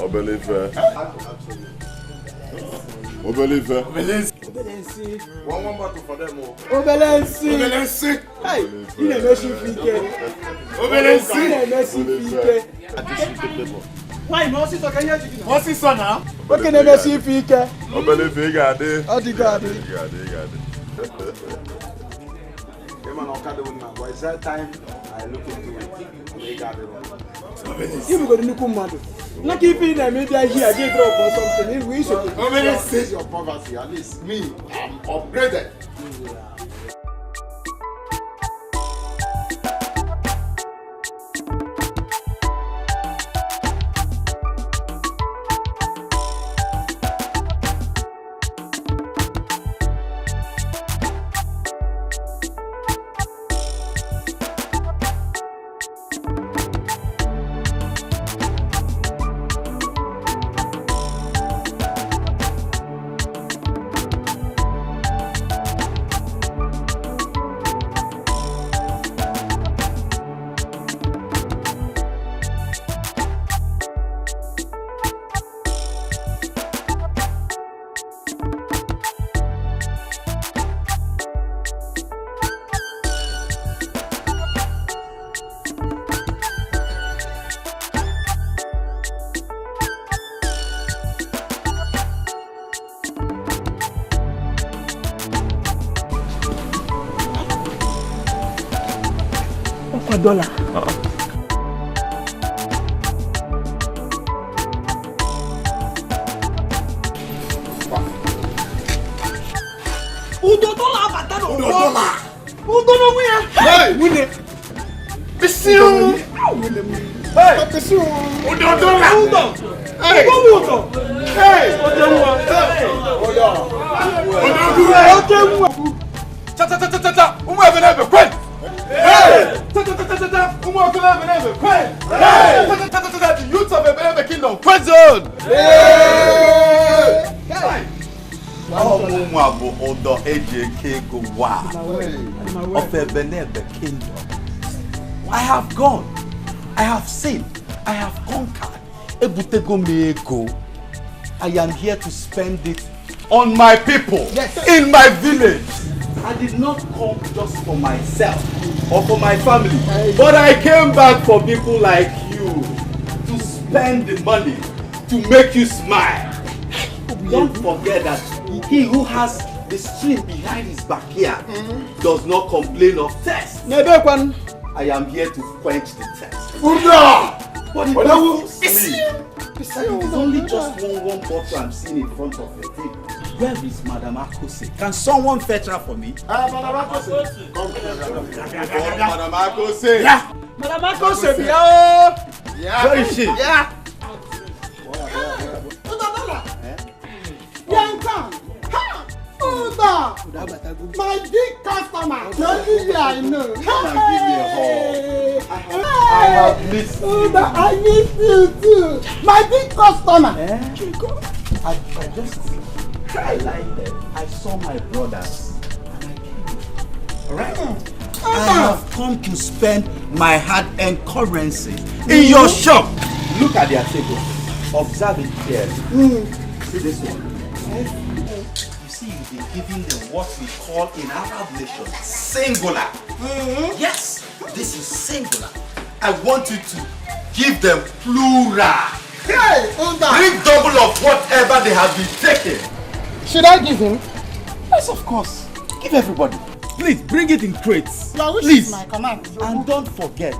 Obelife. Obelife. Obelensi. One bottle for them all. Obelensi. Hey, you a messy fike. Obelensi. You a messy fike. Why must you talk here? What's his son now? What can a messy fike? Obelife got it. Oh, the God. Got it. By that time, I look into it. They got it wrong. You go to Nukumado. Not keeping them maybe I hear they drop or something. We should. How many says your poverty? At least me, I'm upgraded. $1. Hey! Winne. Pisiu! Hey! Pisiu! Udo! Hey! Hey! Cha! Umu have never quit! Hey! Cha! Umu have never quit! Hey! Cha! The youth of a kingdom prison! Hey! Umu Odo AJK go wa of a Benebe kingdom. I have gone, I have seen, I have conquered. Ebutego meko. I am here to spend it on my people, in my village. I did not come just for myself or for my family, but I came back for people like you to spend the money to make you smile. Don't forget that he who has the stream behind his backyard does not complain of thirst. I am here to quench the thirst. But it doesn't sleep. It is only just one bottle I'm seeing in front of your table. Where is Madam Akose? Can someone fetch her for me? Madam Akose. Come Madam Akose. Yeah. Madam Akose, yeah. Where is she? Yeah. My big customer. Don't you I know. I have missed you. I miss you too. My big customer. I like them. I saw my brothers and I came. Alright? I have come to spend my hard-earned currency in your shop. Look at their table. Observe it clearly. See this one. You see, you've been giving them what we call in Arab nation singular. Yes, this is singular. I want you to give them plural. Hey, bring double of whatever they have been taking. Should I give him? Yes, of course. Give everybody. Please bring it in crates. Your wish Please. is my command. And don't forget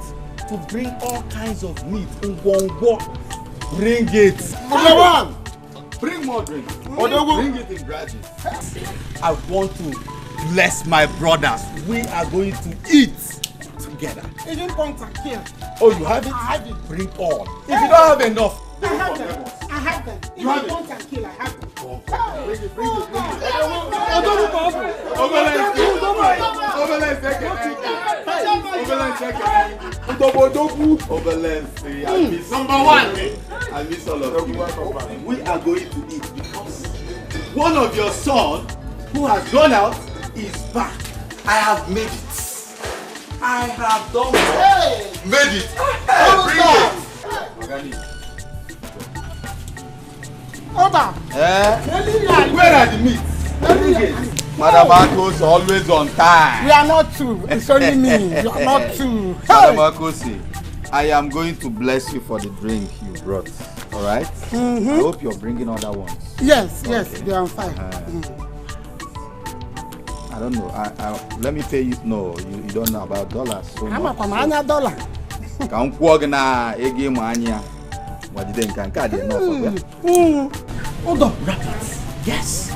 to bring all kinds of meat in one walk. Bring it. Number one. Bring more drink. Bring it in grudges. I want to bless my brothers. We are going to eat together. Agent point and kill. Oh, you have it? I have it. Bring all. If you don't have enough, I have them. I have them. You have it? Point and kill. I have them. Bring it. Number one. I miss all of you. We are going to eat because one of your sons who has gone out is back. I have made it. I have done it. Made it. Bring it. Order. Where are the meats? Madam Akos always on time. We are not two. It's only me. We are not two. Madam Akosi, I am going to bless you for the drink you brought. All right? I hope you're bringing other ones. Yes, they are fine. I don't know. Let me pay you. No, you don't know about dollars. So I'm a commander dollar. Can walk na ege mania. What did they can card enough? Hold on. Yes.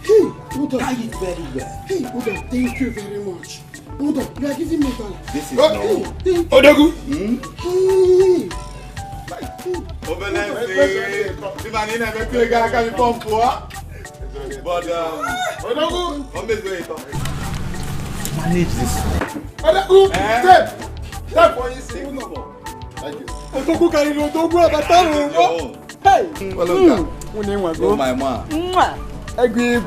Hey, hold on. Buy it very well. Hey, hold on. Thank you very much. Hold on. You are giving me dollar. This is no. Thank you. Odogu. Hey. But manage this. Step for you. Thank you. Odogu carry Odogu abataro. Hey. Oh my man. Organic.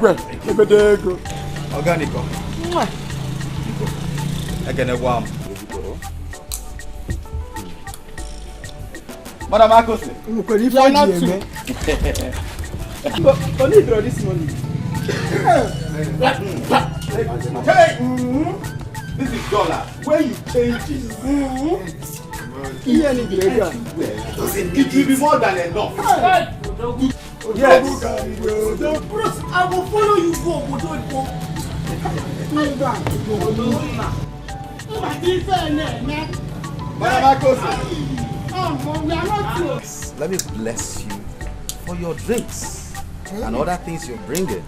Madam Akose. You are not too. Can you draw this money? This is dollar. When you change it, it will be more than enough. Yes. I will follow you go. Madam Akose. Let me bless you for your drinks and other things you're bringing.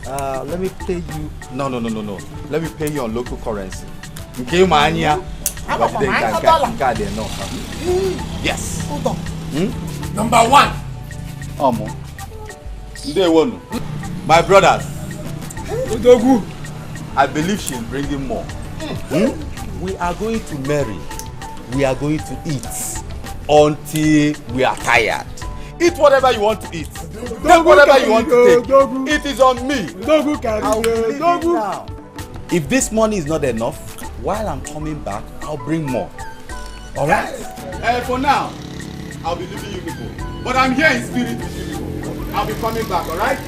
Let me pay you. No. Let me pay you on local currency. Okay, mania. Yes. Number one. Day one. My brothers. I believe she's bringing more. We are going to marry. We are going to eat until we are tired. Eat whatever you want to eat. Take whatever you want to take. It is on me. I'll leave it now. If this money is not enough, while I'm coming back, I'll bring more. Alright? For now, I'll be leaving you people. But I'm here in spirit with you people. I'll be coming back, alright?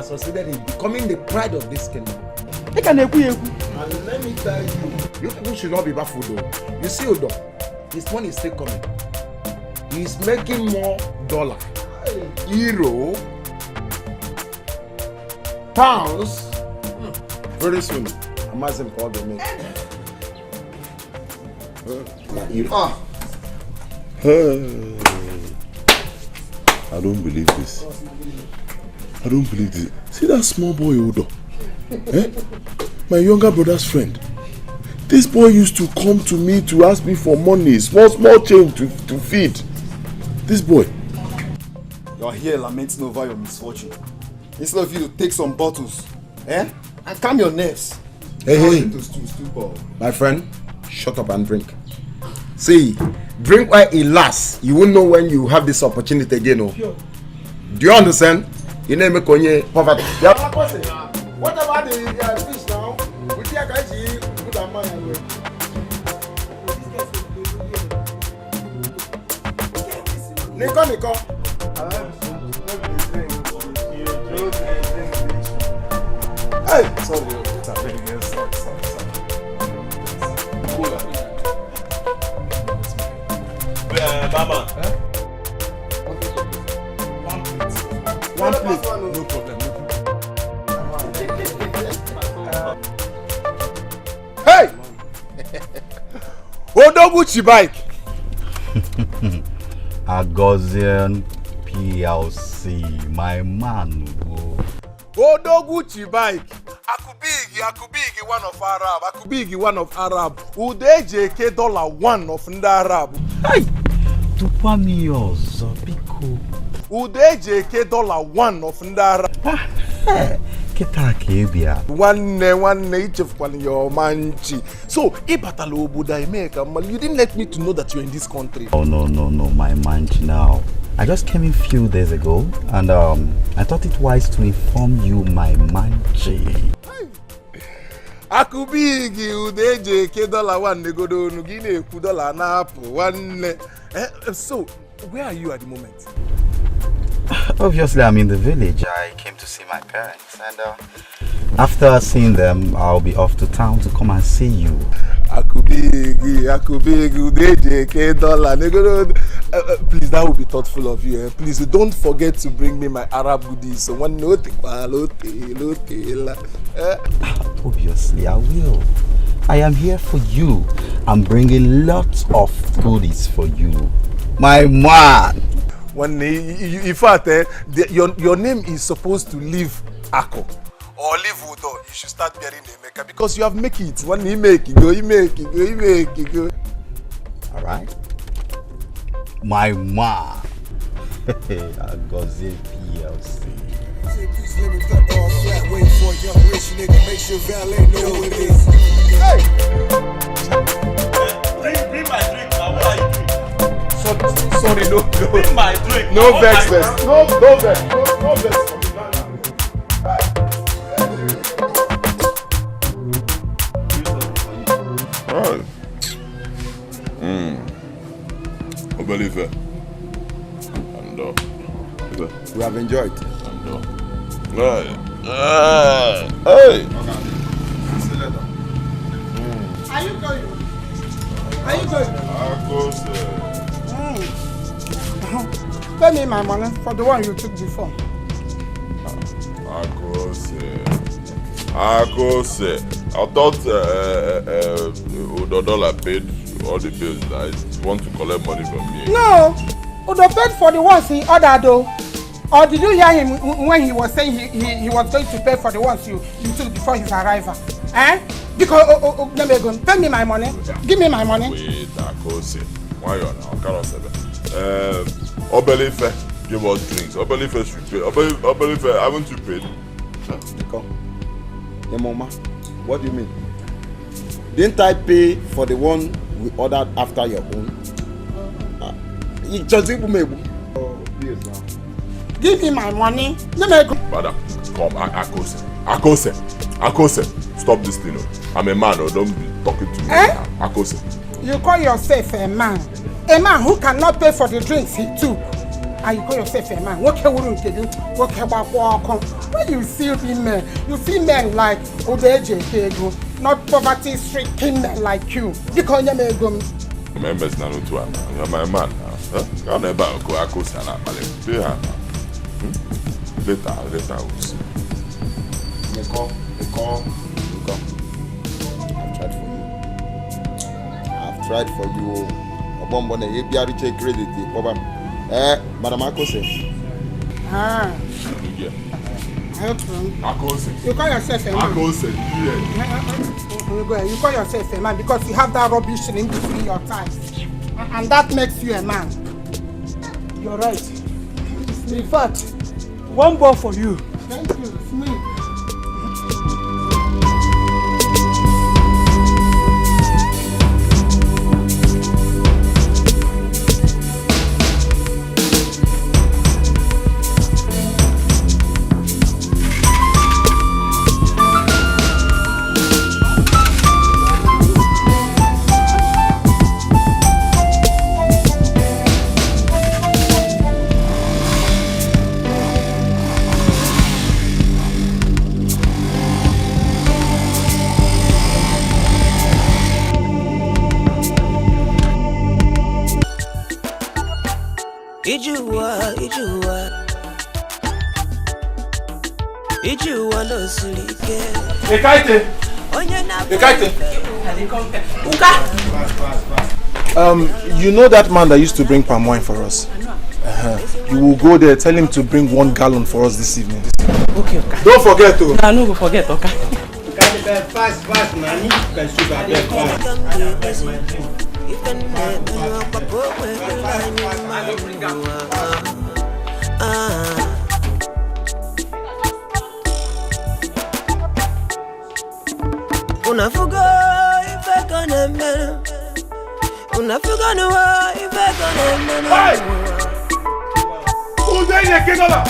Succeeded in becoming the pride of this kingdom. And let me tell you people should not be baffled though. You see Odo, his money is still coming. He's making more dollar, euro, pounds. Very soon, I'm asking for the make. I don't believe this. I don't believe this. See that small boy Odo? My younger brother's friend. This boy used to come to me to ask me for money, small change to feed. This boy. You're here lamenting over your misfortune. Instead of you to take some bottles, and calm your nerves. Hey, my friend, shut up and drink. See, drink while it lasts. You won't know when you have this opportunity again. Oh. Do you understand? You name it Konye poverty. What about the fish now? We take a good amount of Nico. Hey, sorry. Mama. One plate. No problem. Hey! Odoguchi bike. Agozian PLC, my man. Odoguchi bike. Akubigi, one of Arab. Akubigi, one of Arab. UDJK $1 of Arab. Hey! Tupami Zobiko. UDJK $1 of Arab. Ketakebia. One each of one your manchi. So, Ibatalo Buddha America, you didn't let me to know that you're in this country. Oh no, my manchi now. I just came in a few days ago and I thought it wise to inform you my manchi. Akubigi UDJK $1 negodo nugine $1 na one. So, where are you at the moment? Obviously, I'm in the village. I came to see my parents, and after seeing them, I'll be off to town to come and see you. Akubigi, UDJK $1. Please, that would be thoughtful of you. Please, don't forget to bring me my Arab goodies. So one note, Obviously, I will. I am here for you. I'm bringing lots of goodies for you, my man. One in fact, your name is supposed to leave Ako or leave Udo. You should start bearing Emeka because you have make it. One he make it go. All right, my man. Agoze PLC. Let me cut all flat, wait for a young rich nigga, make sure valet know what it is. Hey! Bring my drink now, what are you doing? Sorry, no. Bring my drink. No vex, no vex for me. Alright. Obelife. And We have enjoyed. Right. Hey. Are you going? Pay me my money for the one you took before. Akose. I thought Udodola paid all the bills. I want to collect money from me. No, Udo paid for the ones he ordered though. Or did you hear him when he was saying he was going to pay for the ones you took before his arrival? Because pay me my money. Give me my money. Wait, Akose. Why you now? Obelife, give us drinks. Obelife should pay. Obelife, haven't you paid? Come. Yeah, Mama. What do you mean? Didn't I pay for the one we ordered after your own? Give me my money. Let me go. Brother, come, Akose. Stop this thing. I'm a man, don't be talking to me. Akose. You call yourself a man. A man who cannot pay for the drinks he took. And you call yourself a man. What can we do? What can we walk? When you see men like UDJK, not poverty-stricken men like you. You call them a gum. Members now to you're my man now. You're never go Akose and Later we'll see. I've tried for you. Obombone ABR check credit. Madam Akose. Akose. You call yourself a man. Akose. You call yourself a man because you have that rubbish in between your thighs. And that makes you a man. You're right. In fact, one ball for you. Thank you. It's me. You know that man that used to bring palm wine for us? You will go there, tell him to bring 1 gallon for us this evening. Okay, okay. Don't forget to. No, no, go forget, okay. Fast, man. You can shoot at Unafuga ifeka nemena. Unafuga nuwa ifeka nemena. Udene kedola.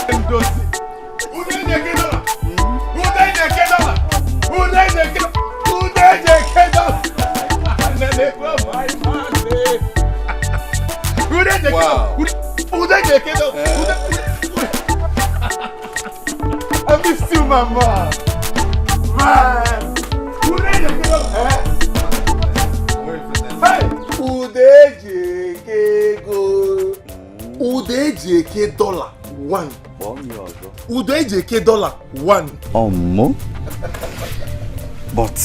Udene kedola. I missed you, mama. Man. Udejeke dollar 1. Udejeke dollar 1. But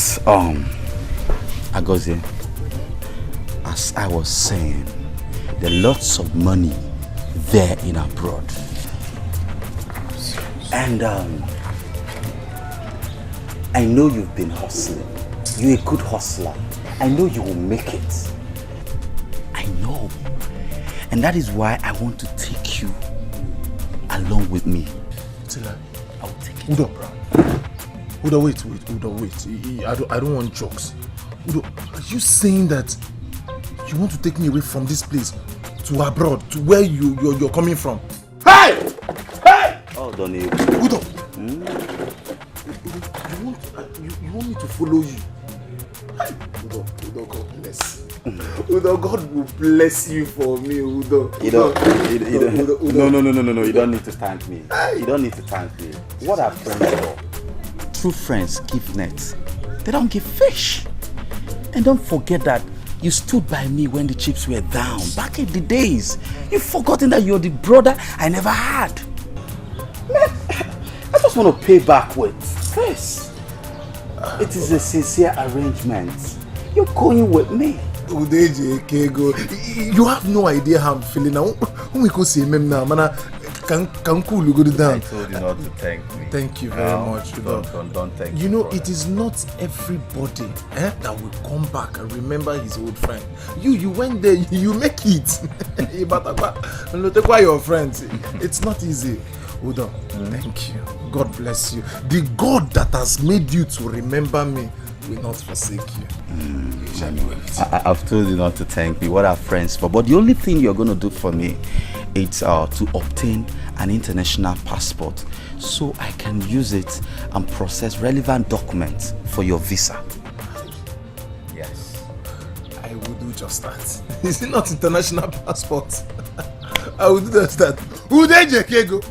Agozie, as I was saying, there are lots of money there in abroad. And I know you've been hustling. You're a good hustler. I know you will make it. I know. And that is why I want to take you along with me. Tila, I will take you. Udo, wait. I don't want jokes. Udo, are you saying that you want to take me away from this place to abroad, to where you're coming from? Hey! Oh, don't you? Udo! You want me to follow you? Hey! Udo, God bless. Udo, God will bless you for me, Udo. No, you don't need to thank me. You don't need to thank me. What are friends for? True friends give nets. They don't give fish. And don't forget that you stood by me when the chips were down. Back in the days. You've forgotten that you're the brother I never had. Man, I just want to pay back with this. It is a sincere arrangement. You're going with me. You have no idea how I'm feeling now. When we go see him now, man, can cool go down. I told you not to thank me. Thank you very much. Don't thank me. You know, it is not everybody that will come back and remember his old friend. You went there, you make it. Look why your friends. It's not easy. Udo, thank you. God bless you. The God that has made you to remember me will not forsake you. I've told you not to thank me. What are friends for? But the only thing you're going to do for me is to obtain an international passport so I can use it and process relevant documents for your visa. Yes. I will do just that. Is it not international passport? I will do just that. Udejekego.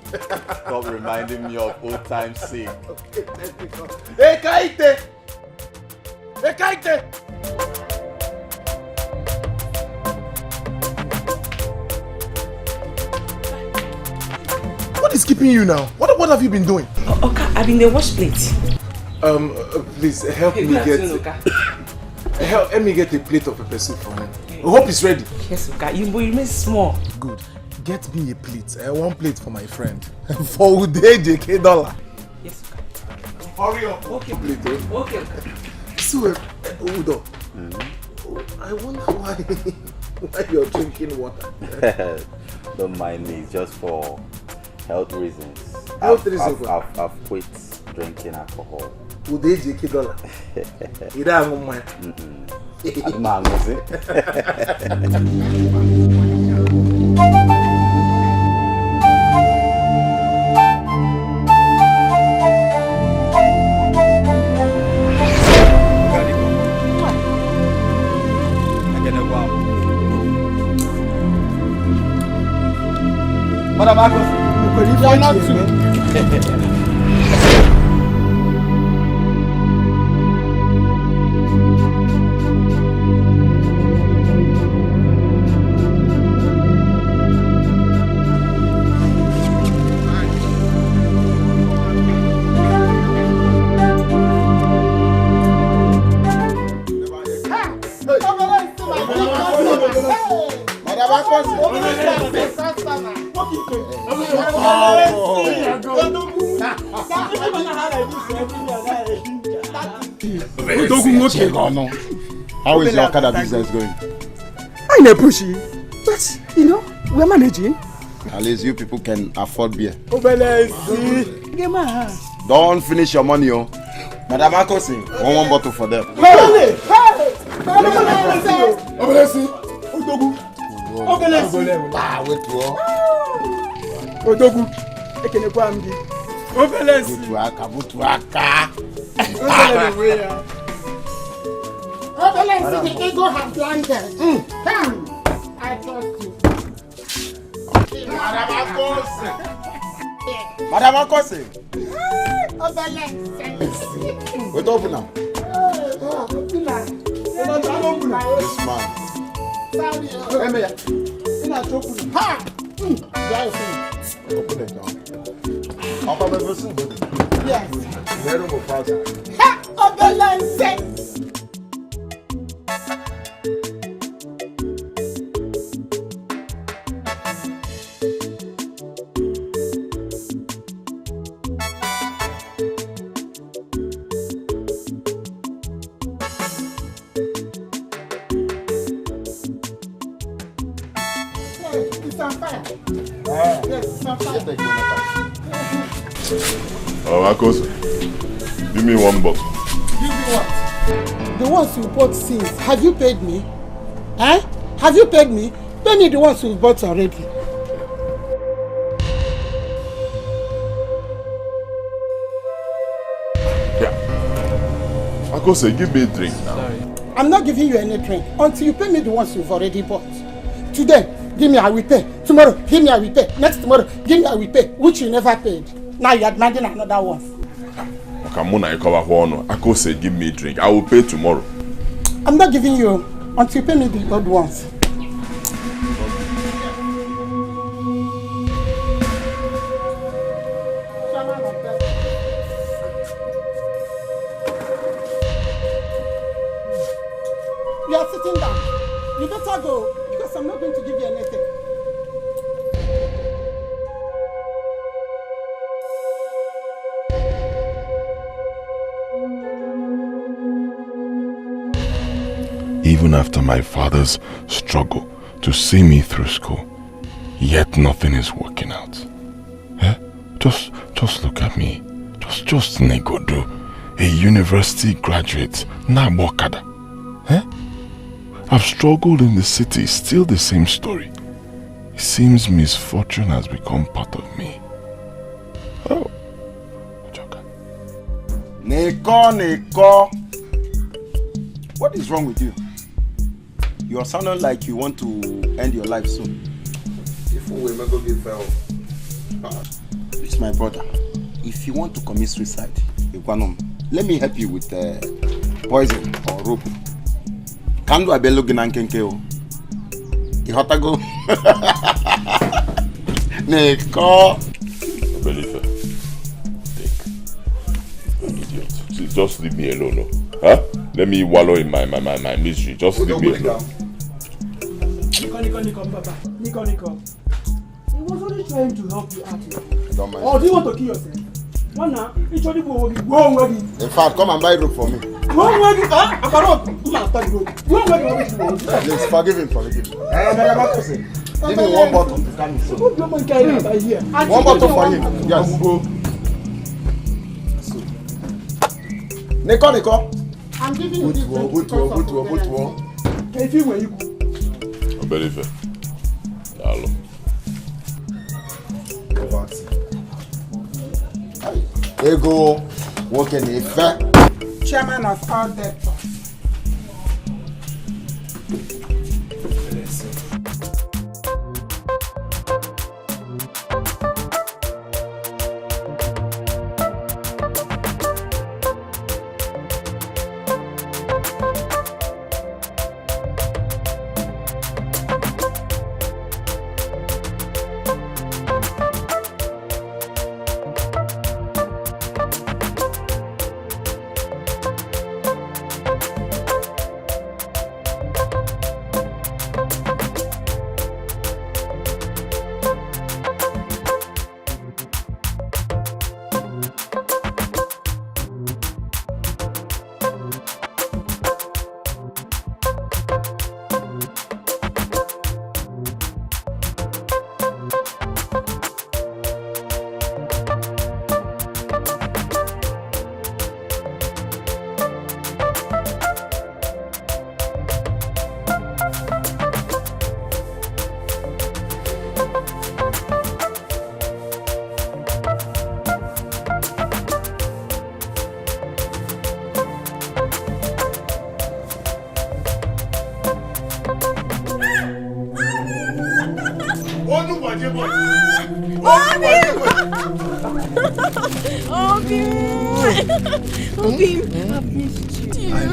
Stop reminding me of old times sake. Ekaite! What is keeping you now? What have you been doing? Okay, I've been the wash plate. Please help me get a plate of pepper soup for me. I hope it's ready. Yes, okay. You remain small. Good. Get me a plate. One plate for my friend. For Udejeke dollar. Yes, okay. Hurry up. Okay. Plate, Okay. So, Udo, I wonder why you're drinking water. Don't mind me, just for health reasons. I've quit drinking alcohol. Udejeke dollar. You don't mind. Madam Agos, you are not too. How is your Okada business going? I never push you, but you know we're managing. At least you people can afford beer. Don't finish your money, oh. Madam Akosi, one bottle for them. The ego has blinded. Come, I trust you. Madam Akosi. Wait, open now. This man. Open it now. Yes. Akos, give me one bottle. Give me what? The ones you bought since. Have you paid me? Eh? Have you paid me? Pay me the ones you bought already. Yeah. Akos, give me a drink now. Sorry. I'm not giving you any drink until you pay me the ones you've already bought. Today, give me I will pay. Tomorrow, give me I will pay. Next tomorrow, give me I will pay. Which you never paid. Now you're demanding another one. Akos, give me a drink. I will pay tomorrow. I'm not giving you until you pay me the old ones. You are sitting down. You better go because I'm not going to give you anything. Even after my father's struggle to see me through school, yet nothing is working out. Eh? Just look at me. Just Negodo, a university graduate, Nabokada. Eh? I've struggled in the city, still the same story. It seems misfortune has become part of me. Oh, Joker. Neko. What is wrong with you? You are sounding like you want to end your life soon. If we may go get fell. It's my brother. If you want to commit suicide, let me help you with poison or rope. Can do a bello ginankeo? Ihotago. Neko. Believe an idiot. Just leave me alone, no? Huh? Let me wallow in my misery. Just leave me alone. Nico, Papa. Nico. He was only trying to help you out here. Don't mind. Or do you want to kill yourself? One now, each one go in fact, come and buy rope for me. Please forgive him. Give me one bottle to carry so. One bottle for him. Yes. Nico. I'm giving you this drink. Good. Can you feel where you go? Believe it. Hello. Ego, working in fact. Chairman of all debtors. I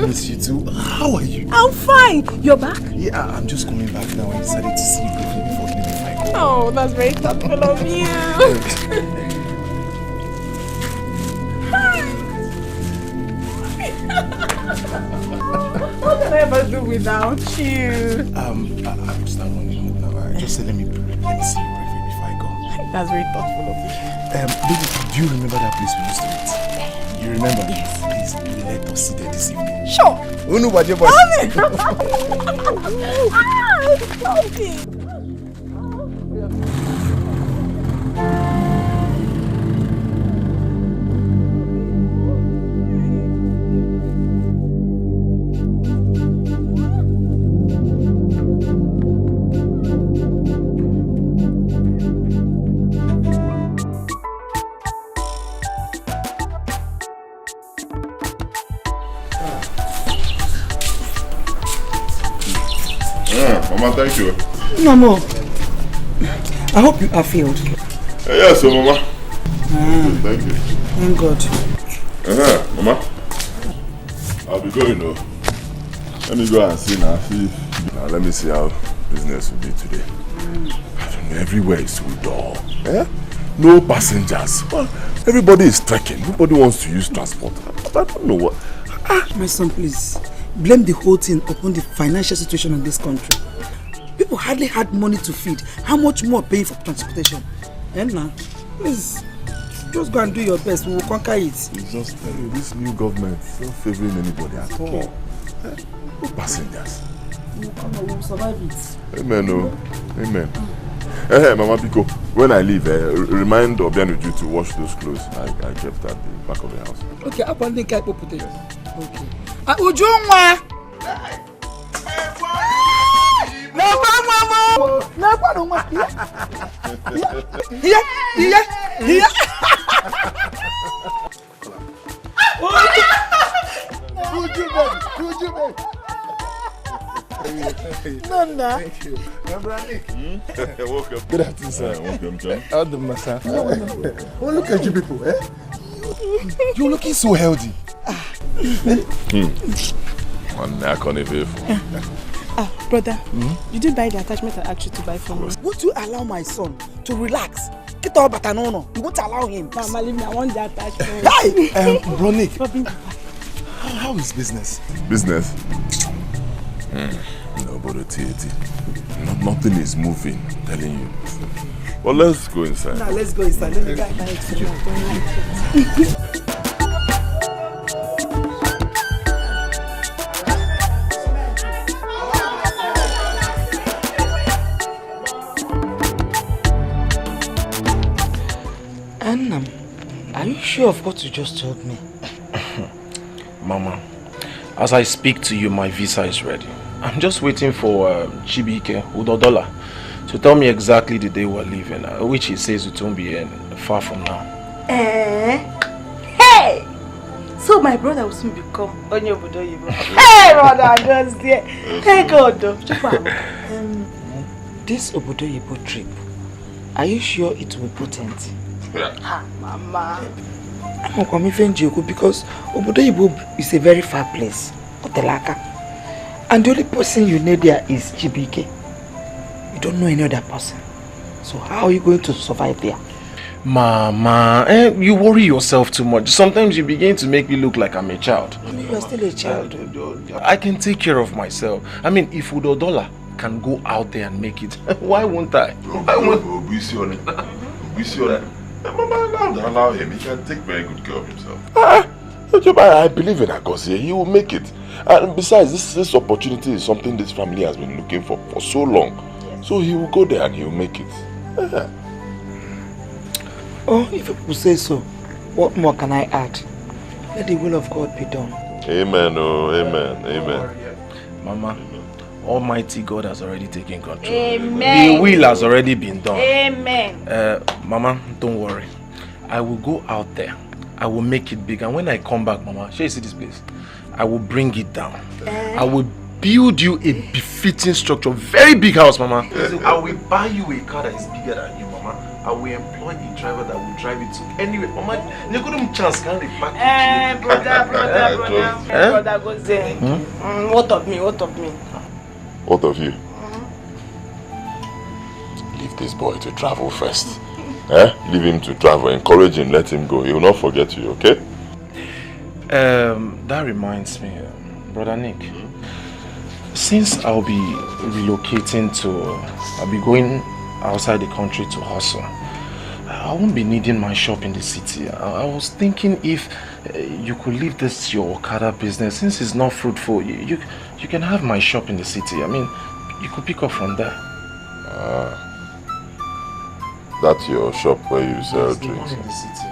miss you too. How are you? I'm fine. You're back? Yeah, I'm just coming back now. I decided to see you briefly before leaving my call. Oh, that's very thoughtful of you. What can I ever do without you? I'm start running home now. Just let me see you briefly before I go. That's very thoughtful of you. Baby, do you remember that place we used to meet? You remember? Yes. Please, let us sit there this evening. Sure. Who knew what your boy? Okay. Mama, thank you. Mama, I hope you are filled. Yes, Mama. Thank you. Thank God. Mama. I'll be going though. Let me go and see now. Now let me see how business will be today. I don't know, everywhere is so dull. No passengers. Well, everybody is trekking. Nobody wants to use transport. I don't know what. My son, please. Blame the whole thing upon the financial situation of this country. People hardly had money to feed. How much more paying for transportation? And now, please, just go and do your best. We will conquer it. It's just this new government is not favoring anybody at all. No passengers. We will survive it. Amen. Oh. Amen. Mama Biko, when I leave, remind Obianuju to wash those clothes I kept at the back of the house. Okay, I want to keep up. Okay. Ujungwa! Nonna. Thank you. Welcome. Good afternoon, sir. Welcome, John. How do you, sir? Oh, look at you people, eh? You're looking so healthy. Brother, you did buy the attachment I asked you to buy for me. Won't you allow my son to relax? Get out, but no. You won't allow him. Mama, leave me. I want the attachment. Hey! Bronick, how is business? Business? No, but nothing is moving, I'm telling you. Well, let's go inside. Now, let's go inside. Let me get my experience. Annam, are you sure of what you just told me? Mama, as I speak to you, my visa is ready. I'm just waiting for Chibike, Udodola, to tell me exactly the day we're leaving, which he says it won't be far from now. Hey! So my brother will soon become Onyobudoyibo. Hey, brother, just there. Hey, God. This Obodoyibo trip, are you sure it will be potent? Mama. I'm coming from Joko because Obodoyibo is a very far place, Otelaka. And the only person you know there is Chibike. You don't know any other person. So how are you going to survive there? Mama, you worry yourself too much. Sometimes you begin to make me look like I'm a child. You are still a child. I can take care of myself. I mean, if Udodola can go out there and make it, why won't I? Mama, allow him. He can take very good care of himself. I believe in Agosie. He will make it. And besides, this opportunity is something this family has been looking for so long. Yes. So he will go there and he will make it. Oh, if people say so, what more can I add? Let the will of God be done. Amen. Oh, amen. Amen. Mama, Almighty God has already taken control. Amen. The will has already been done. Amen. Mama, don't worry. I will go out there. I will make it big. And when I come back, Mama, shall you see this place? I will bring it down. I will build you a befitting structure, very big house, Mama. I will buy you a car that is bigger than you, Mama. I will employ a driver that will drive it to anyway. Mama, you couldn't chance can the package. Brother goes there. What of me? What of you? Leave this boy to travel first. Leave him to travel. Encourage him. Let him go. He will not forget you. Okay? That reminds me, Brother Nick. Since I'll be relocating I'll be going outside the country to hustle. I won't be needing my shop in the city. I was thinking if you could leave this your Okada business, since it's not fruitful, you can have my shop in the city. I mean, you could pick up from there. That's your shop where you sell drinks? In the city.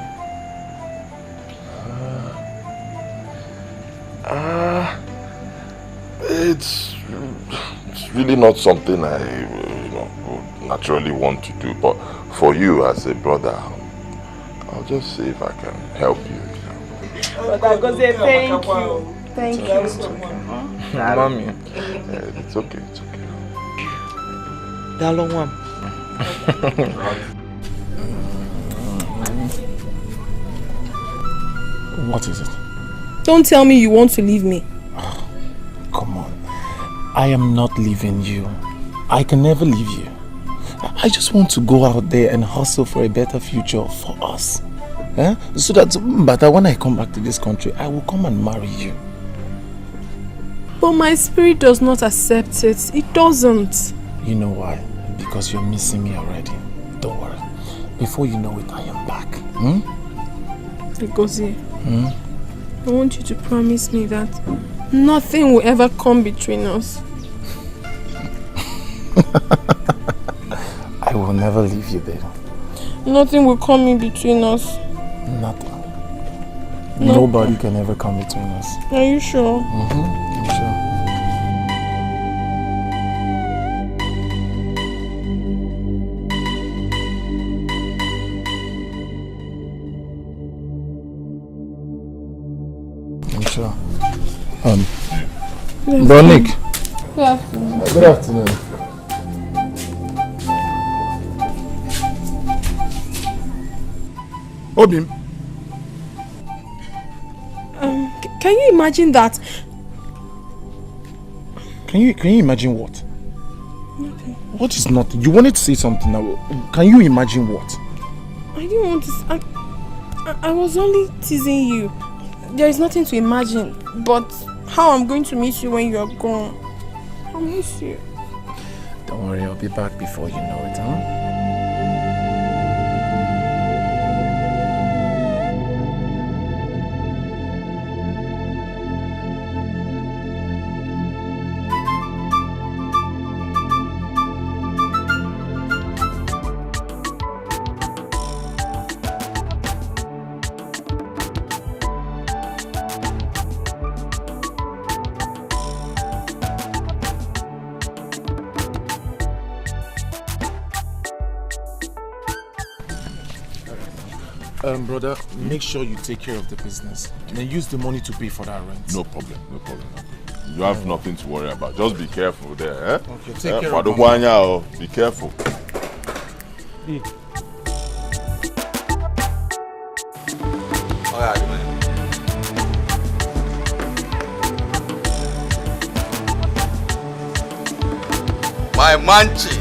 It's really not something I would naturally want to do, but for you as a brother, I'll just see if I can help you. Brother Goze, thank you. Thank you. Mommy. It's okay. What is it? Don't tell me you want to leave me. Come on. I am not leaving you. I can never leave you. I just want to go out there and hustle for a better future for us. So that when I come back to this country, I will come and marry you. But my spirit does not accept it. It doesn't. You know why? Because you're missing me already. Don't worry. Before you know it, I am back. Gozie, I want you to promise me that nothing will ever come between us. I will never leave you there. Nothing will come in between us. Nothing. Nobody can ever come between us. Are you sure? I'm sure. Sure. Bro Nick. Good afternoon. Good afternoon. Obim. Can you imagine that? Can you imagine what? Nothing. What is nothing? You wanted to say something now. Can you imagine what? I didn't want to. I was only teasing you. There is nothing to imagine, but how I'm going to miss you when you are gone. I'll miss you. Don't worry, I'll be back before you know it, huh? Brother, make sure you take care of the business and then use the money to pay for that rent. No problem. You have nothing to worry about. Just be careful there, Okay, take care of it. Be careful. My manchi.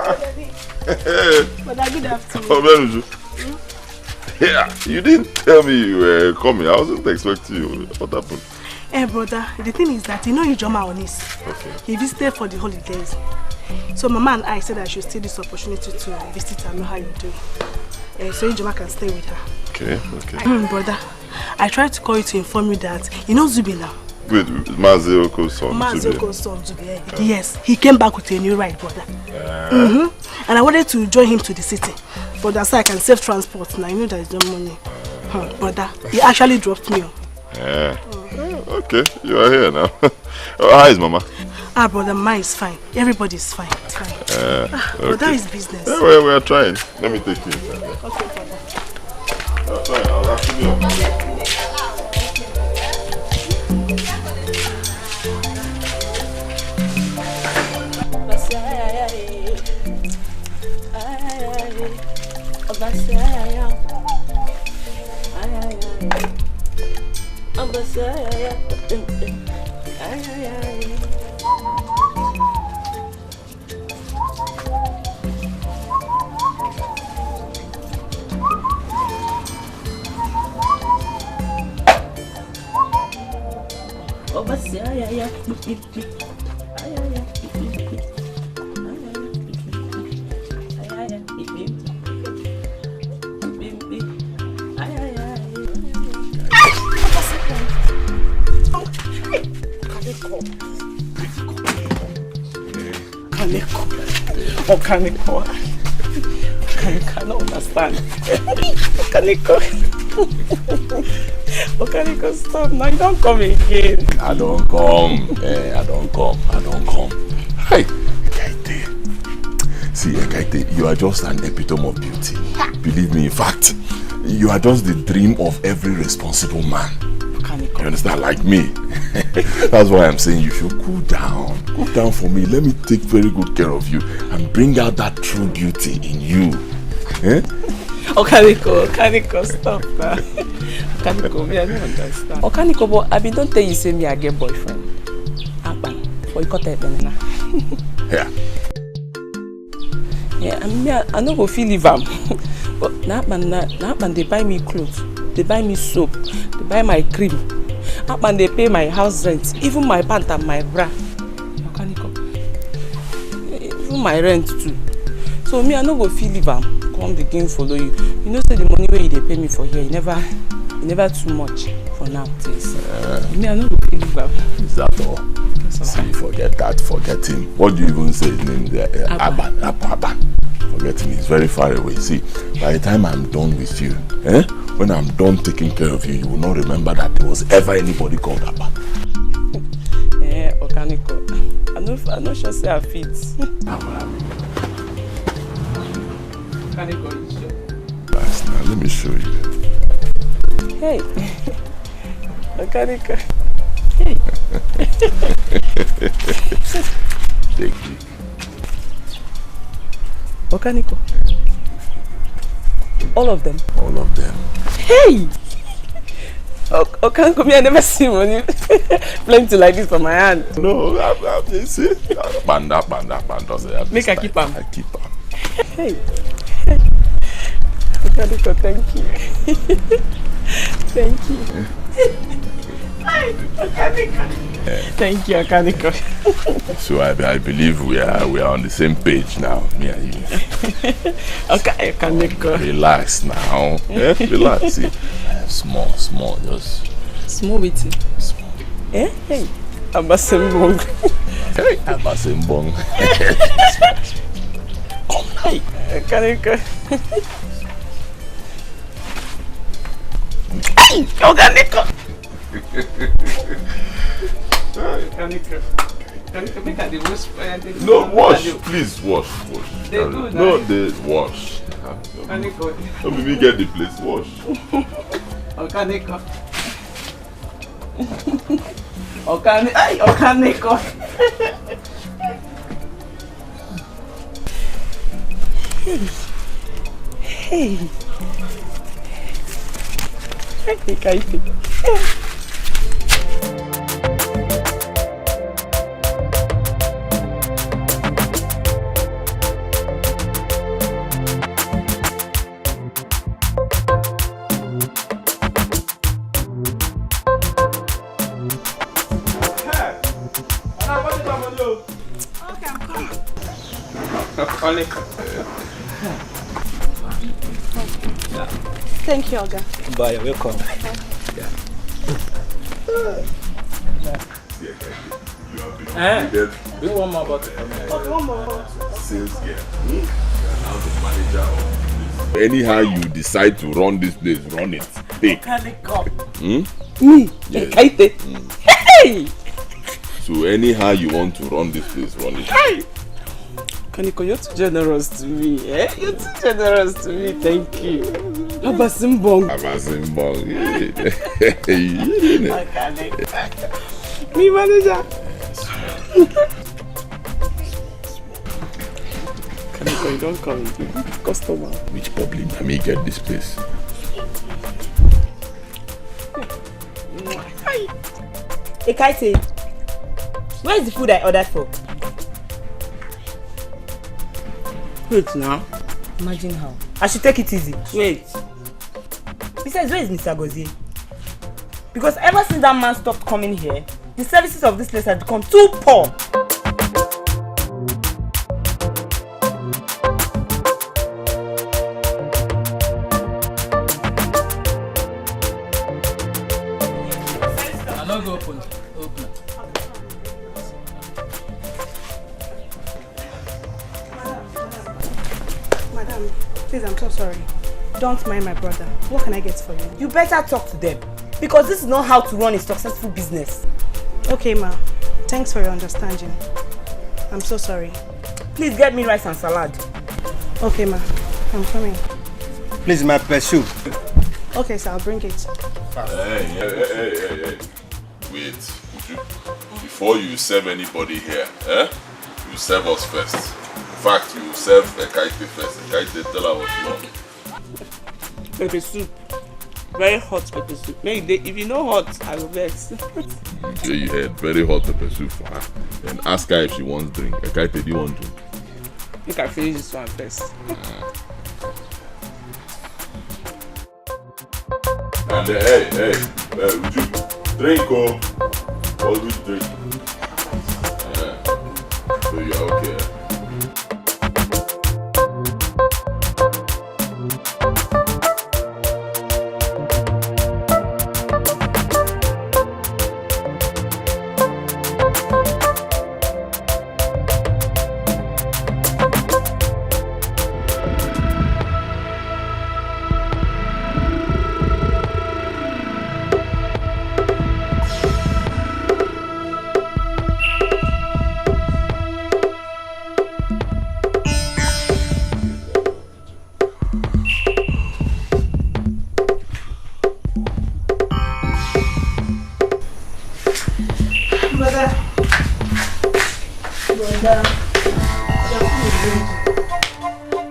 But good afternoon. Oh, yeah, you didn't tell me you were coming. I wasn't expecting you. What happened? Hey, brother, the thing is that you know Ijoma Onis. Okay. He visited for the holidays. So Mama and I said I should take this opportunity to visit her and know how you do. So Ijoma can stay with her. Okay. Brother, I tried to call you to inform you that you know Zubi now. Wait, Mazioko's son. Mazioko's son, Zubi. Yes, he came back with a new ride, brother. And I wanted to join him to the city. But that's so I can save transport. Now you know there is no money. Brother, he actually dropped me. Yeah. Okay, you are here now. How is Mama? Brother, mine is fine. Everybody is fine. It's fine. But that is business. Yeah, we are trying. Let me take you inside. Okay, brother. That's fine. I'll actually be Okaniko. I cannot understand. Okaniko, stop now. You don't come again. I don't come. I don't come. Hi, Ekaite. See, Ekaite, you are just an epitome of beauty. Believe me, in fact, you are just the dream of every responsible man. Okaniko. You understand? Like me. That's why I'm saying you should cool down. Cool down for me. Let me take very good care of you and bring out that true beauty in you. Okaniko, stop now. Okaniko, me, I don't understand. Okaniko, but I don't tell you say me I get boyfriend. Apan, for you cut it now. Yeah. Yeah, I no go feel leave am. But now they buy me clothes, they buy me soap, they buy my cream. And they pay my house rent, even my pant and my bra. Okaniko. Even my rent too. So me, I no go feel leave am. Come begin follow you. You know, say the money where they pay me for here, you never too much for now, please. Me, I no go feel leave am. Is that all? See, forget that. Forget him. What do you even say his name there? Aban. Forget him. He's very far away. See, by the time I'm done with you, when I'm done taking care of you, you will not remember that there was ever anybody called Aban. Okaniko. I'm not sure say I fit. Okaniko, you sure? Nice, now let me show you. Hey. Okaniko. Hey. Take it. Okaniko. All of them? All of them. Hey! Okaniko, me, I never see money plenty like this from my hand. No, I see. Banda. Make I keep them. I keep them. Hey. Okaniko, thank you. Thank you. Hi, Okaniko. Thank you, Okaniko. So I believe we are on the same page now, me and you. Okay, Okaniko. Relax now. Relax. See, small, just. Small with it. Small. Hey, Abasimbong. Hey, Abasimbong. Come now. Hey, Okaniko. Hey, Okaniko. Okaniko, make the wash. No, wash. Please, wash. They do no, they wash. Okaniko. Let me get the place. Wash. Okaniko. Okaniko. Hey. Hey, go. Okay, I'm coming. Thank you, Oga. Bye, you're welcome. We want more about it. Okay, one more. Sales girl. Now the manager of this. Anyhow you decide to run this place, run it. Take. Me? Yes. Hey! So anyhow you want to run this place, run it. Hey! Kaniko, you're too generous to me, eh? You're too generous to me, thank you. Abasimbong. Abasimbong. Me manager. Kaniko, you don't come. Customer. Which public let me get this place? Ekaite, where is the food I ordered for? Wait now. Imagine how. I should take it easy. Wait. Besides, where is Mr. Gozie? Because ever since that man stopped coming here, the services of this place have become too poor. I'm not going to open. Madam, please, I'm so sorry. Don't mind my brother. What can I get for you? You better talk to them. Because this is not how to run a successful business. Okay, ma. Thanks for your understanding. I'm so sorry. Please get me rice and salad. Okay, ma. I'm coming. Please, my pursuit. Okay, so I'll bring it. Hey. Wait. Before you serve anybody here, you serve us first. In fact, you serve Ekaite first. Ekaite, tell her what you want. Pepper soup. Very hot pepper soup. If you know hot, I will vex. Okay, you had very hot pepper soup for her. Then ask her if she wants drink. Ekaite, do you want drink? You can finish this one first. And hey, would you drink or always drink? So you're okay.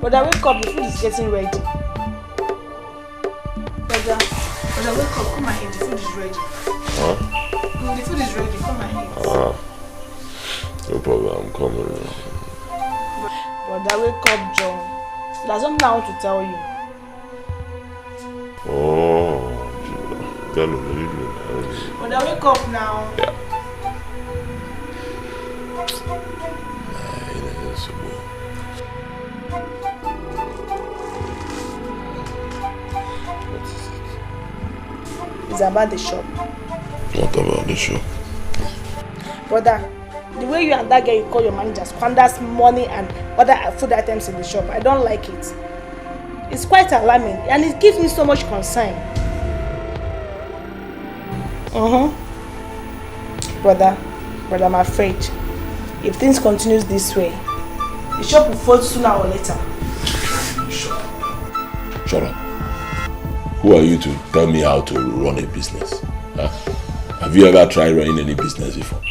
Brother, wake up, the food is getting ready. Brother, wake up, come and eat, the food is ready. Huh? The food is ready, come and eat. No problem, I'm coming. Brother, wake up, John. There's something I want to tell you. Oh, tell me. Brother, wake up now. Yeah. It's about the shop. What about the shop? Brother, the way you and that girl you call your manager squanders money and other food items in the shop, I don't like it. It's quite alarming and it gives me so much concern. Brother, I'm afraid if things continues this way, the shop will fall sooner or later. Shut up. Who are you to tell me how to run a business? Huh? Have you ever tried running any business before?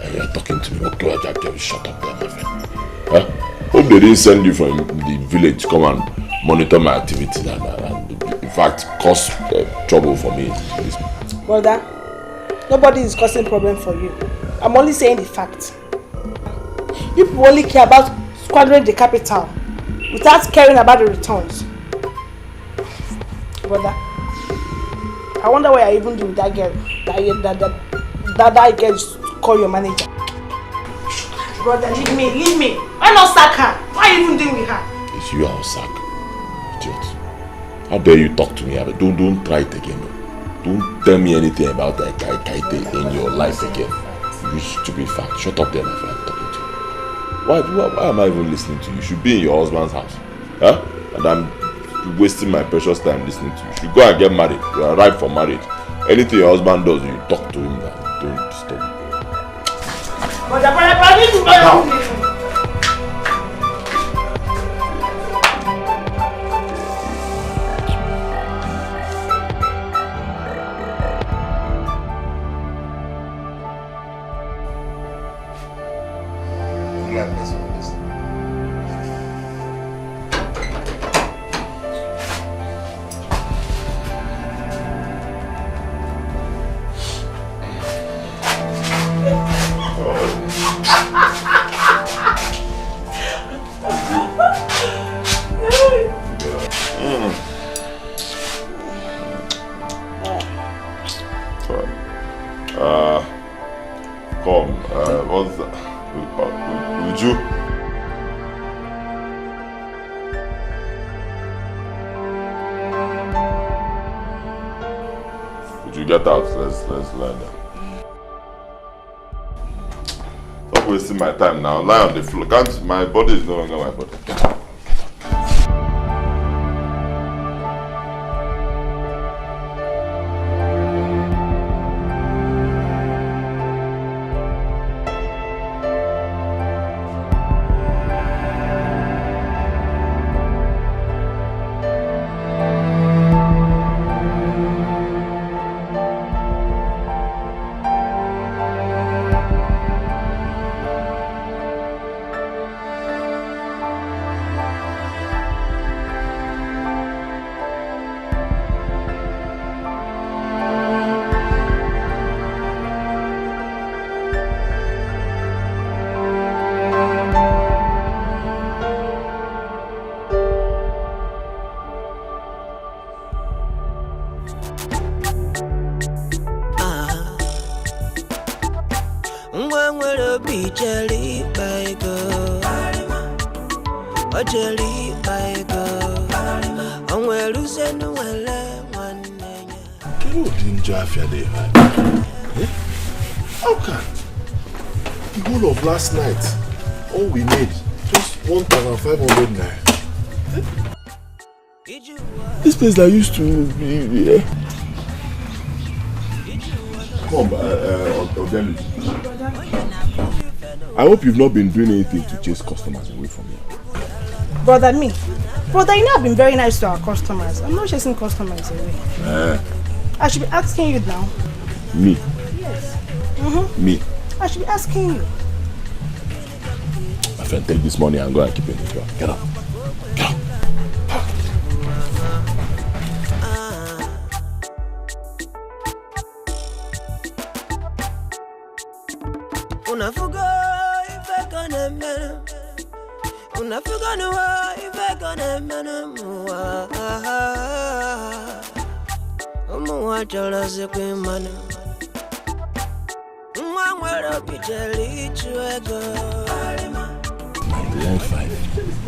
And you're talking to me. Okay, shut up there, my friend. Huh? Hope they didn't send you from the village to come and monitor my activities and in fact cause trouble for me. Brother, nobody is causing problem for you. I'm only saying the fact. People only care about squandering the capital without caring about the returns. Brother, I wonder what I even do with that girl. That girl just call your manager. Brother, leave me, leave me. Why not sack her? Why are you even doing with her? It's you I'll sack. Idiot. How dare you talk to me? Don't try it again. Don't tell me anything about that Kaite in your life again. You stupid fat. Shut up there, my friend. I'm talking to you. Why am I even listening to you? You should be in your husband's house. Huh? And I'm wasting my precious time listening to you. You should go and get married. You are ripe for marriage. Anything your husband does, you talk to him now. Don't disturb me. Get out, let's lie down. Stop wasting my time now. Lie on the floor. My body is no longer my body. Get out. Last night, all we made just 1,500 naira. This place that used to be. Come, Odeli. I hope you've not been doing anything to chase customers away from here. Brother, you know I've been very nice to our customers. I'm not chasing customers away. I should be asking you now. Me? Yes. Me? I should be asking you. My friend, take this money and go and keep it in the car. Get up. Get up.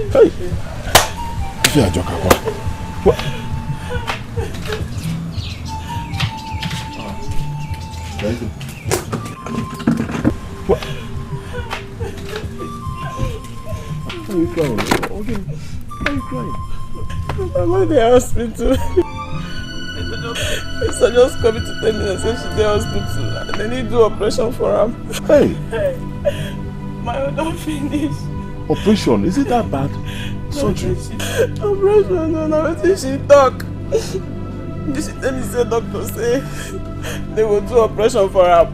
Hey! If you are joking, what? What? Why are you crying? Okay. Why are you crying? I'm at the hospital. Lisa just coming to tell me that she's at the hospital and they need to do operation for her. Hey! My order finished. Operation? Is it that bad? Surgery? Operation? No, I think she talk. She tell me, say doctor say they will do operation for her.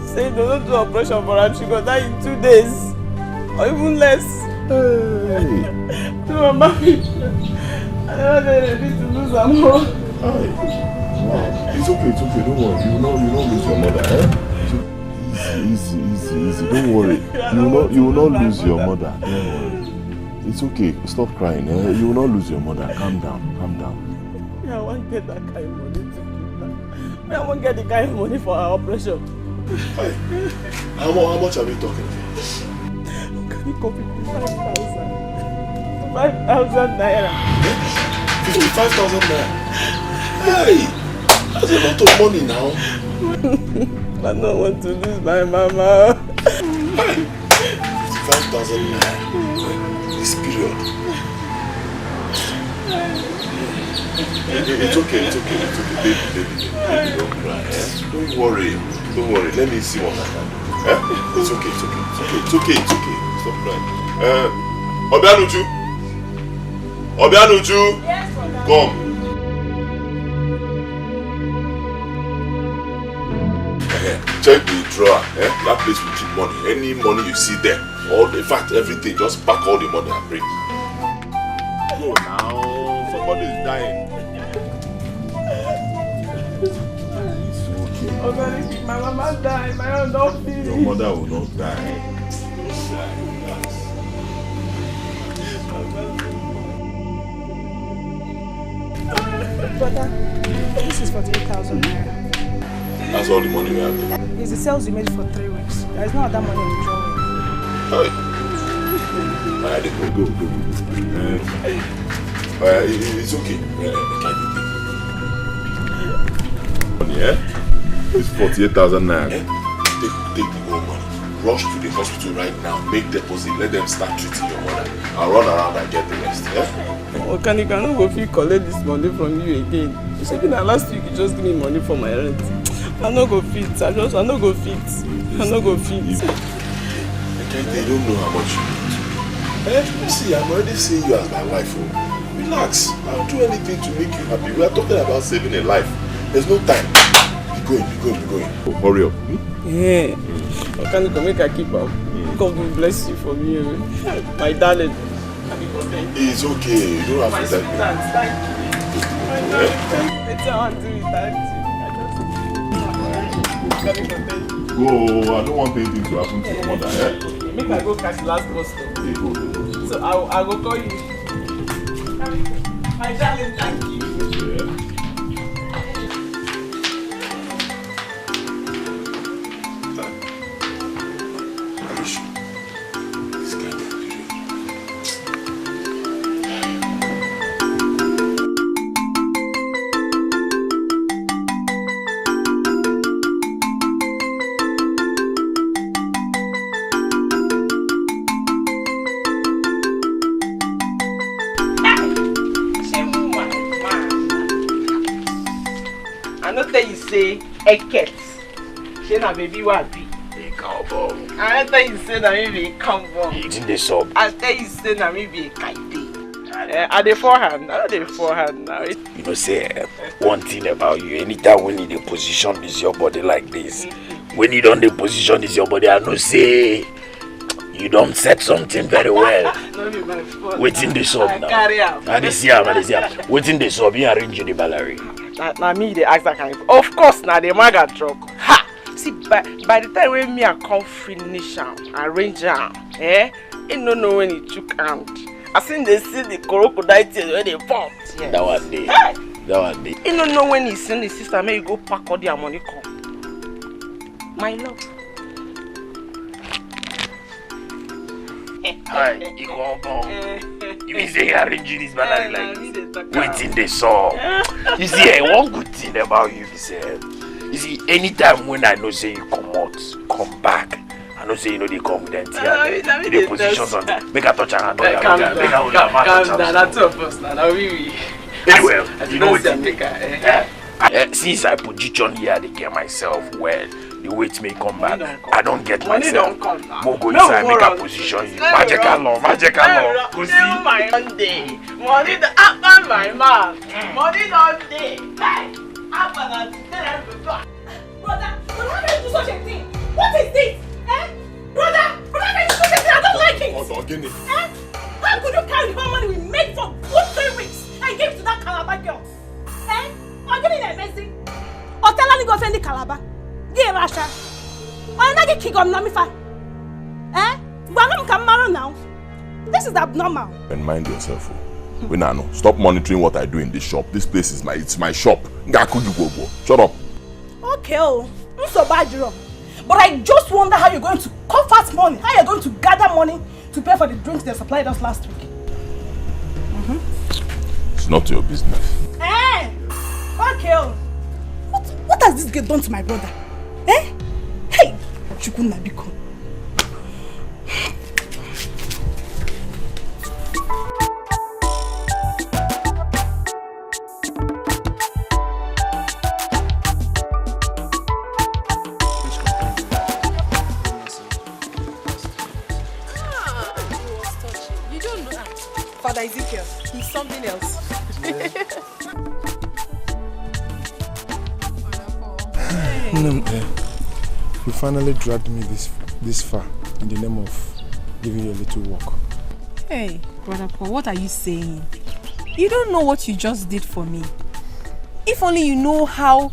Say they don't do operation for her, she go die in 2 days. Or even less. Hey! So I'm happy. I never ready to lose her more. Hey! Wow. It's okay, don't worry. You will not lose your mother, eh? Easy. Don't worry. You will not lose your mother. Don't worry. It's okay. Stop crying. Eh? You will not lose your mother. Calm down. Yeah, I won't get that kind of money to give her. I won't get the kind of money for her operation. How much are we talking about? Can you copy 5,000? 5,000 naira. 55,000 naira? Hey! That's a lot of money now. I don't want to lose my mama. 55,000 naira. This period. It's okay, baby, don't cry. Don't worry. Let me see what I can do. It's okay. Stop crying. Obianuju. Yes, Father. Come. Check the drawer. That place will keep money. Any money you see there, in fact everything, just pack all the money and bring. Oh, now somebody is dying. Okay, my mama died. My own don't feel. Your mother will not die. Brother, this is for 3,000 naira. That's all the money we have. It's the sales you made for 3 weeks. There is no other money in the drawer. Alright, go. It's okay. Yeah? It's 48,000 naira. Take the whole money. Rush to the hospital right now. Make deposit. Let them start treating your mother. I'll run around and get the rest. Yeah? Oh, can you not go collect this money from you again? You said that last week you just give me money for my rent. I no go fit. I no go fit. They don't know how much you need. See, I'm already seeing you as my wife. Oh. Relax. I'll do anything to make you happy. We are talking about saving a life. There's no time. Be going. Oh, hurry up. Yeah. Can you make a keep up? God will bless you for me. My darling. It's okay. You don't have to thank me. Better want to do it, Go. I don't want anything to happen to your mother. Okay, make I go catch the last bus stop. Okay, go. So I will call you. My darling, thank you. Yeah. Eket. She na baby wabi. Hey, cowboy. I tell you say na me be cowboy. Eating the sub. I tell you say na me be kaide. At the forehand, I the forehand now. You know, say one thing about you. Anytime when you the position is your body like this, when you don't the position is your body, I know say you don't set something very well. Waiting the sub now. I dey see am. Waiting the sub, you arrange the ballerina. Na me dey ask that kind of. Of course, na the maga truck. Ha! See, by the time when me I come finish am, arrange am, he no know when he took hand. I seen they see the crocodile tears when they pump. Yeah. That one day. He no know when he send his sister, may you go pack all their money come. My love. Hi, you mean say you arranging this banana like waiting the saw. You see, one good thing about you is you see, anytime when I know say you come back, I know say you know they come with them the positions on them. Make a touch and calm down, that's all first now. Anyway, you know what since I position here, they get myself well. The wait may come back. I don't get myself. More go inside, make a position you. Magical law. Go see. My Monday. Money after my mouth. Money don't day. After that, brother, how can you do such a thing? What is this? Brother, how can you do such a thing? I don't like it. How could you carry the money we made for 3 weeks and give to that Calabar girl? I'm getting a message. Or tell her to go send the Calabar. Give Rasha. I'm not going to kick on Namifa. But I'm coming now. This is abnormal. And mind yourself. Winano, stop monitoring what I do in this shop. This place is my shop. Shut up. Okay, I'm so bad, But I just wonder how you're going to comfort money, how you're going to gather money to pay for the drinks they supplied us last week. It's not your business. Eh? Okay. What has this girl done to my brother? Eh? Hey! Chukuna Biko. Father Ezekiel, he's something else. You finally dragged me this far in the name of giving you a little work. Hey, Brother Paul, what are you saying? You don't know what you just did for me. If only you know how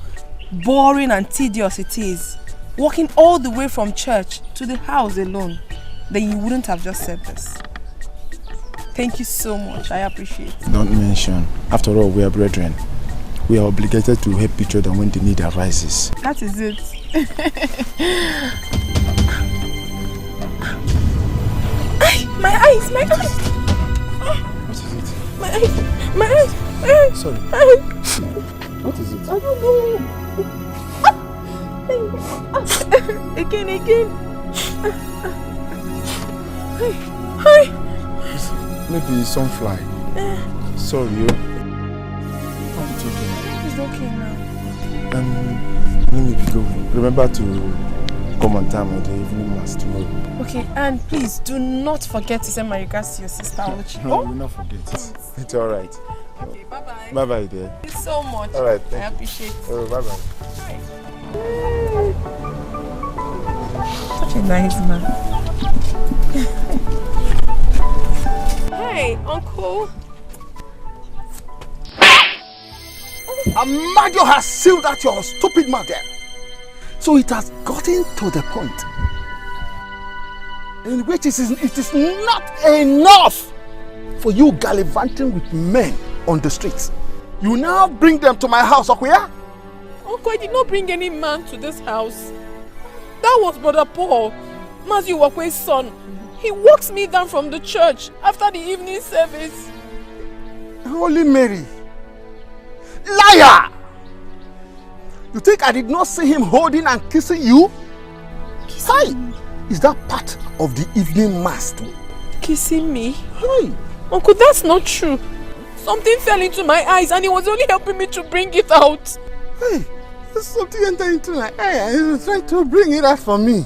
boring and tedious it is, walking all the way from church to the house alone, then you wouldn't have just said this. Thank you so much. I appreciate it. Don't mention. After all, we are brethren. We are obligated to help each other when the need arises. That is it. My eyes! My eyes! What is it? My eyes! My eyes! My eyes! Sorry. What is it? I don't know. Again. Hi. Maybe some fly. Sorry. It's okay now. Let me go. Remember to come on time at the evening mass tomorrow. Okay, and please do not forget to send my regards to your sister Ochi. No, I will not forget. It's alright. Okay, bye-bye. Bye-bye, dear. Thank you so much. Alright, I appreciate it. Oh, bye-bye. Such a nice man. Hey, Uncle. Amadio has sealed out your stupid mouth there. So it has gotten to the point in which it is not enough for you gallivanting with men on the streets. You now bring them to my house, Okuya? Uncle, I did not bring any man to this house. That was Brother Paul, Matthew Wakwe's son. He walks me down from the church after the evening service. Holy Mary. Liar! You think I did not see him holding and kissing you? Hi! Is that part of the evening mass too? Kissing me? Hey! Uncle, that's not true. Something fell into my eyes and he was only helping me to bring it out. Hey! There's something entered into my eye and he was trying to bring it out for me.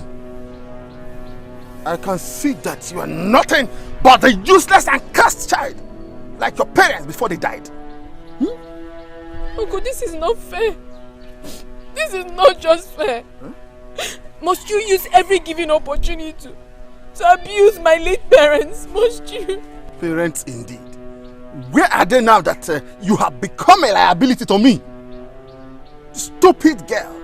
I can see that you are nothing but a useless and cursed child, like your parents before they died. Uncle, this is not fair. This is not just fair. Must you use every given opportunity to abuse my late parents? Must you? Parents indeed. Where are they now that you have become a liability to me? Stupid girl.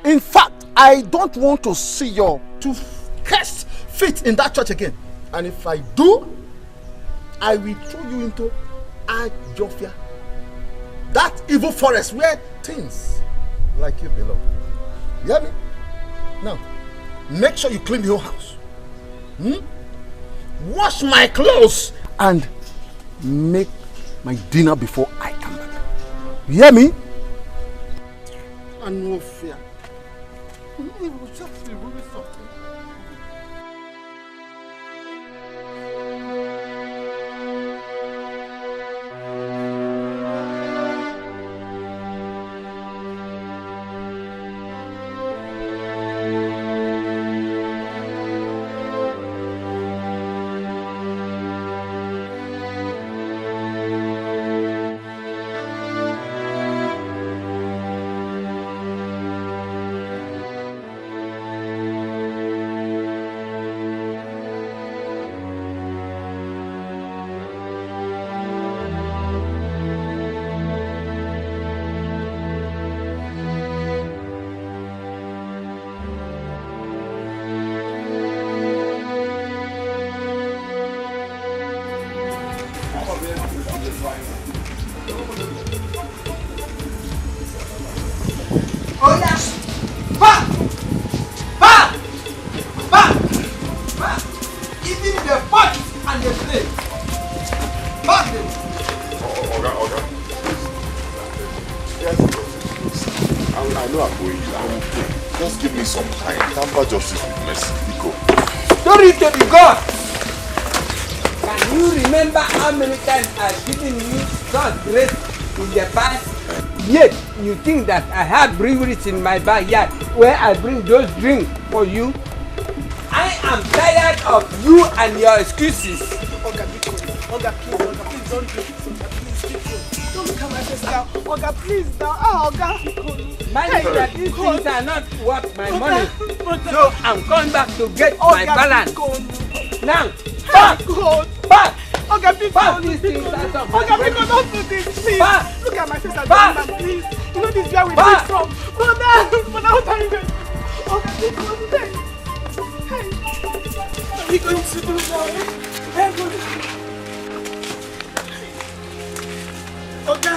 In fact, I don't want to see your two cursed feet in that church again. And if I do, I will throw you into Ajofia. That evil forest where things like you belong. You hear me? Now, make sure you clean the whole house. Wash my clothes and make my dinner before I come back. You hear me? And no fear. It will just be really something. Back the plate. Back the Okay. Yes. I know I'm going. I will pay. Just give me some time. Tamper justice with mercy. Etiko. Glory to be God. Can you remember how many times I've given you God's grace in the past? Yet you think that I have breweries in my backyard where I bring those drinks for you? I am tired of you and your excuses. Oga, please don't do this. Oga, please, don't look at my face now. Oga, please now. Ah, Oga. Mind you that these things are not worth my money. So I'm coming back to get my balance. Now, back! Oga, please don't do this. Oga, please don't do this, please. Look at my face and man, please. You know this is where we came from. Brother, what are you doing? Oga, please don't do this. Hey, what are we going to do now? Oga.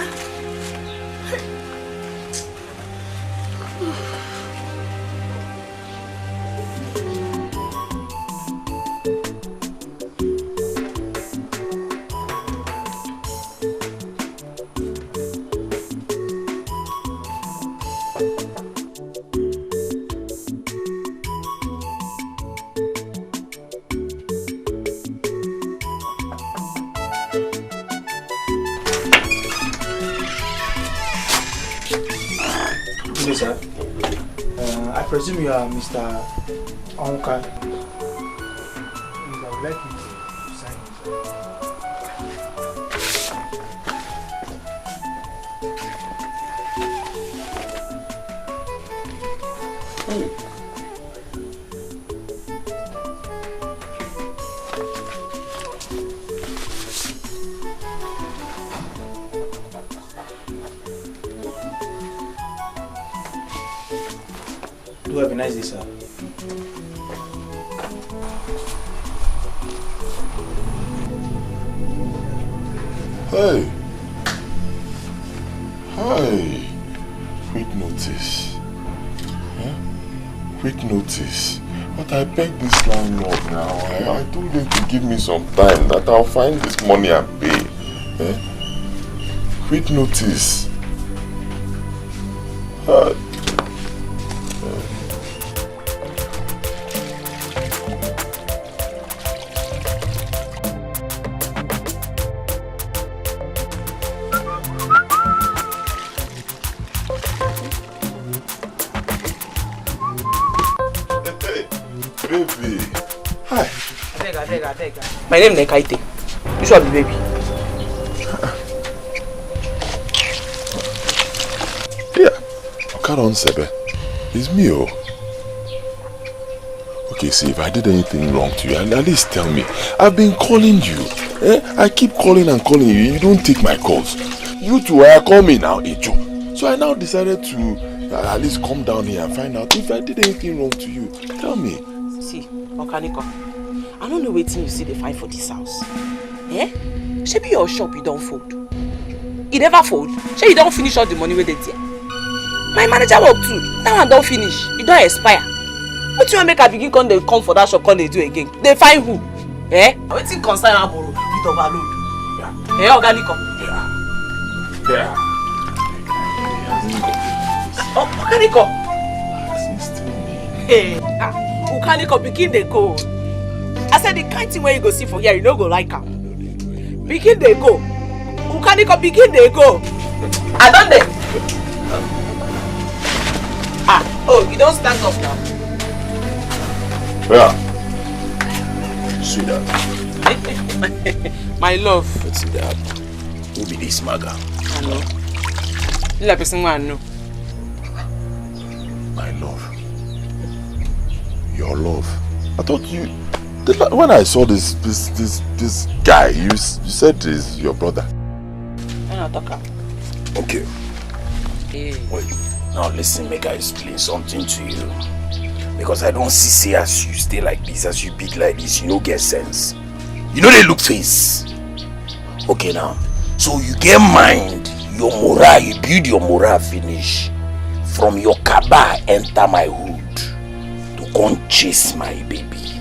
Hello, sir. I presume you are Mr. Onka. I would like you to sign Do have a nice day, sir. Hey. Hi. Quick notice. Huh? Quick notice. But I beg this landlord now. I told him to give me some time that I'll find this money and pay. Quick notice. Baby. Hi. I beg. My name is Kaite. This one be baby. Yeah. Okaron Sebe. It's me, oh. Okay, see, if I did anything wrong to you, at least tell me. I've been calling you. I keep calling and calling you. You don't take my calls. You two call me now, Ejo. So I now decided to at least come down here and find out if I did anything wrong to you. Tell me. See, Okaniko, I don't know what you see they find for this house. Maybe your shop you don't fold. You never fold. Say you don't finish all the money with it here. My manager work too. That one don't finish. It don't expire. What you want make a begin come for that shop come they do again? They find who? Wetin concern Aboro with overload? Yeah. Okaniko. Yeah. Oh, Okaniko. Hey, Okaniko begin dey go. I said the kind thing where you go see for here, you no go like am. Begin dey go. Okaniko begin dey go. I don dey. Oh, you don't stand up now. Yeah. Sweetheart. My love. Let's see that. Who be this maga? I know. You like person I know. My love. Your love. I thought you. When I saw this guy, you said he's your brother. Okay. Hey. Wait. Now listen, make I explain something to you. Because I don't see as you stay like this, as you big like this, you don't get sense. You know they look face. Okay now. So you get mind, your morale, you build your morale finish. From your kaba enter my hood to come chase my baby.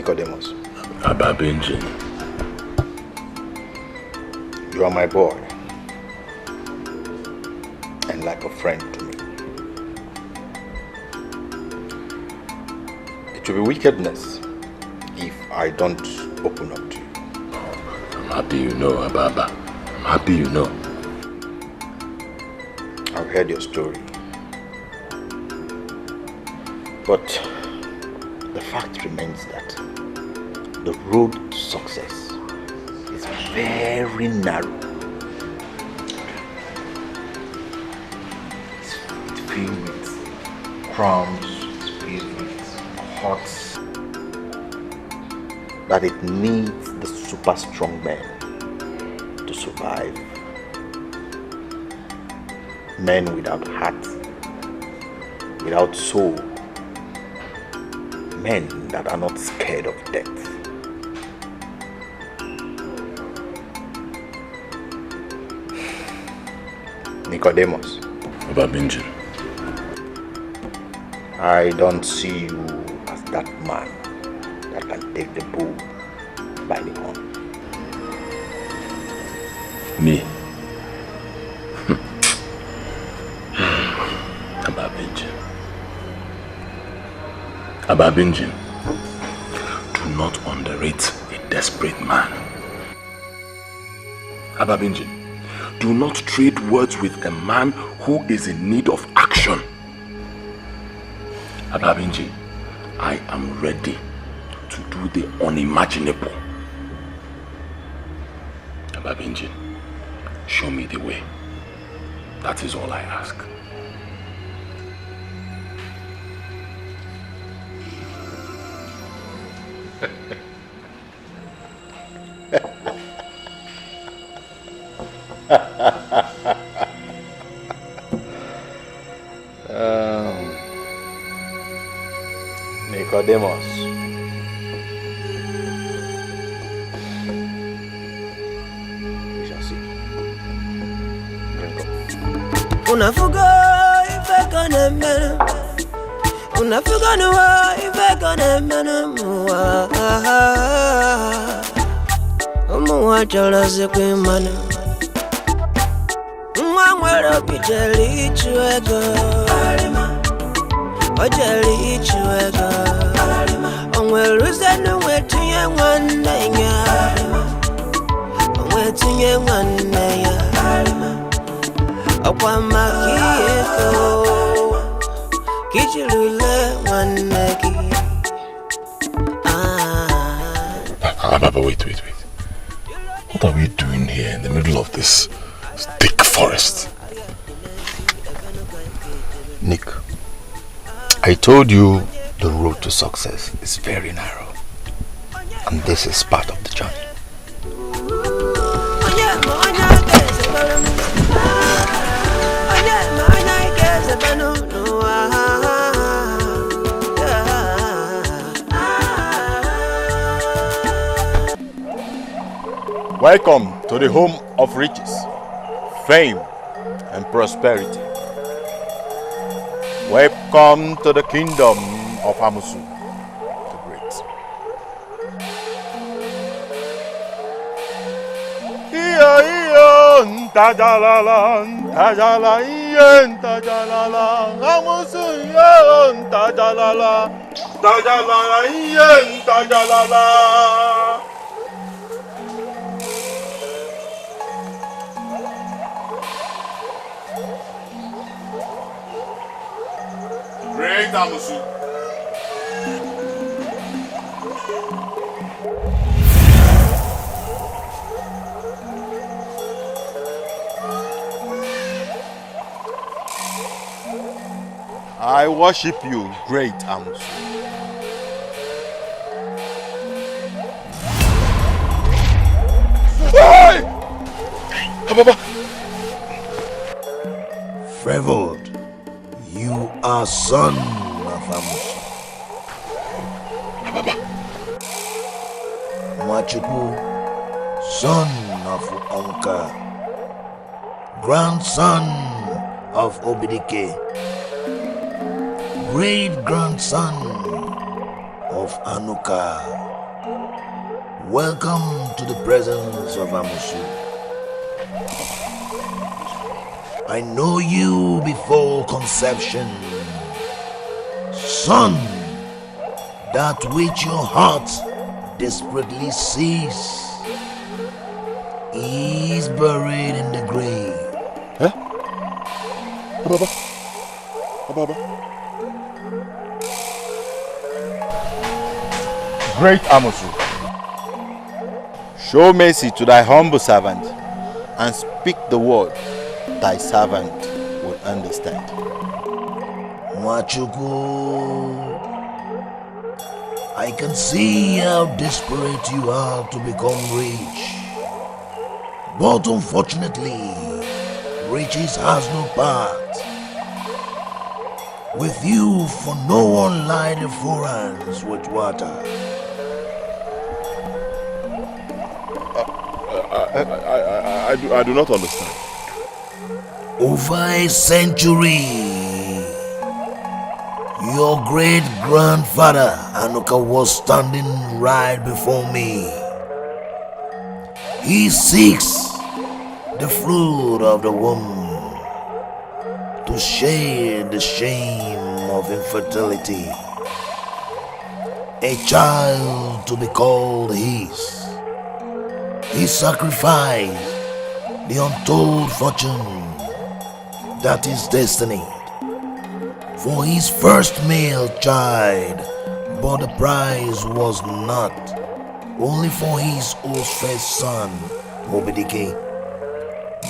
Nicodemus. Abba Benjamin. You are my boy. And like a friend to me. It will be wickedness if I don't open up to you. I'm happy you know, Abba. I'm happy you know. I've heard your story. But the fact remains that the road to success is very narrow. It's filled with crumbs, it's filled with huts, that it needs the super strong men to survive. Men without heart, without soul. Men that are not scared of death. Nicodemus. Abba Benjamin. I don't see you as that man that can take the bull by the horn. Me? Abba Benjamin. Abba Benjamin, do not underrate a desperate man. Abba Benjamin, do not trade words with a man who is in need of action. Abba Benjamin, I am ready to do the unimaginable. Abba Benjamin, show me the way. That is all I ask. Nicodemus. We shall see. Drink up. Unafuga ife kone mene. Unafuga nuwa ife kone mene muwa. Muwa chalaze kwimana. Mwangwero bijeli chuego. Ojeli chuego. Onweruze nuwetunye mwanenya. Onwetunye mwanenya. Okwa makieko. Kichilule mwaneki. Abba, wait. What are we doing here in the middle of this thick forest? Nick, I told you the road to success is very narrow. And this is part of the journey. Welcome to the home of riches, fame, and prosperity. Welcome to the kingdom of Amusu the Great. Iyo, ntajalala, ntajala, iyo, ntajalala, Amusu, iyo, ntajalala, ntajalala, iyo, ntajalala. Great Amusu. I worship you, great Amusu. Hey! Papa. Favored. You are son of Amusu. Mwachuku, son of Onka, grandson of Obidike, great grandson of of Anuka. Welcome to the presence of Amusu. I know you before conception. Son, that which your heart desperately seeks is buried in the grave. Huh? Ababa? Ababa? Great Amosu, show mercy to thy humble servant and speak the word thy servant will understand. Mwachuku, I can see how desperate you are to become rich. But unfortunately, riches has no part. With you, for no one light the forans with water. I do not understand. Over a century, your great-grandfather Anuka was standing right before me. He seeks the fruit of the womb to share the shame of infertility. A child to be called his. He sacrificed the untold fortune that is destined for his first male child, but the prize was not only for his old first son, Dikeh,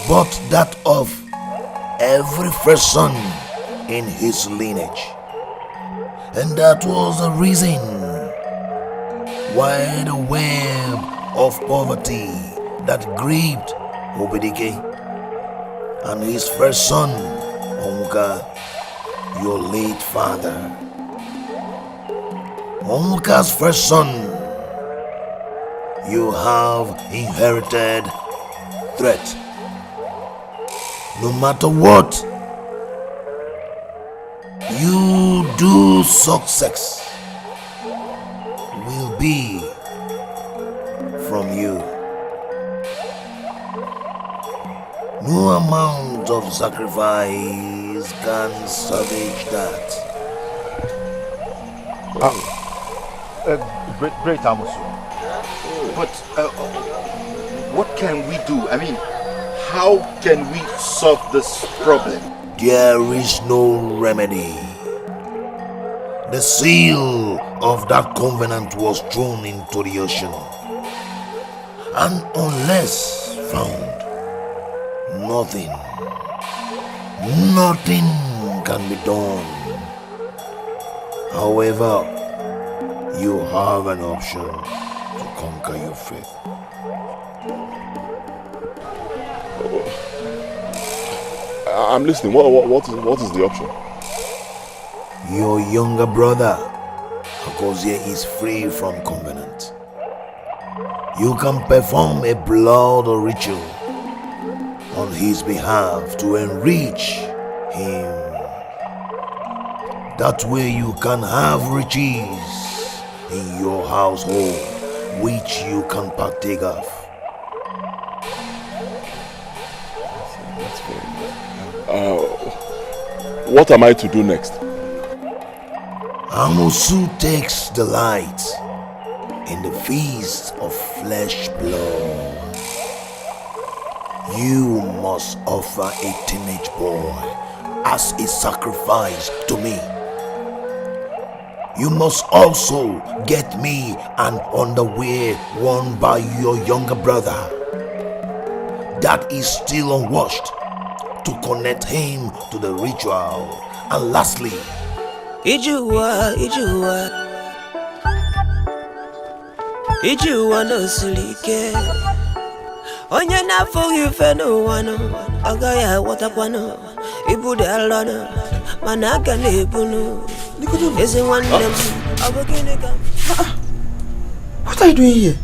but that of every first son in his lineage. And that was the reason why the web of poverty that gripped Dikeh and his first son, Onwuka, your late father. Onwuka's first son, you have inherited threat. No matter what you do, success will be from you. No amount of sacrifice can salvage that. Great Amosu. But what can we do? I mean, how can we solve this problem? There is no remedy. The seal of that covenant was thrown into the ocean. And unless found, nothing can be done. However, you have an option to conquer your faith. I'm listening. What is the option? Your younger brother, Akozie, is free from covenant. You can perform a blood ritual on his behalf to enrich him. That way you can have riches in your household which you can partake of. What am I to do next? Amusu takes delight in the feast of flesh blood. You must offer a teenage boy as a sacrifice to me. You must also get me an underwear worn by your younger brother that is still unwashed to connect him to the ritual. And lastly, Ijuwa no silike. Onye na fogi feno wano, agaya watakwano, ibude alano, manaka nebunu. Eze one them, abokineka. What are you doing here?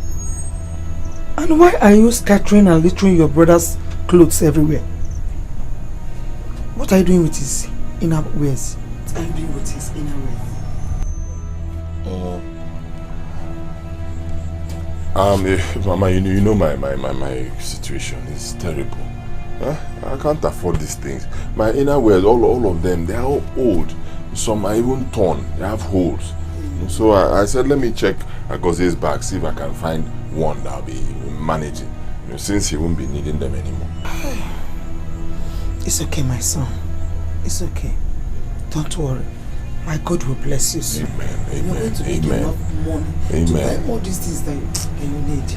And why are you scattering and littering your brother's clothes everywhere? What are you doing with his inner wears? What are you doing with his inner wears? Mama, you know my situation is terrible. Huh? I can't afford these things. My innerwear, all of them, they are all old. Some are even torn. They have holes. So I said, let me check Agoze's bag, see if I can find one that I'll be managing. Since he won't be needing them anymore. It's okay, my son. It's okay. Don't worry. My God will bless you soon. Amen. You're going to make enough money to buy all these things that you need.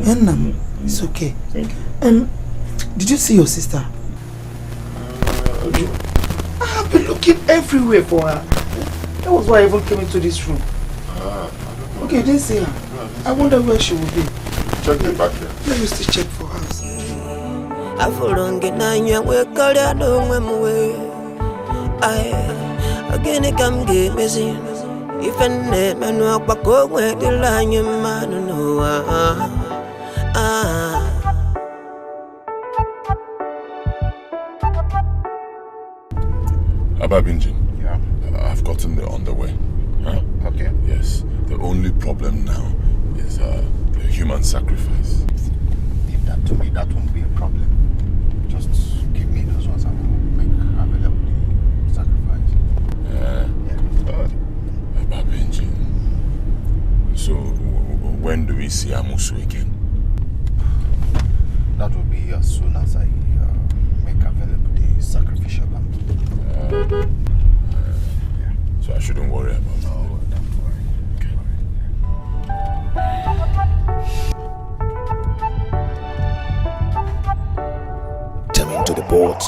Amen. It's okay. Did you see your sister? I have been looking everywhere for her. That was why I even came into this room. Okay, you didn't see her. I wonder where she will be. Check the back here. Let me still check for her. Again, come get missing. If a man walk back over the line, your man, no. Ababinjin, yeah. I've gotten the underwear. Huh? Okay. Yes. The only problem now is the human sacrifice. Leave that to me. That won't be a problem. Just give me those ones. I will make available the sacrifice. Ababinjin. So when do we see Amusu again? That will be as soon as I make available the sacrificial lamb. So I shouldn't worry about it. No, don't worry. Okay. Turn into the boat.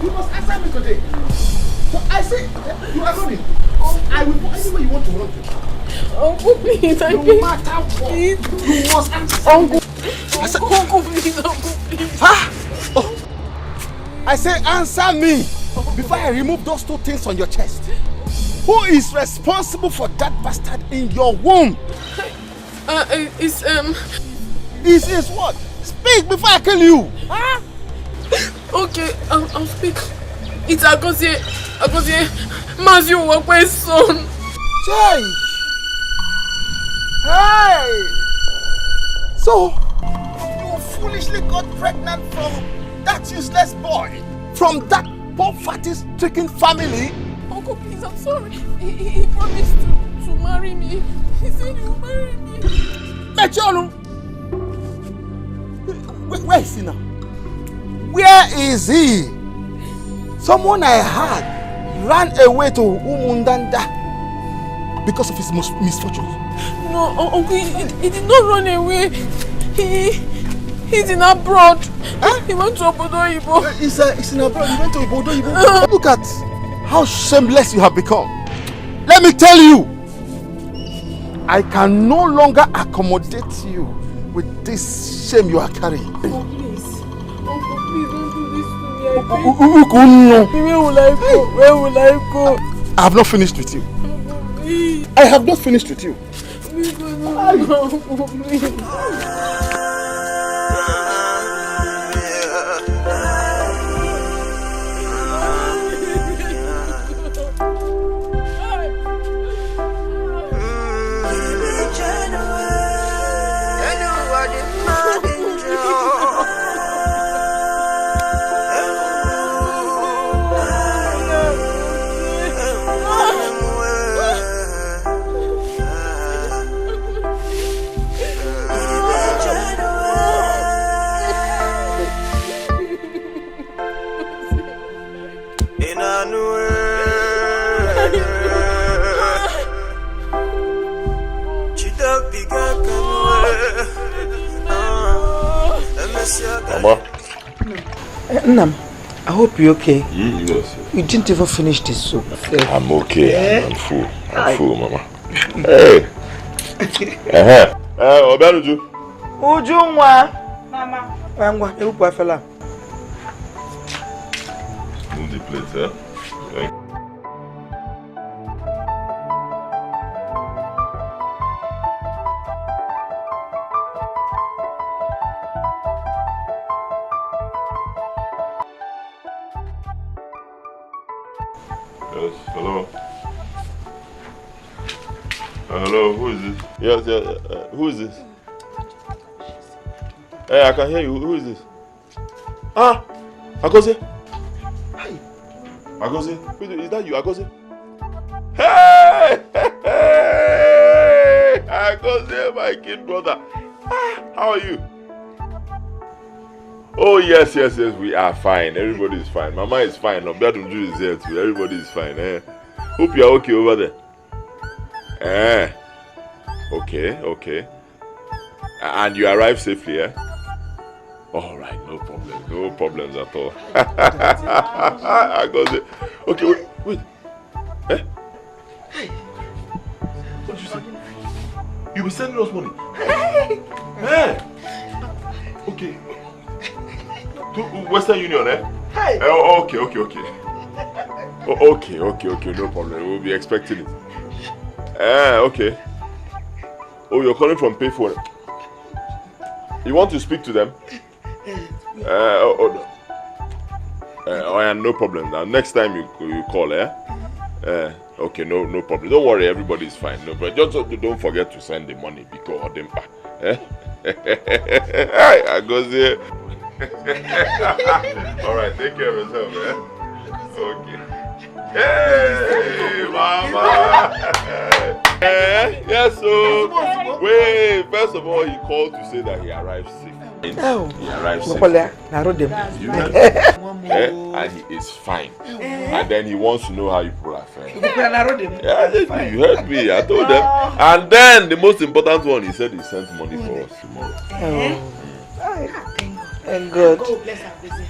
You must answer me today. So I say, you are running. I will go anywhere you want to run to. Uncle, please, I no matter what, you must answer. Uncle, I said, Uncle, please, Uncle, please. Ah! Oh. I say, answer me before I remove those two things on your chest. Who is responsible for that bastard in your womb? It's what? Speak before I kill you. Huh? Okay, I'll speak. It's Agozie Mazio Wakwe's son. Jay! Hey! So, you foolishly got pregnant from that useless boy? From that poverty-stricken family? Uncle, please, I'm sorry. He promised to marry me. He said he will marry me. Mechonu! Where is he now? Where is he? Someone I heard ran away to Umundanda because of his misfortunes. No, Uncle, he did not run away. He's in abroad. Huh? He went to Obodo-Ibo. He's in abroad. He went to Obodo-Ibo. Look at how shameless you have become. Let me tell you, I can no longer accommodate you with this shame you are carrying. Uncle, please. Uncle, please don't do this to me. Where will I go? Where will I go? I have not finished with you. Please. I have not finished with you. Please. Mama. Nam, I hope you're okay. Yes. You didn't even finish the soup. I'm okay. I'm full. I'm full, Mama. Hey. Obianuju. Ujunwa. Mama. Wangwa, ewu fella. Move the plate, eh? Okay. Yes, hello. Hello, who is this? Yes, who is this? Hey, I can hear you. Who is this? Ah, Agose. Hi. Agose, is that you, Agose? Hey, hey, Agose, my kid brother. Ah, how are you? Oh yes, we are fine. Everybody is fine. Mama is fine. Obiadunju is here too. Everybody is fine. Hope you are okay over there. Okay. And you arrived safely, eh? All right, no problems at all. I got it. Okay, wait. Eh? Hey. What did you say? You were sending us money. Hey. Okay. To Western Union, eh? Hey. Okay. Okay, no problem. We'll be expecting it. Okay. Oh, you're calling from payphone. You want to speak to them? No problem. Now, next time you call, okay, no problem. Don't worry, everybody's fine. No, but just don't forget to send the money because them. I go there. All right, take care of yourself, Okay. Hey, Mama. Yes, so wait. First of all, he called to say that he arrived safe. Oh, he arrived safe. You and he is fine. And then he wants to know how you people are faring. Yeah, you heard me. I told them. And then the most important one, he said he sent money for us tomorrow. Thank God. God bless our busy.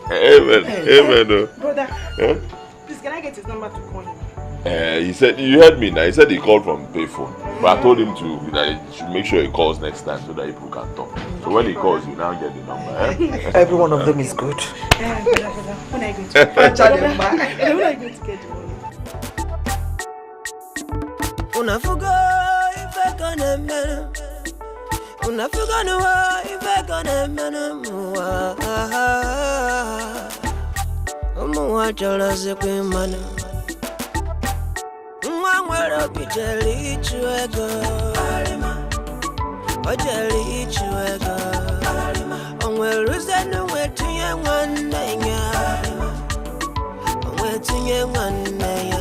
Amen. Brother, please can I get his number to call him? He said, you heard me now. He said he called from payphone. But I told him that he should make sure he calls next time so that people can talk. So when he calls, you now get the number. Every one of them is good. Brother, when are you going to get the money? Mwangwero bijeli chuego Ojeli chuego Onweruze nuwetunye mwanenya Onwetunye mwanenya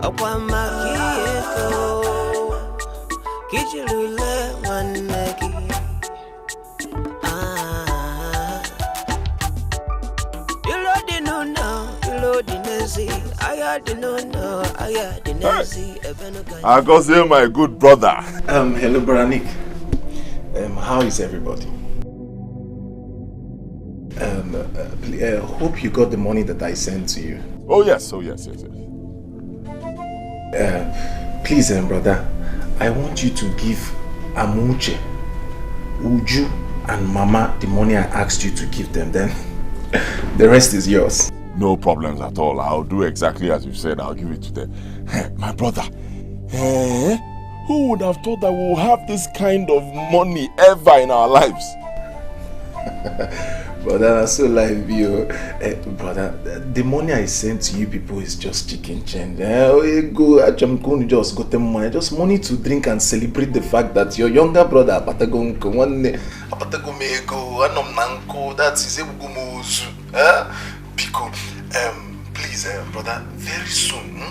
Okwama kiyeko Kichilule mwaneki I go say my good brother. Hello, brother Nick. How is everybody? Hope you got the money that I sent to you. Oh yes. Please, brother, I want you to give Amuche, Uju, and Mama the money I asked you to give them. Then the rest is yours. No problems at all. I'll do exactly as you said. I'll give it to them. My brother, who would have thought that we'll have this kind of money ever in our lives? Brother, that's so live, you. Brother, the money I sent to you people is just chicken change. Just got them money. Just money to drink and celebrate the fact that your younger brother, that is please, brother, very soon,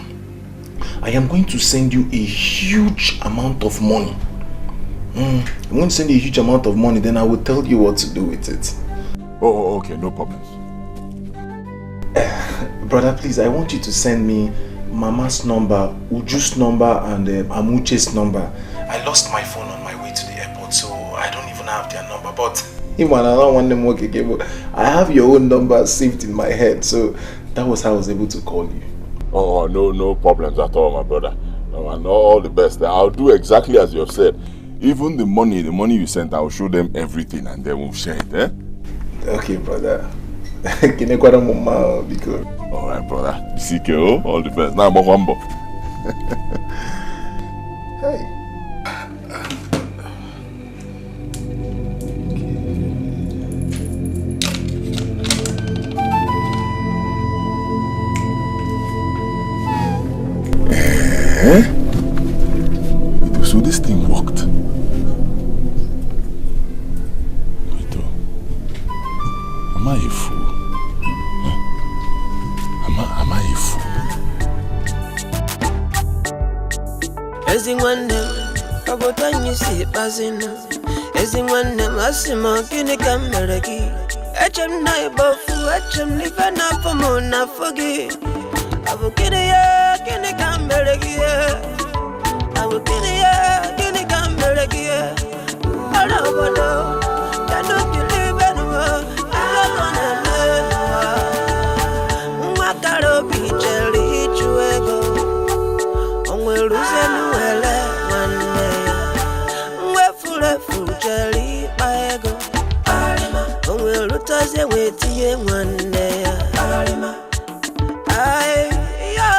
I am going to send you a huge amount of money. I'm going to send you a huge amount of money, then I will tell you what to do with it. Oh, okay, no problems. Brother, please, I want you to send me Mama's number, Uju's number, and Amuche's number. I lost my phone on my way to the airport, so I don't even have their number. but him and I don't want them work again. I have your own number saved in my head, so that was how I was able to call you. Oh, no problems at all, my brother. No, and all the best. I'll do exactly as you have said. Even the money you sent, I'll show them everything and then we'll share it, eh? Okay, brother. Alright, brother. CKO, all the best. Now, Mwambo. Hey. So this thing worked. Am I a fool? Am I a fool? Everyone them, about time you see passing. Everyone them, asima kini kameraki. Echem na ibofu, echem live na pomo na fogi. Abu kini ya kini kameraki. Abu kini ya kini kameraki. Ala wado, kanu kili benwa. Ala kona lewa. Mwakaro bicheli chuego. Ongwe luzenu ele wane. Mwe fucheli baego. Ongwe lutaze wetie wane. Ay yo.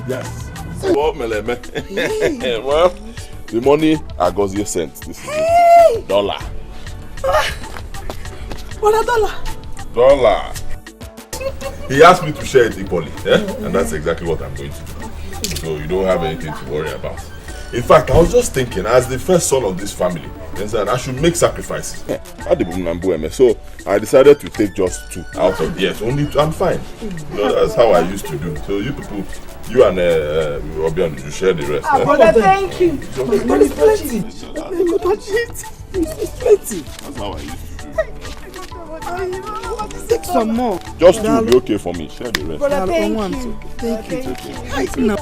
Yes. Well, Meleme. Well, the money Agozie sent. This is it. $1. What a dollar? $1. He asked me to share it equally, and that's exactly what I'm going to do. So you don't have anything to worry about. In fact, I was just thinking, as the first son of this family, I should make sacrifices. So I decided to take just 2 out of only 2. I'm fine. That's how I used to do. So you people, you and Obian, you share the rest. Brother, thank you. It's plenty. It's plenty. That's how I used to do. Take some more. Just 2 will be okay for me. Share the rest. Brother, thank you. Thank you. Right now.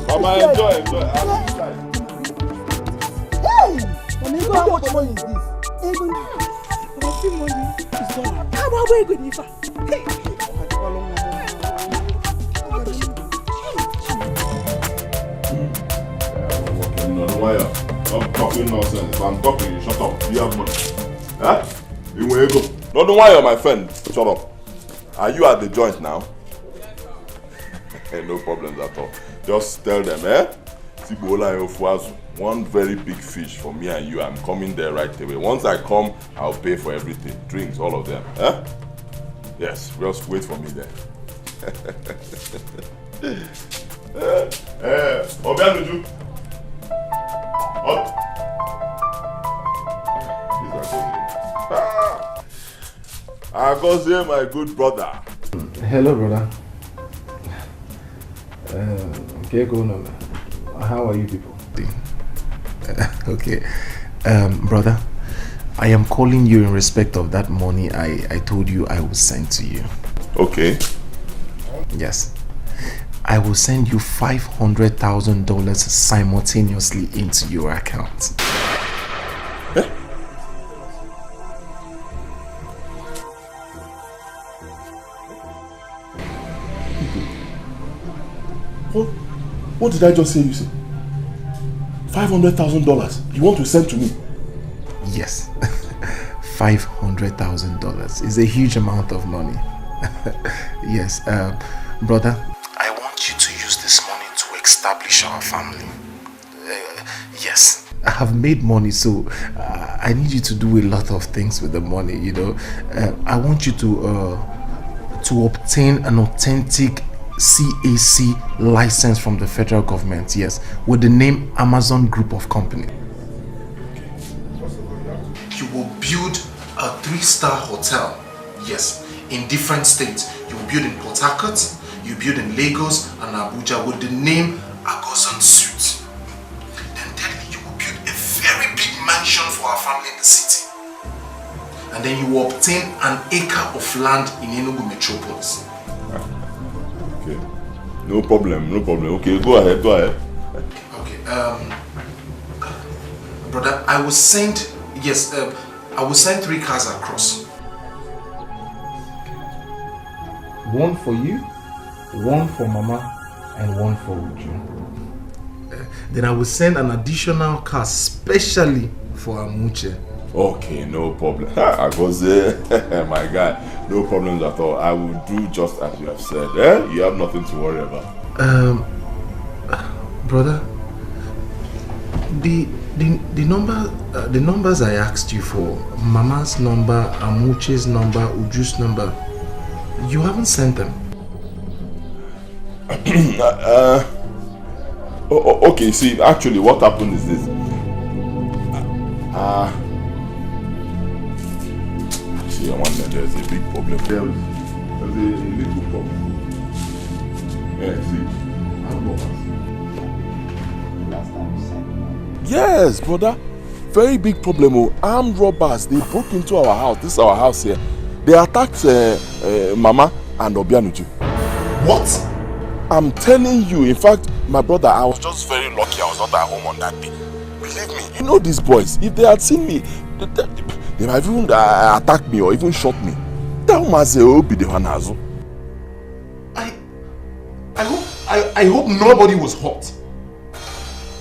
Mama, enjoy. Hey! How much money is this? Money is $1. How about we go Nifa? Hey! Stop talking nonsense. If I'm talking, you shut up. You have money. Huh? You will go. No, don't worry, my friend. Shut up. Are you at the joint now? No problems at all. Just tell them, one very big fish for me and you. I'm coming there right away. Once I come, I'll pay for everything. Drinks, all of them. Huh? Yes, just wait for me there. Obianuju. Agozie, my good brother. Hello, brother. Okay, go on. How are you people? Okay. Brother, I am calling you in respect of that money I told you I will send to you. Okay. Yes. I will send you $500,000 simultaneously into your account. What did I just say you said? $500,000 you want to send to me? Yes. $500,000 is a huge amount of money. Yes, brother, I want you to use this money to establish our family. Yes, I have made money, so I need you to do a lot of things with the money, you know. I want you to obtain an authentic CAC license from the federal government, yes, with the name Amazon Group of Company. You will build a 3-star hotel, yes, in different states. You will build in Port Harcourt, you build in Lagos and Abuja with the name Agozan Suite. Then thirdly, you will build a very big mansion for our family in the city. And then you will obtain an acre of land in Enugu metropolis. Okay. No problem. Okay, go ahead. Okay, brother, I will send 3 cars across. One for you, one for Mama, and one for Uju. Then I will send an additional car specially for Amuche. Okay, no problem. I go say, my guy, no problems at all. I will do just as you have said. You have nothing to worry about. Brother, the numbers I asked you for, Mama's number, Amuche's number, Uju's number, you haven't sent them. Okay, see, actually what happened is this. See, I wonder, there's a big problem. There's a little problem. Yeah, see, yes, brother. Very big problem. Armed robbers, they broke into our house. This is our house here. They attacked Mama and Obianuju. What? I'm telling you, in fact, my brother, I was just very lucky I was not at home on that day. Believe me, you know these boys, if they had seen me, they might even attack me or even shot me. That must be the one as well. I hope nobody was hurt.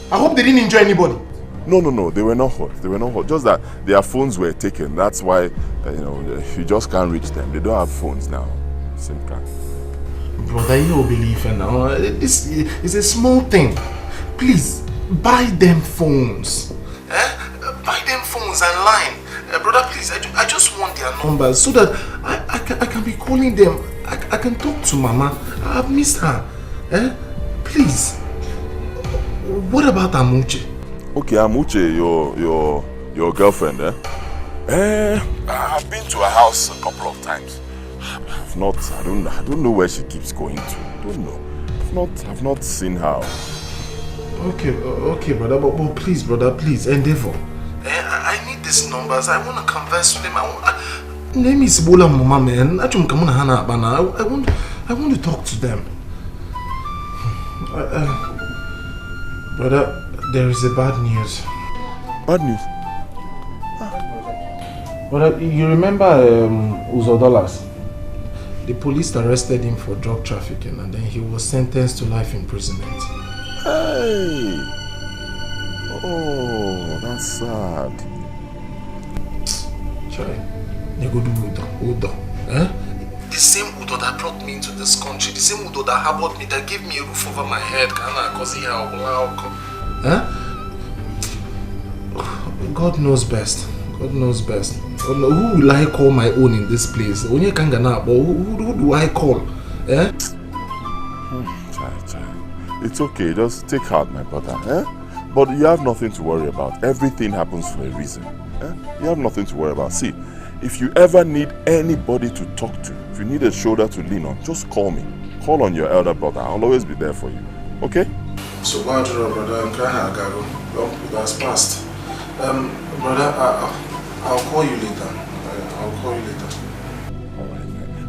I hope they didn't injure anybody. No, they were not hurt. Just that their phones were taken. That's why, you just can't reach them. They don't have phones now. SIM card. Brother, you don't believe it now. This is a small thing. Please, buy them phones. Buy them phones and line. Brother, please, I just want their numbers so that I can be calling them. I can talk to Mama. I've missed her. Please. What about Amuche? Okay, Amuche, your girlfriend, I've been to her house a couple of times. I don't know where she keeps going to. I don't know. I've not seen her. Okay, brother, but please, brother, please, endeavor. I need these numbers. I want to converse with them. Name is Bola Mama, man. I want to talk to them. Brother, there is a bad news. Bad news? Brother, you remember Uzo Dollars? The police arrested him for drug trafficking and then he was sentenced to life imprisonment. Hey! Oh, that's sad. Chai, they go do Udo. The same Udo that brought me into this country, the same Udo that harbored me, that gave me a roof over my head. God knows best. Who will I call my own in this place? Who do I call? It's okay, just take heart, my brother. But you have nothing to worry about. Everything happens for a reason. You have nothing to worry about. See, if you ever need anybody to talk to, if you need a shoulder to lean on, just call me. Call on your elder brother. I'll always be there for you. Okay? So, brother, it has passed. Brother, I'll call you later.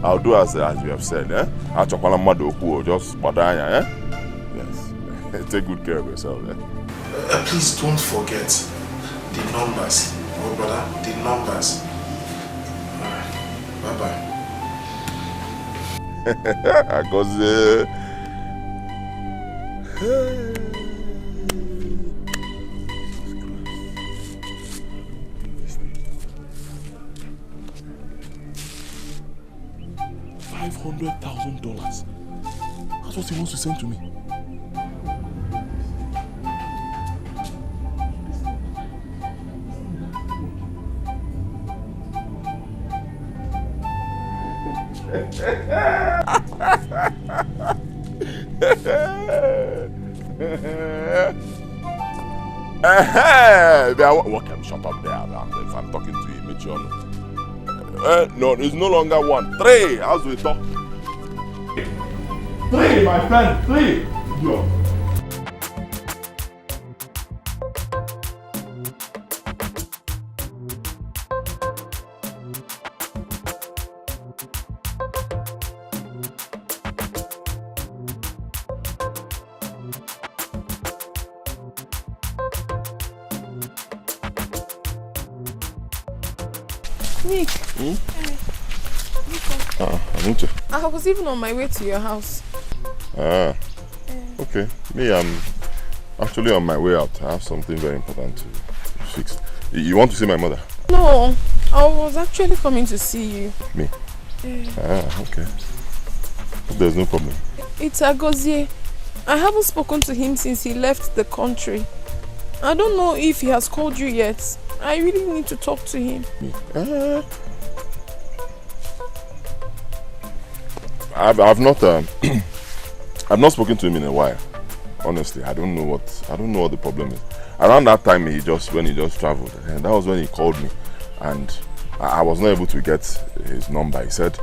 I'll do as you have said, just badaya, Yes. Take good care of yourself, Please don't forget the numbers. Oh, brother, the numbers. Alright. Bye-bye. Because $500,000. That's what he wants to send to me. Shut up there. If I'm talking to you, make sure. No, it's no longer 1. 3. How's we talk? 3, my friend. 3. Yo. Nick. Anita. I was even on my way to your house. Okay. Me, I'm actually on my way out. I have something very important to fix. You want to see my mother? No, I was actually coming to see you. Me? Okay. There's no problem. It's Agozie. I haven't spoken to him since he left the country. I don't know if he has called you yet. I really need to talk to him. I've not I've not spoken to him in a while. Honestly, I don't know what the problem is. Around that time when he just traveled, and that was when he called me, and I was not able to get his number. He said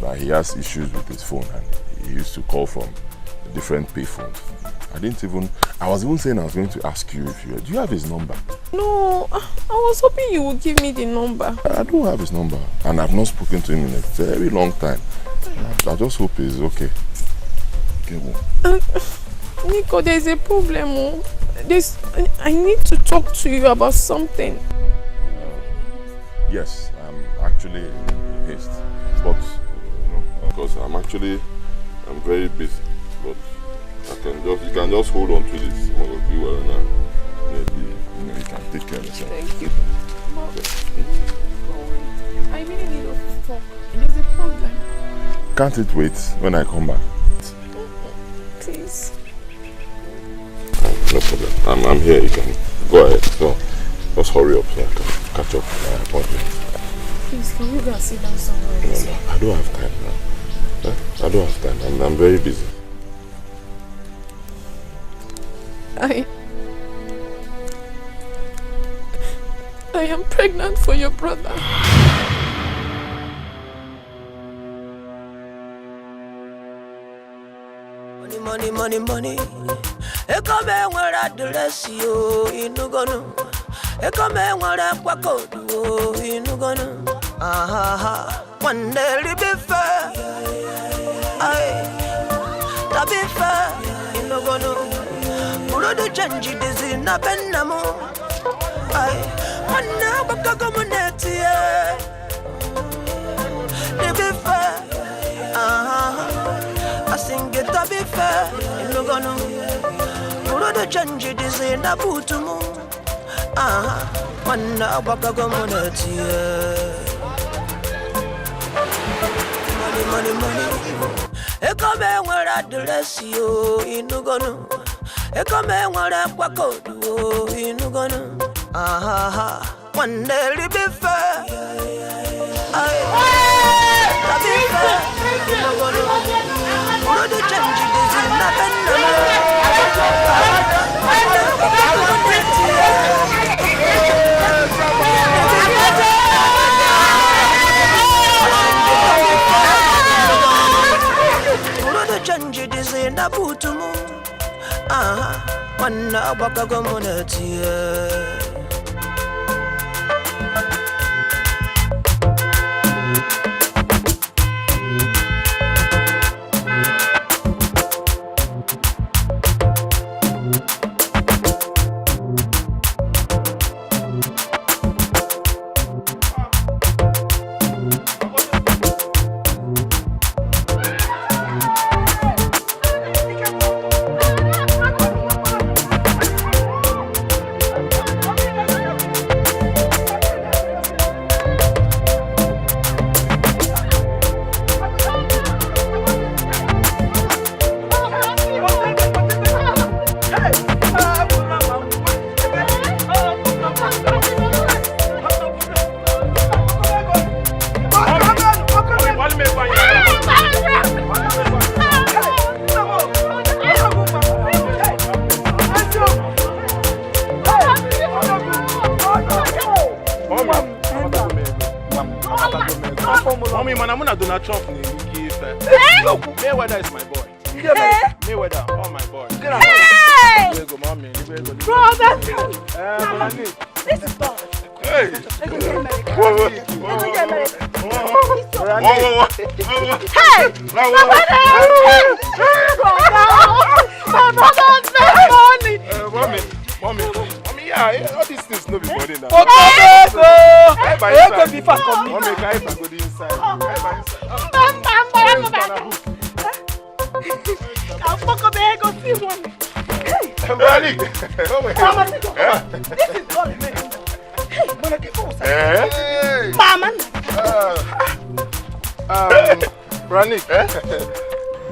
that he has issues with his phone and he used to call from different pay phones. I was even saying I was going to ask you do you have his number? No, I was hoping you would give me the number. I don't have his number, and I've not spoken to him in a very long time. I just hope he's okay. Nico, there's a problem. I need to talk to you about something. Yes, I'm actually in haste, but because I'm very busy. But you can just hold on to this. Maybe you can take care of yourself. Thank you. I really need us to talk. There's a problem. Can't it wait when I come back? Please. No problem. I'm here. You can go ahead. So just hurry up so I can catch up with my appointment. Please, can we go and sit down somewhere? No, I don't have time now. I don't have time. I'm very busy. I am pregnant for your brother. Money. Ekome nwere address yo inugonu. Ekome nwere kwakodu yo inugonu. One day be fair. To be fair inugonu. Murodo change desi na benamo. One day bakago moneti. To be fair. I sing it to be fair. Inugonu. Murodo change desi na butumu. One day bakago moneti. Money. Ekome nwere address yo inugonu. Ekome nwere kwakodu yo inugonu. One day be fair. Be fair. Inugonu. Murodo change desi na benamo. Change this in a butumu. One bakago moneti. Mayweather is my boy. Mayweather, oh my boy. Hey! Brother! This is fun. Hey! Hey! My brother's money! Mommy, yeah, all these things no be money now. Ego be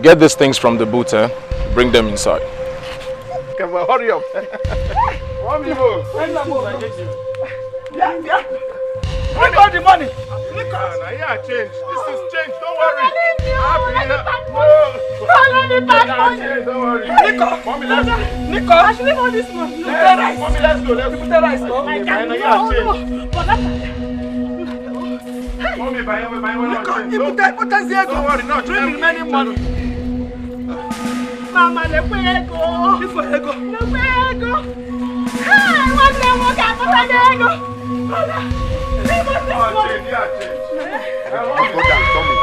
Get these things from the boot, eh? Bring them inside. Come on, hurry up. Bring all the money. Yeah, change. This is change. Don't worry. Don't worry. Nico, Mommy, let's go. Nico, I should leave all this money. You put rice. Mommy, let's go. You put rice, no? Mommy, buy one change. You put us here. Don't worry. No, drink the remaining money. Mama, let me go. Let me go. Hey, one day we'll get put us here. Leave us this money. Go down, Tommy.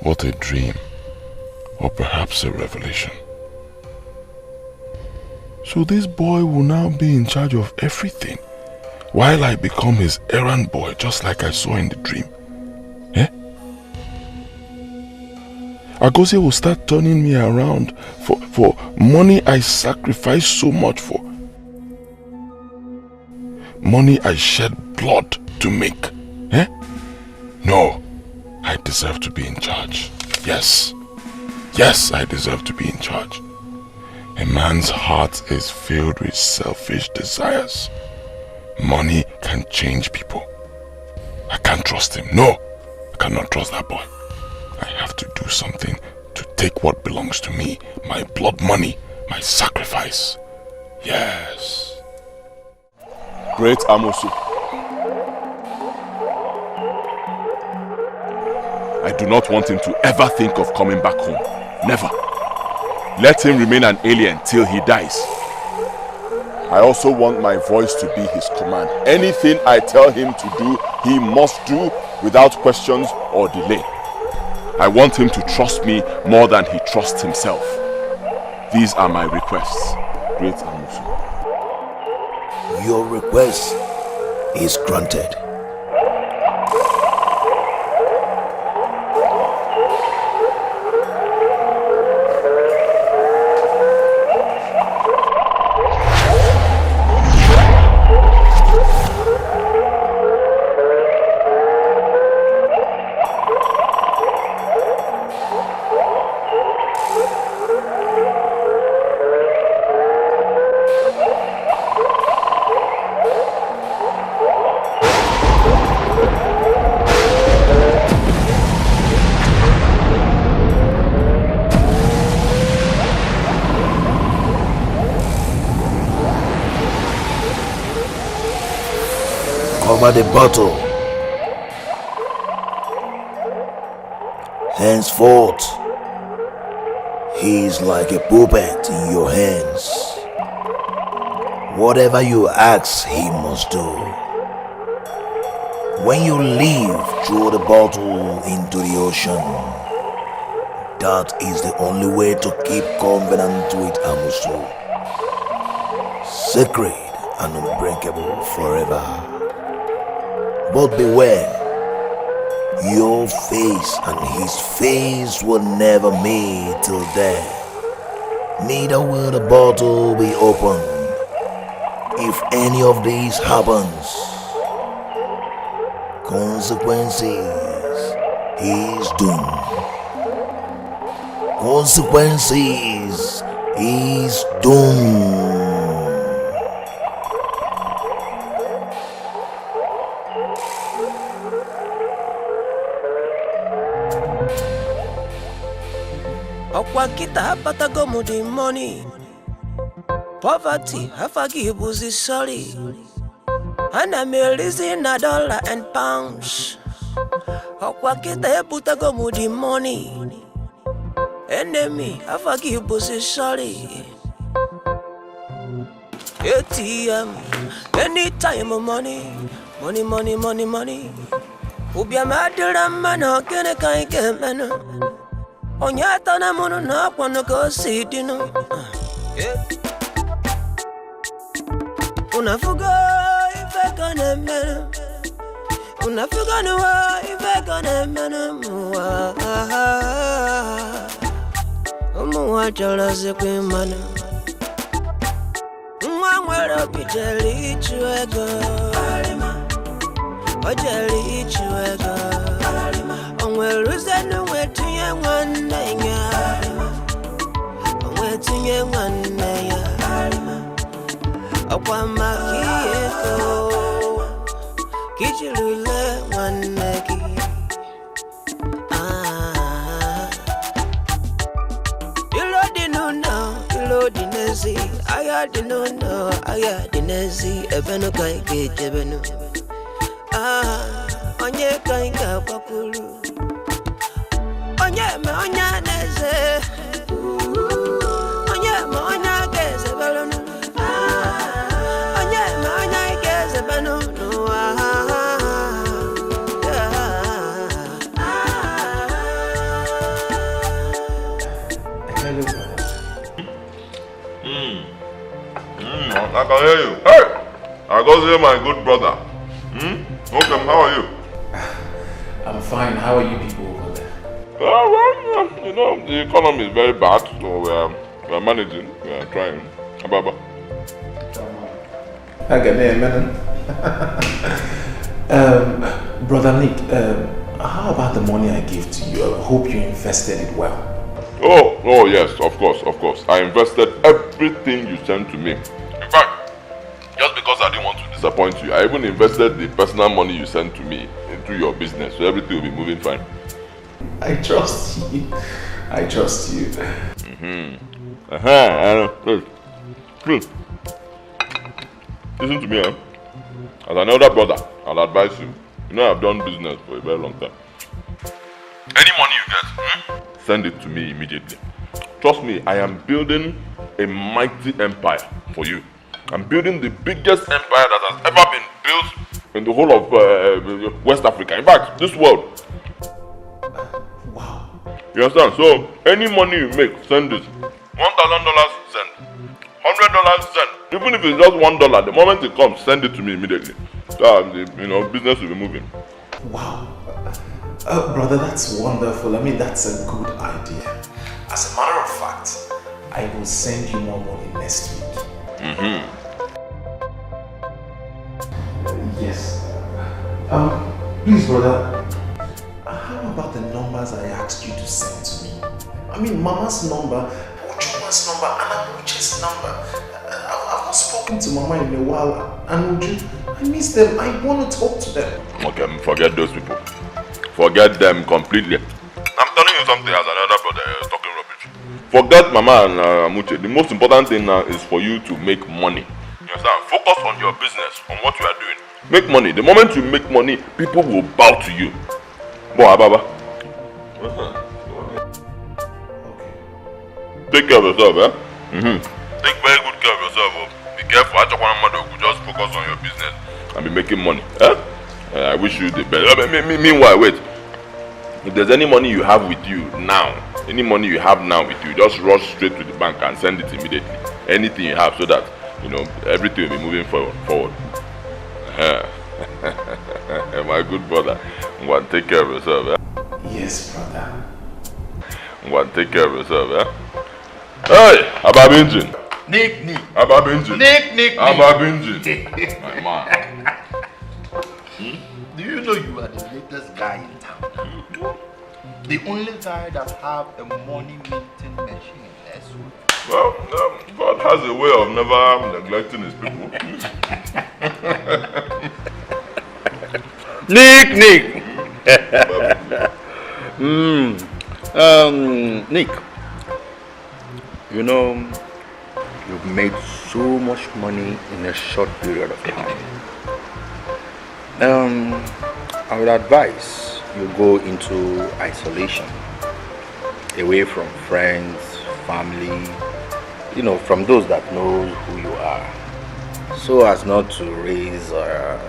What a dream, or perhaps a revelation. So this boy will now be in charge of everything, while I become his errand boy, just like I saw in the dream. Eh? Agozie will start turning me around for money I sacrificed so much for. Money I shed blood to make. Eh? No. I deserve to be in charge. Yes. Yes, I deserve to be in charge. A man's heart is filled with selfish desires. Money can change people. I can't trust him. No, I cannot trust that boy. I have to do something to take what belongs to me. My blood money, my sacrifice. Yes. Great Amosu. I do not want him to ever think of coming back home. Never. Let him remain an alien till he dies. I also want my voice to be his command. Anything I tell him to do, he must do without questions or delay. I want him to trust me more than he trusts himself. These are my requests, Great Amusu. Your request is granted. Cover the bottle. Henceforth, he is like a puppet in your hands. Whatever you ask, he must do. When you leave, throw the bottle into the ocean. That is the only way to keep covenant with Amusu. Sacred and unbreakable forever. But beware, your face and his face will never meet till death. Neither will the bottle be opened. If any of these happens, consequences is doom. Consequences is doom. Okwa kita hapatago mu the money. Poverty, I forgive was sorry. And I'm releasing a dollar and pounds. Okwa kita hapatago mu the money. Enemy, I forgive was sorry. ATM, anytime money. Money, money, money, money. Ubia madura mano kene kai kemeno. Onyata na mono na kwano go sidino. Unafuga ife kone meno. Unafuga nuwa ife kone meno. Muwa jala zekwe mano. Mwangwera bijeli chuego. Ojeli chuego. Onweruzenu wetunye mwanenya. Wetunye mwanenya. Okwa makieko. Kichilule mwaneki. Dinezi, aya dinono, aya dinezi, ebeno kai ke jebeno. Onye kai ka pakulu. Onye me onya neze. Onye me onya keze belonu. Onye me onya keze belonu. I can hear you. Hey! I go see my good brother. Okay, how are you? I'm fine. How are you people over there? Well, you know, the economy is very bad, so we're managing, we're trying. Ababa. Brother Nick, how about the money I gave to you? I hope you invested it well. Oh yes, of course. I invested everything you sent to me. In fact, just because I didn't want to disappoint you, I even invested the personal money you sent to me into your business, so everything will be moving fine. I trust you. Please. Listen to me, As an elder brother, I'll advise you. You know I've done business for a very long time. Any money you get, send it to me immediately. Trust me, I am building a mighty empire for you. I'm building the biggest empire that has ever been built in the whole of West Africa. In fact, this world. Wow. You understand? So, any money you make, send it. $1,000, send. $100, send. Even if it's just $1, the moment it comes, send it to me immediately. Business will be moving. Wow. Brother, that's wonderful. I mean, that's a good idea. As a matter of fact, I will send you more money next week. Yes. Please, brother, how about the numbers I asked you to send to me? I mean, Mama's number, Ujuma's number, and Amuche's number. I've not spoken to Mama in a while, and Uju, I miss them. I want to talk to them. Okay, forget those people. Forget them completely. I'm telling you something as another brother is talking rubbish. Forget Mama and Amuche. The most important thing now is for you to make money. You understand? Focus on your business, on what you are doing. Make money. The moment you make money, people will bow to you. Boy, Ababa. Take care of yourself, Take very good care of yourself. Be careful. Just focus on your business and be making money. I wish you the best. Meanwhile, wait. If there's any money you have with you now, just rush straight to the bank and send it immediately. Anything you have, so that everything will be moving forward. My good brother, take care of yourself. Yes, brother. Take care of yourself. Hey, Ababinjin. Nick. Ababinjin. Nick. Ababinjin. My man. Do you know you are the latest guy in town? The only guy that have a money minting machine. That's what. Well, God has a way of never neglecting his people. Nick. Nick, You know, you've made so much money in a short period of time. I would advise you go into isolation, away from friends, family, you know, from those that know who you are, so as not to raise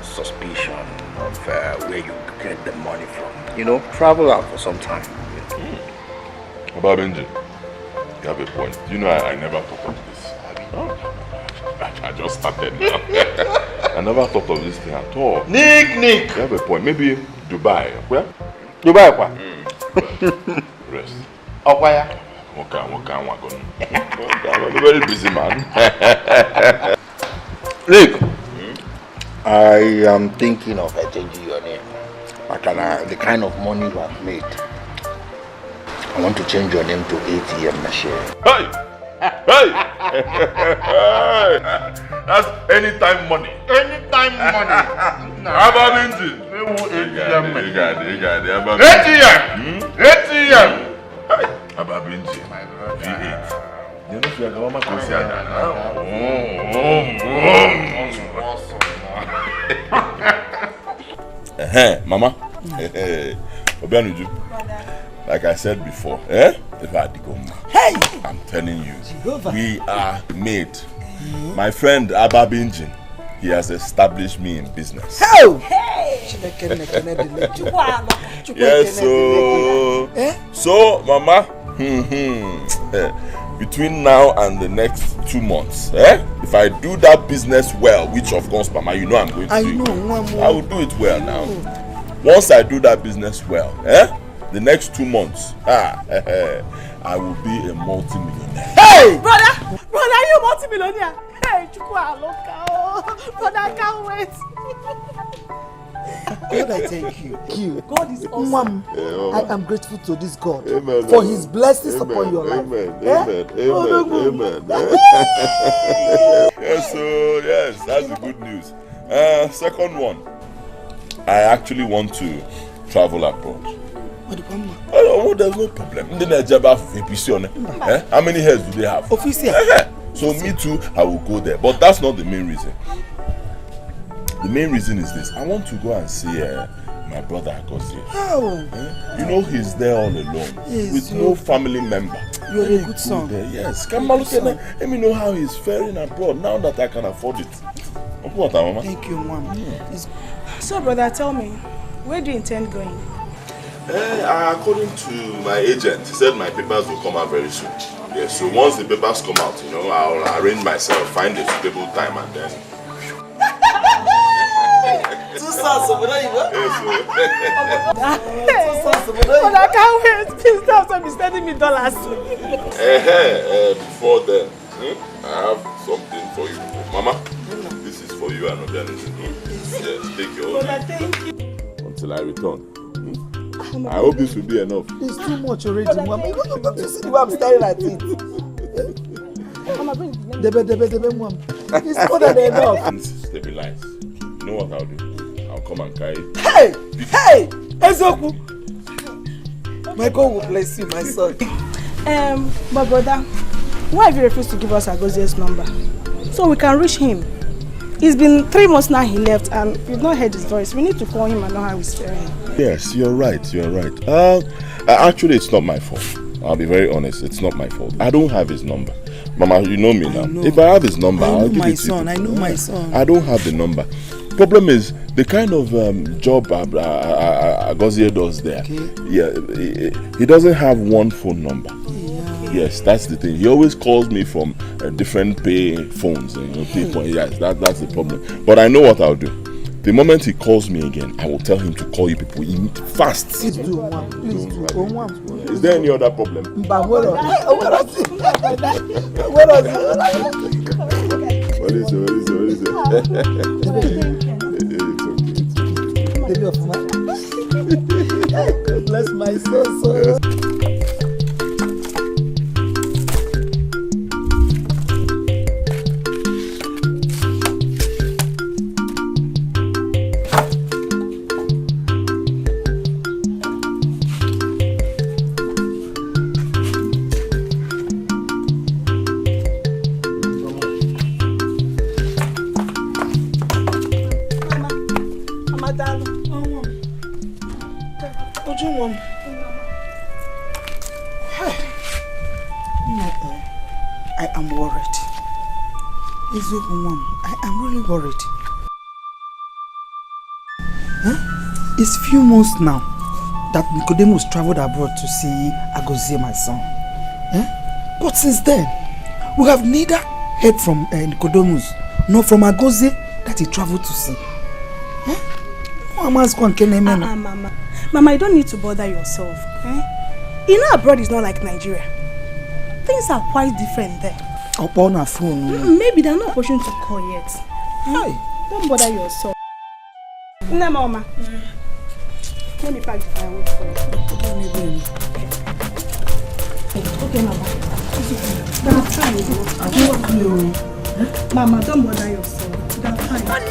suspicion of where you get the money from. You know, travel out for some time. About Benji, you have a point. You know, I never thought of this. I just started now. I never thought of this thing at all. Nick! You have a point. Maybe Dubai. Where? Dubai, what? Rest. Okwaya? I'm a very busy man. Nick, I am thinking of changing your name. The kind of money you have made, I want to change your name to ATM machine. Hey! Hey! That's anytime money. Anytime money. Ababenji. ATM. You got it. ATM. ATM. Ababenji. V8. You know if you're going to see that. Mama. Obianuju. Like I said before, if I had to go, I'm telling you, we are made. My friend Ababinjin, he has established me in business. Yes, so Mama, between now and the next 2 months, if I do that business well, which of course, Mama, you know I'm going to do, I will do it well now. Once I do that business well, the next 2 months, I will be a multi-millionaire. Hey! Brother, are you a multi-millionaire? Hey, brother, I can't wait. God, I thank you. God is awesome. I am grateful to this God Amen, for his blessings upon your life. Amen. Yes, that's the good news. Second one, I actually want to travel abroad. Oh, there's no problem. How many hairs do they have? So me too, I will go there. But that's not the main reason. The main reason is this. I want to go and see my brother Agozie. You know he's there all alone with no family member. You're a good son. Yes. Let me know how he's faring abroad now that I can afford it. What, Mama? Thank you, Mom. So, brother, tell me, where do you intend going? According to my agent, he said my papers will come out very soon. Yes, so once the papers come out, you know, I'll arrange myself, find a suitable time, and then. But I can't wait. Please stop be sending me dollars. Before then, I have something for you. Mama, this is for you and Obianuju. Yes, take your own. Thank you. Until I return. I hope this will be enough. It's too much already, Mama. Don't you see the way I'm staring at it? Mama, bring Debe, Mom. It's more than enough. Stabilize. You know what I'll do? I'll come and carry it. Hey! Ezoku! My God will bless you, my son. But brother, why have you refused to give us Agozie's number? So we can reach him. It's been 3 months now he left and we've not heard his voice. We need to call him and know how he's faring. Yes, you're right. Actually, it's not my fault. I'll be very honest, it's not my fault. I don't have his number. Mama, you know me now. If I have his number, I'll give it to you. I know my son. I don't have the number. Problem is, the kind of job Agozie does there, he doesn't have one phone number. Yes, that's the thing. He always calls me from different pay phones. Yes, that's the problem. But I know what I'll do. The moment he calls me again, I will tell him to call you people fast. Please do, Mom. Please do. Is there any other problem? What is it? Bless my soul. am worried. I am really worried. Huh? It's few months now that Nicodemus traveled abroad to see Agozie, my son. But since then, we have neither heard from Nicodemus nor from Agozie that he traveled to see. Mama, you don't need to bother yourself. You know abroad is not like Nigeria. Things are quite different there. Upon a phone. Maybe they're not opportunity to call yet. Don't bother yourself. No, Mama. Let me pack the firewood for you. Okay, Mama. I'm trying. Mama, don't bother yourself. That's fine.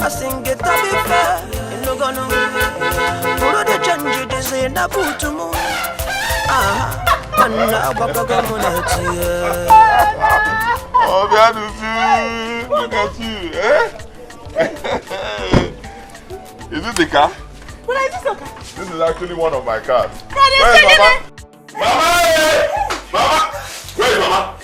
I sing it to be fair. You know gonna follow the change they say na butumu. Anna baka gomunati. Oh, Bianusi, look at you, Is this the car? What is this car? This is actually one of my cars. Where is Mama? Mama! Where is Mama?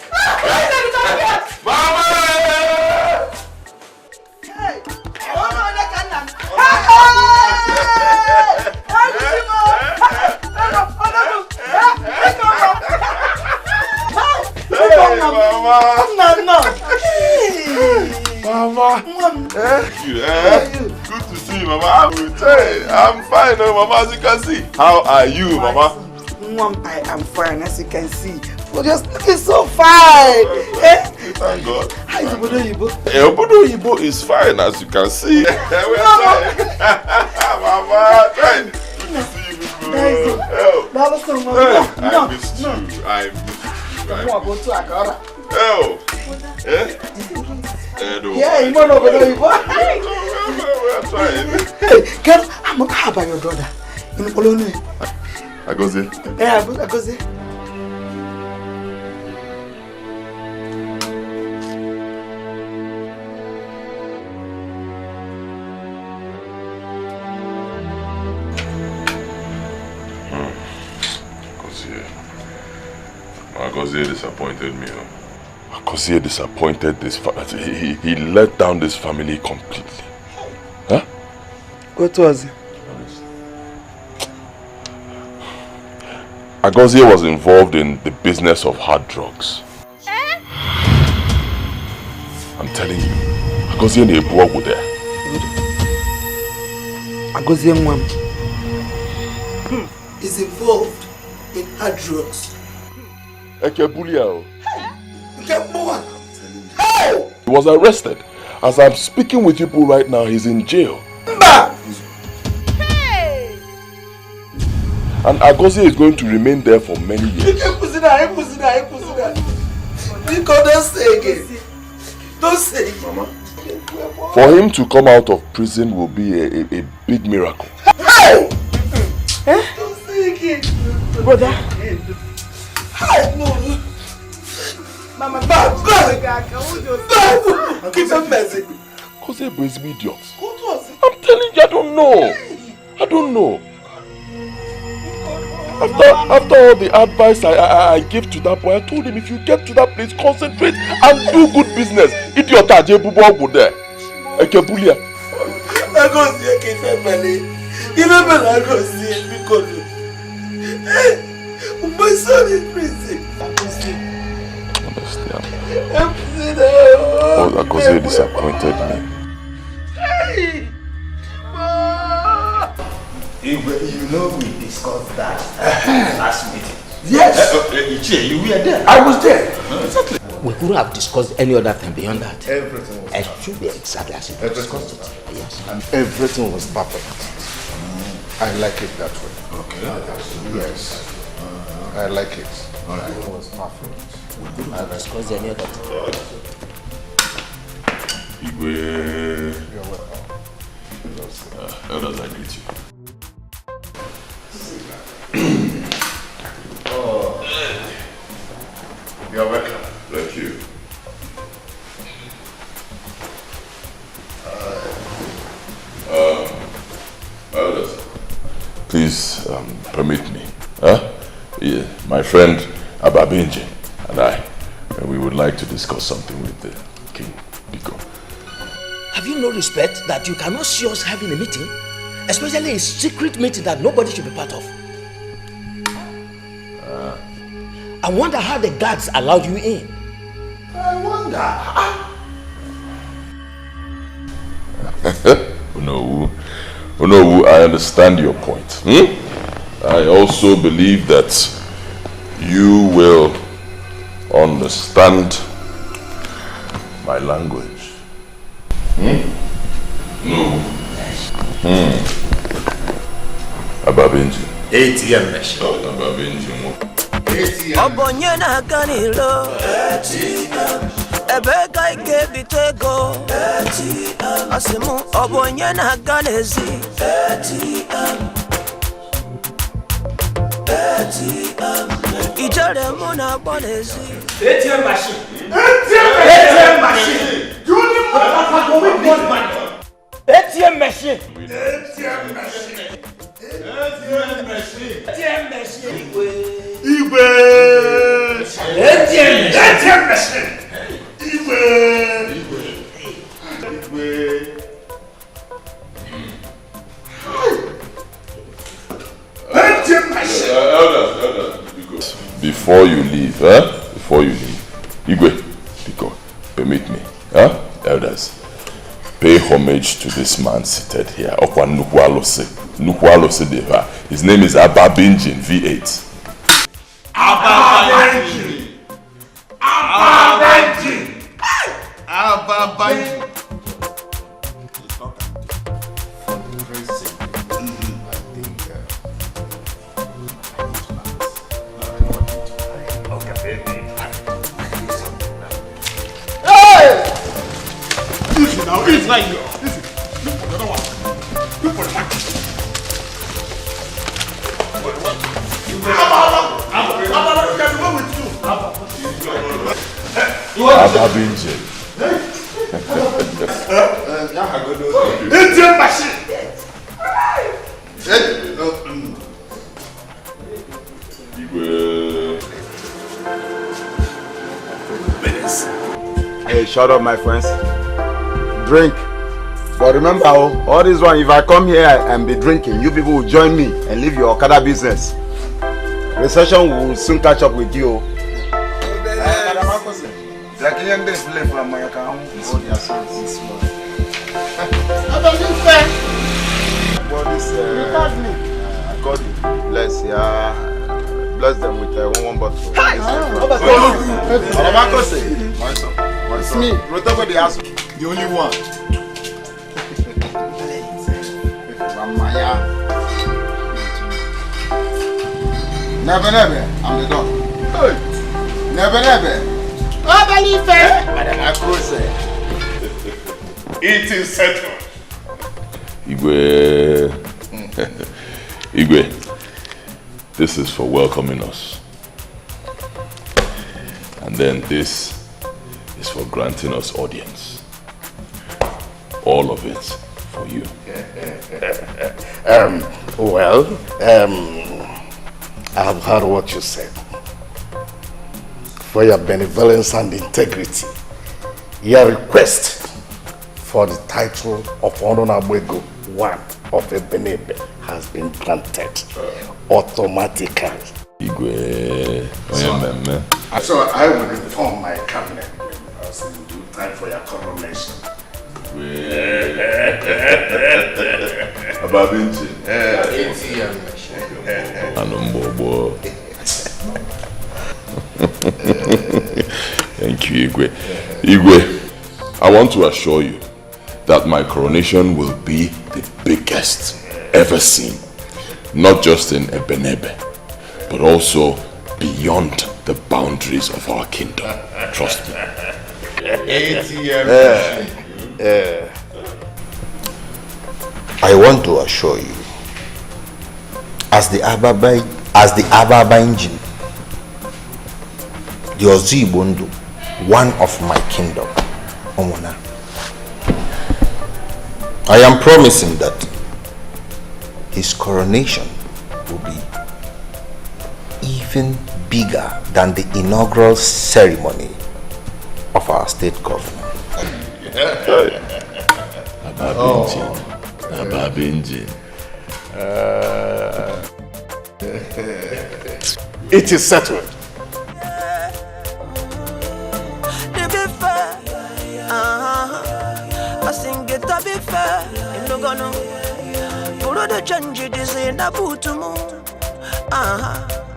Mama! Mama! Good to see you, Mama. I'm fine, Mama, as you can see. How are you, Mama? I am fine, as you can see. You're just looking so fine. Thank God. How is Obodo Oyibo? Obodo Oyibo is fine, as you can see. We're trying. Mama, trying. Good to see you, people. I missed you. I missed you. Oh. Yeah, you know Obodo Oyibo. We're trying. Hey, girl, I'm not happy about your brother. In Poloni. Agozie. Yeah, Agozie. Agozie disappointed me. Agozie disappointed this family. He let down this family completely. Huh? What was it? Agozie was involved in the business of hard drugs. I'm telling you, Agozie and Ebuwa were there. Agozie Mwam is involved in hard drugs. Ekebulia. Hey! He was arrested. As I'm speaking with you people right now, he's in jail. Hey! And Agozie is going to remain there for many years. Don't say again. Don't say it, Mama. For him to come out of prison will be a big miracle. Hey! Don't say again. Brother. Hey, no. Mama, keep them messy. Because they're basically idiots. I'm telling you, I don't know. I don't know. After all the advice I give to that boy, I told him if you get to that place, concentrate and do good business. Idiot, Ajebubo go there. Ekebulia. Agozie kefe mele. Even when Agozie because my son is prison. Oh, Agozie disappointed me. Hey! You know we discussed that last meeting. Yes! You were there. I was there. Exactly. We couldn't have discussed any other thing beyond that. Everything was perfect. It should be exactly as it was discussed it. Yes. And everything was perfect. I like it that way. Okay. Yes. I like it. All right. It was perfect. We couldn't have discussed any other thing. Igwe. You're welcome. How does I greet you? You're welcome. Thank you. please permit me. Yeah, my friend Ababinji and I, we would like to discuss something with the king, Etiko. Have you no respect that you cannot see us having a meeting? Especially a secret meeting that nobody should be part of. I wonder how the guards allowed you in. I wonder. No, I understand your point. I also believe that you will understand my language. No. Ababinji. ATM machine. Ababinji. Obonye na kanilo Ebeka ike bitego Asimu obonye na kanezi Ijare muna bonezi ATM machine. ATM machine. Do you need more with money? ATM machine. ATM machine. ATM machine. ATM machine. Igwe. ATM machine. Igwe. ATM machine. Elders, before you leave, Igwe, Etiko, permit me, elders, pay homage to this man seated here. His name is Ababinji V8. Ababinji. Now it's like you. Listen, look for the other one. Look for the mic. Ababinji. ATM machine. Hey, shut up, my friends. Drink. But remember, all this one, if I come here and be drinking, you people will join me and leave your Okada business. Recession will soon catch up with you. Bless, yeah. Bless them with one bottle. It's me. The only one. Never, I'm the dog. Never. Oh, believe Madam Akose. It is settled. Igwe, this is for welcoming us. And then this is for granting us audience. All of it for you. I have heard what you said. For your benevolence and integrity, your request for the title of Honorable One of Ebenebe has been granted automatically. Igwe, so I will inform my cabinet as in due time for your coronation. Ababinji. Thank you, Igwe. Igwe, I want to assure you that my coronation will be the biggest ever seen. Not just in Ebenebe, but also beyond the boundaries of our kingdom. Trust me. I want to assure you, as the Ababinji, the Ozibondo, one of my kingdom, Omona, I am promising that his coronation even bigger than the inaugural ceremony of our state governor. Ababinji. It is settled. I sing it to be fair. No gonna put the change this in a boot to move.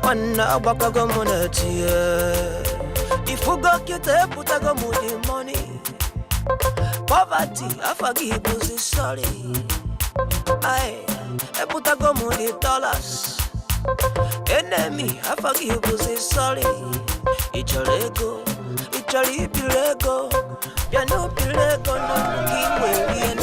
One baka go money. If you go get a put a go money. Poverty, I forgive you, sorry. I put a go $dollars. Enemy, I forgive you, sorry. It's your ego, it's your ego. You know, Pilego, no, keep waiting.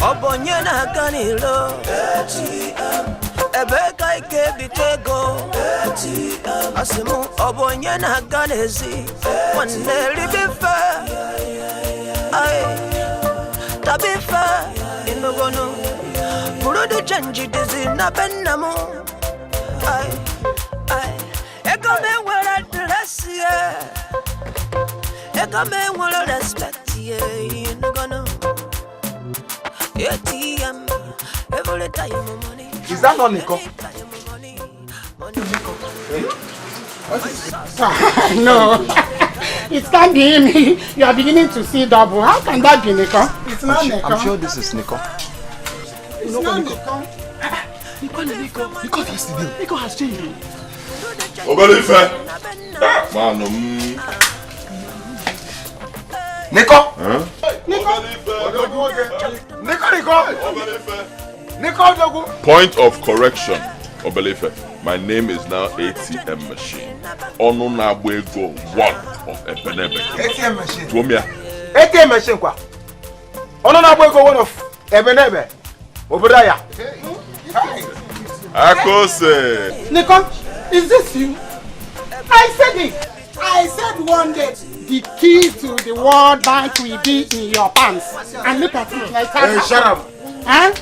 Obonyena kanilo Ebeka ikebitego Asimu obonyena ganezi Waneli bifa Ay Tabifa Inogono Burudu chanji dizi na benamu Ay Ekame wala dress Ekame wala respect Inogono ATM every time money. Is that not Nico? No, it can't be him. You are beginning to see double. How can that be Nico? It's not Nico. I'm sure this is Nico. It's not Nico. Nico has to do. Nico has changed. Obalife. Man, Nico? Huh? Nico. Point of correction, Obalife. My name is now ATM machine. Onunabwego 1 of Ebenebe. ATM machine. Tuomia. ATM machine kwa. Onunabwego 1 of Ebenebe. Obradaya. Akose. Nico, is this you? I said it. I said one day the key to the World Bank will be in your pants. And look at it like that. Hey, shut up. Huh?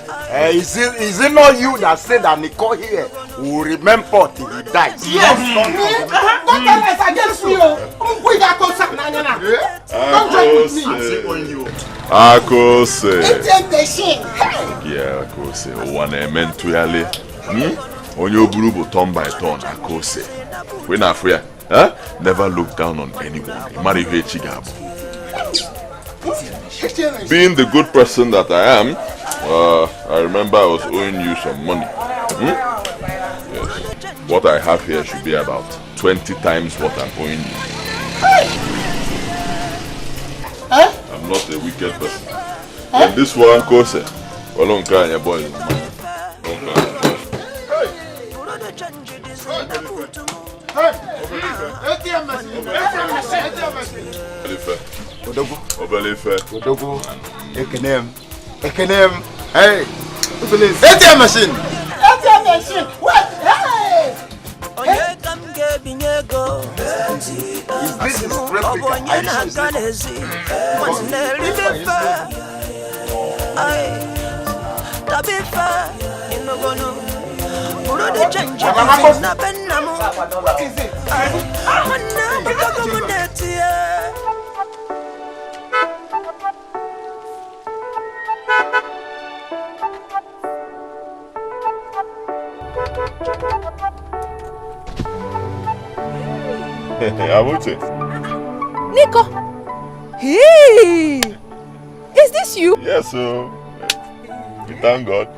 Is it not you that said that Nico here will remember till he dies? Yes. Don't tell us against me. Don't join with me. Akose. ATM machine. Yeah, Akose. One meant to yale. On your group, turn by turn, Akose. When I fear, never look down on anyone. Marry Chigabo. Being the good person that I am, I remember I was owing you some money. Yes. What I have here should be about 20 times what I'm owing you. I'm not a wicked person. And this one, Kose, well, on your boy. Obalife. Ekenem. Hey. ATM machine. ATM machine. What? Hey. Is this his What is it? I won't say. Nico! Hey! Is this you? Yes, sir. We thank God.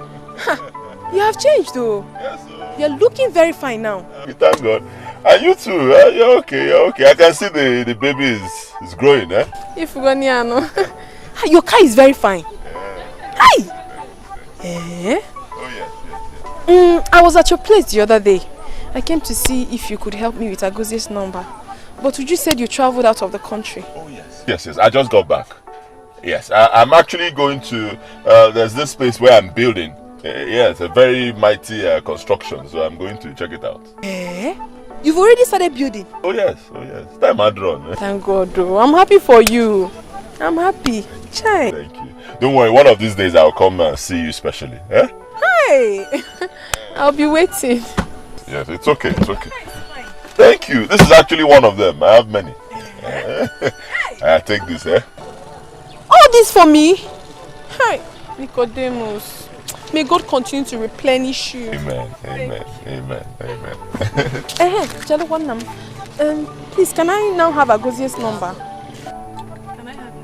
You have changed though. Yes, sir. You're looking very fine now. We thank God. And you too, you're okay, you're okay. I can see the baby is growing, eh? If your car is very fine. Hi! Eh? Oh, yes. I was at your place the other day. I came to see if you could help me with Agozie's number. But you said you traveled out of the country. Oh, yes. Yes, I just got back. Yes, I'm actually going to, there's this space where I'm building. Yeah, it's a very mighty construction, so I'm going to check it out. Eh? You've already started building? Oh yes. Time had run. Eh? Thank God, though. I'm happy for you. I'm happy. Chai. Thank you. Don't worry, one of these days I'll come and see you specially. Eh? Hi! I'll be waiting. Yes, it's okay, it's okay. Thank you. This is actually one of them. I have many. I take this, eh? All this for me? Hi, Nicodemus. May God continue to replenish you. Amen. Please, can I now have Agozie's number? Can I have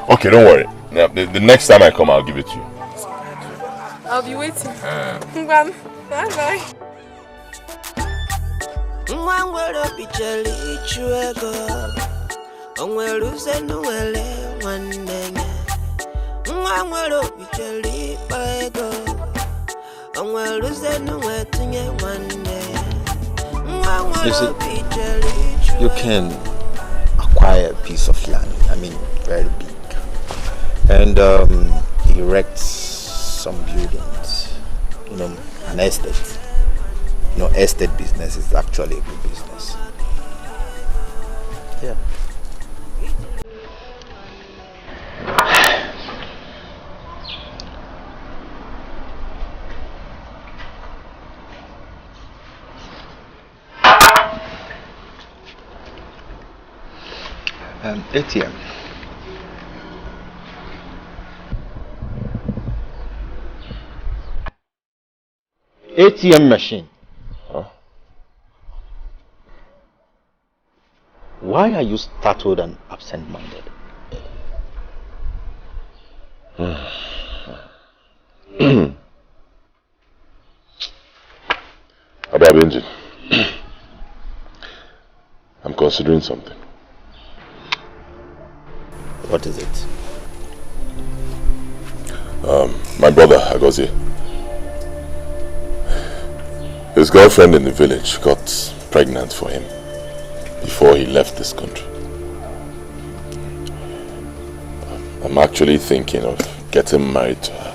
it? Okay, don't worry. Now, the next time I come, I'll give it to you. I'll be waiting. Bye-bye. You see, you can acquire a piece of land, I mean very big, and erect some buildings, an estate. Estate business is actually a good business. Yeah. ATM. ATM machine. Huh? Why are you startled and absent-minded? About Benji, I'm considering something. What is it? My brother, Agozie. His girlfriend in the village got pregnant for him before he left this country. I'm actually thinking of getting married to her,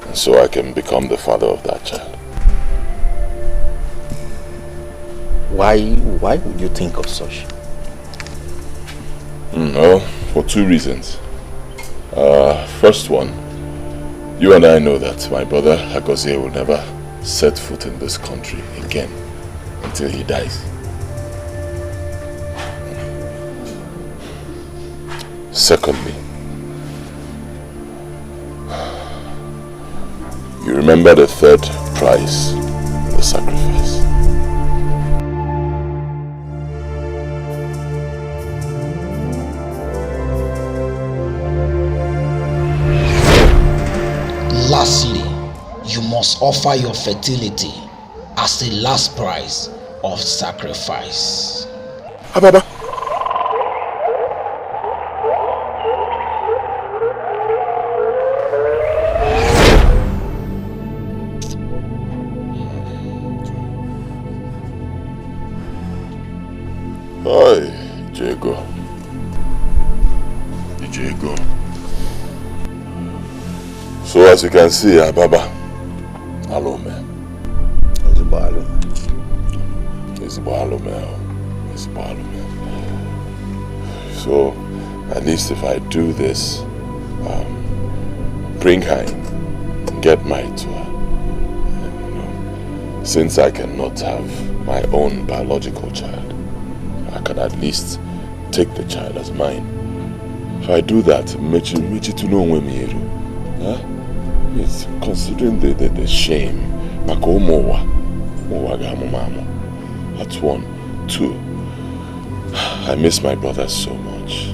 and so I can become the father of that child. Why would you think of such? Well, for two reasons. First one, you and I know that my brother Agozie will never set foot in this country again until he dies. Secondly, you remember the third prize in the sacrifice. Lastly, you must offer your fertility as a last price of sacrifice. Ababa. Hi, Diego. So as you can see, Ababa, hello man. So at least if I do this, bring her in, get married to her. Since I cannot have my own biological child, I can at least take the child as mine. If I do that, Mechi to know when me, huh? It's considering the shame. That's one. Two, I miss my brother so much.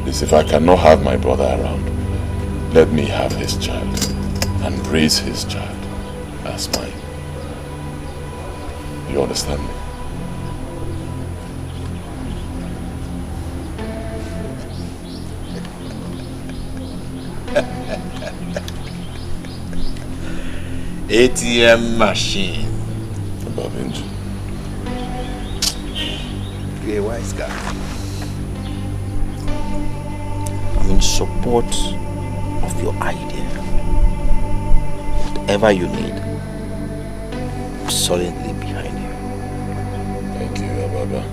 Please, if I cannot have my brother around, let me have his child and raise his child as mine. You understand me? ATM machine. Above engine. You're a wise guy. I'm in support of your idea. Whatever you need, I'm solidly behind you. Thank you, Ababa.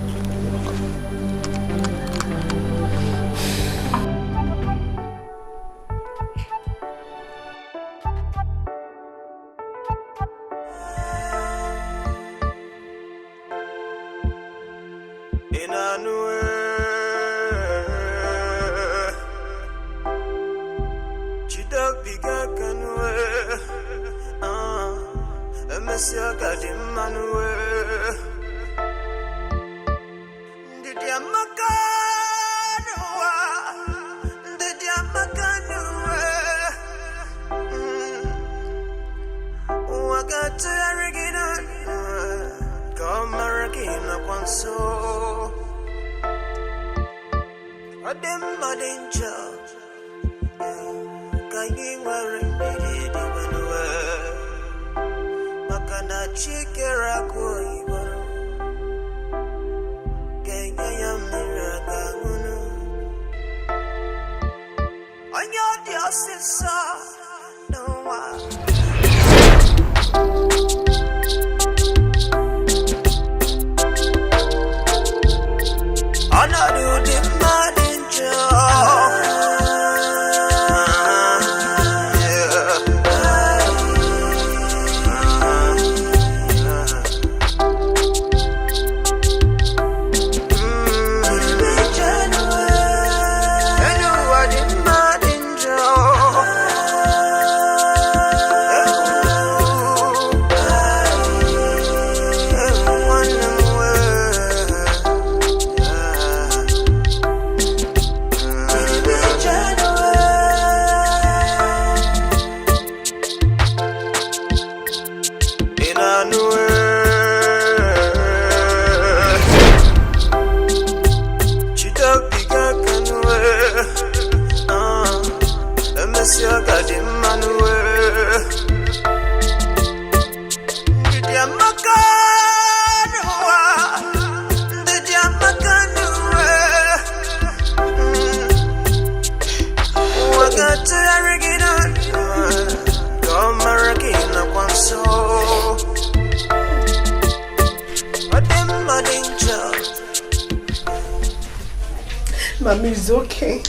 Mommy is okay.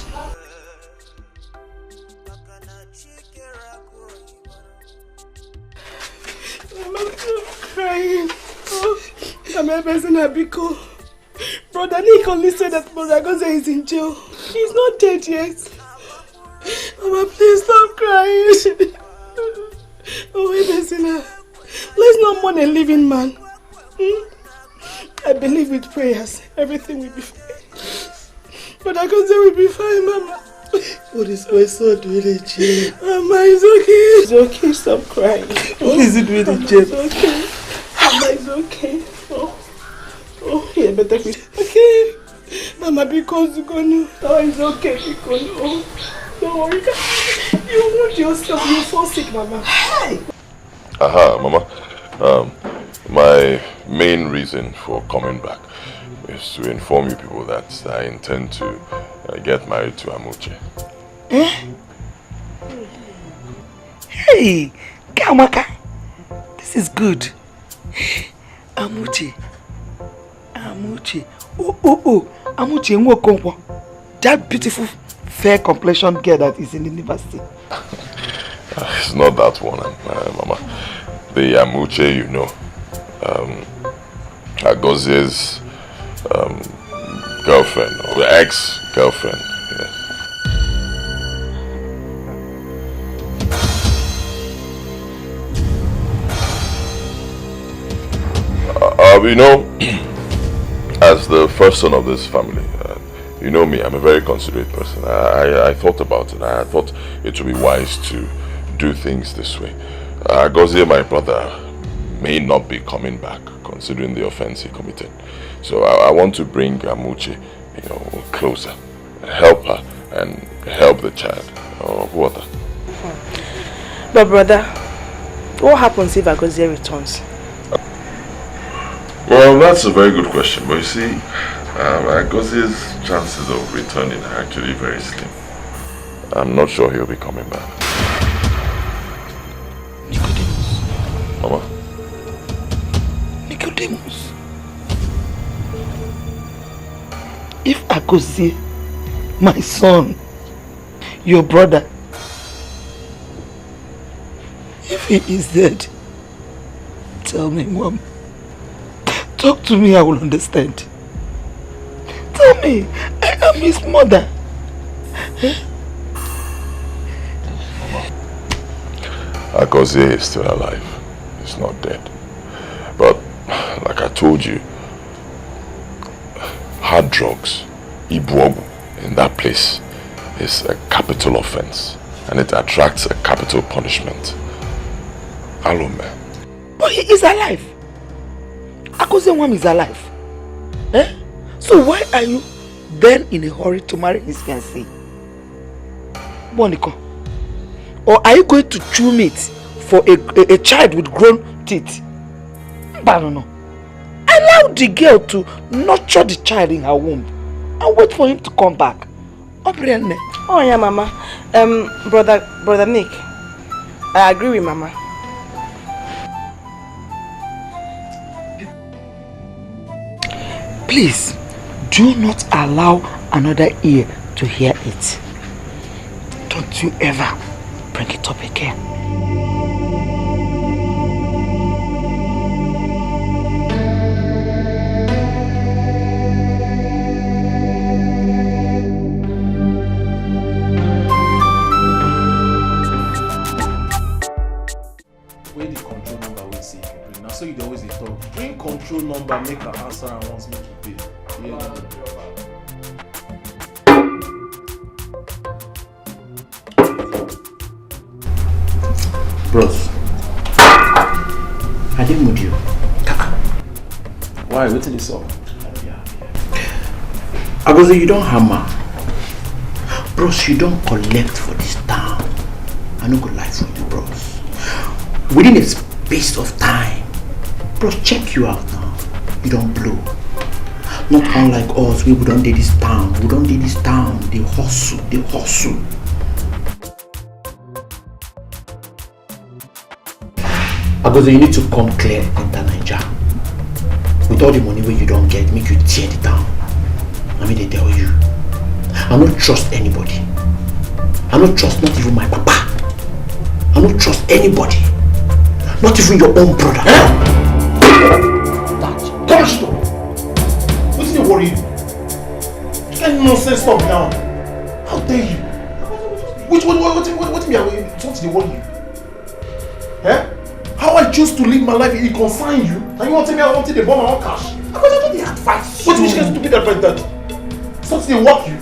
I'm crying. Oh, I'm embarrassing Abiko. Brother Nick only said that Brother Goze is in jail. He's not dead yet. Mama, please stop crying. Oh, Ebezina, let's not mourn a living man. I believe with prayers, everything will be fine. Brother Goze will be fine, Mama. What is my son doing in jail? Mama, it's okay. It's okay, stop crying. What is he doing in jail? It's okay. Mama, it's okay. Oh, yeah, better be okay. Mama, because you're going to... Oh, it's okay, because... Oh, don't worry. You want yourself. You fall sick, Mama. Hey! Aha, Mama. My main reason for coming back is to inform you people that I intend to get married to Amuche. Eh? Hey, Kamaka, this is good. Amuche. Oh, Amuche Nwokonkwo. That beautiful, fair complexion girl that is in the university. It's not that one, Mama. The Amuche, you know. Agoze's girlfriend, or ex-girlfriend, yes. You know, as the first son of this family, you know me, I'm a very considerate person. I thought about it. I thought it would be wise to do things this way. Gozie, my brother, may not be coming back, considering the offense he committed. So I want to bring Amuche, you know, closer, help her, and help the child. Water. But brother, what happens if Agozie returns? Well, that's a very good question. But you see, Agozie's chances of returning are actually very slim. I'm not sure he'll be coming back. Nicodemus. Mama? Nicodemus. If Agozie, my son, your brother, if he is dead, tell me, Mom. Talk to me, I will understand. Tell me, I am his mother. Agozie is still alive. He's not dead. But, like I told you, hard drugs, Ibuogu, in that place is a capital offense. And it attracts a capital punishment. Alome. But he is alive. Agozie Nwam is alive. So why are you then in a hurry to marry his fiancée? Boniko. Or are you going to chew meat for a child with grown teeth? I don't know. Allow the girl to nurture the child in her womb and wait for him to come back. Oh yeah, Mama. Brother Nick, I agree with Mama. Please, do not allow another ear to hear it. Don't you ever bring it up again. Where the control number we see if you bring. Now so you always talk. Bring control number, make her answer and once make you pay. Yeah. Bros, I didn't mood you. Why? What's this up? Agozie, you don't hammer. Bros, you don't collect for this town. I no go lie for you, bros. Within a space of time, bros, check you out now. You don't blow. Not unlike us, we don't do this town. We don't do this town. They hustle. Agozie, you need to come clear into Naija. With all the money where you don't get, make you tear the town. I mean, they tell you. I don't trust anybody. I don't trust not even my papa. I don't trust anybody. Not even your own brother. Come on, stop. What's the worry? You can't nonsense stop now. How dare you? What me what's the worry you? How I choose to live my life, it consign you. And you want to tell me I wanted the bomb and cash? I don't the advice. What which kind of stupid advice that? Something they work you.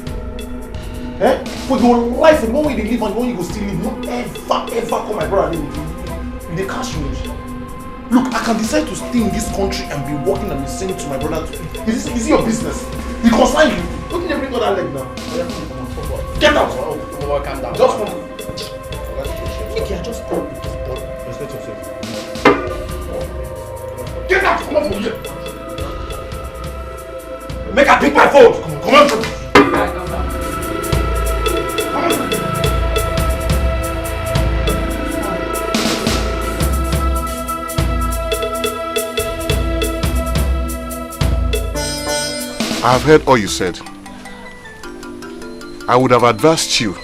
For your life, the one way they live and the one you go still live, not ever call my brother with the cash you need. Look, I can decide to stay in this country and be working and be saying to my brother, is it your business? He consign you. What did they bring on that leg now? Get out! Calm down. Just come. Okay, just come. Respect yourself. Get out! Come on from here! Make her pick my phone! Come on from here! I have heard all you said. I would have advised you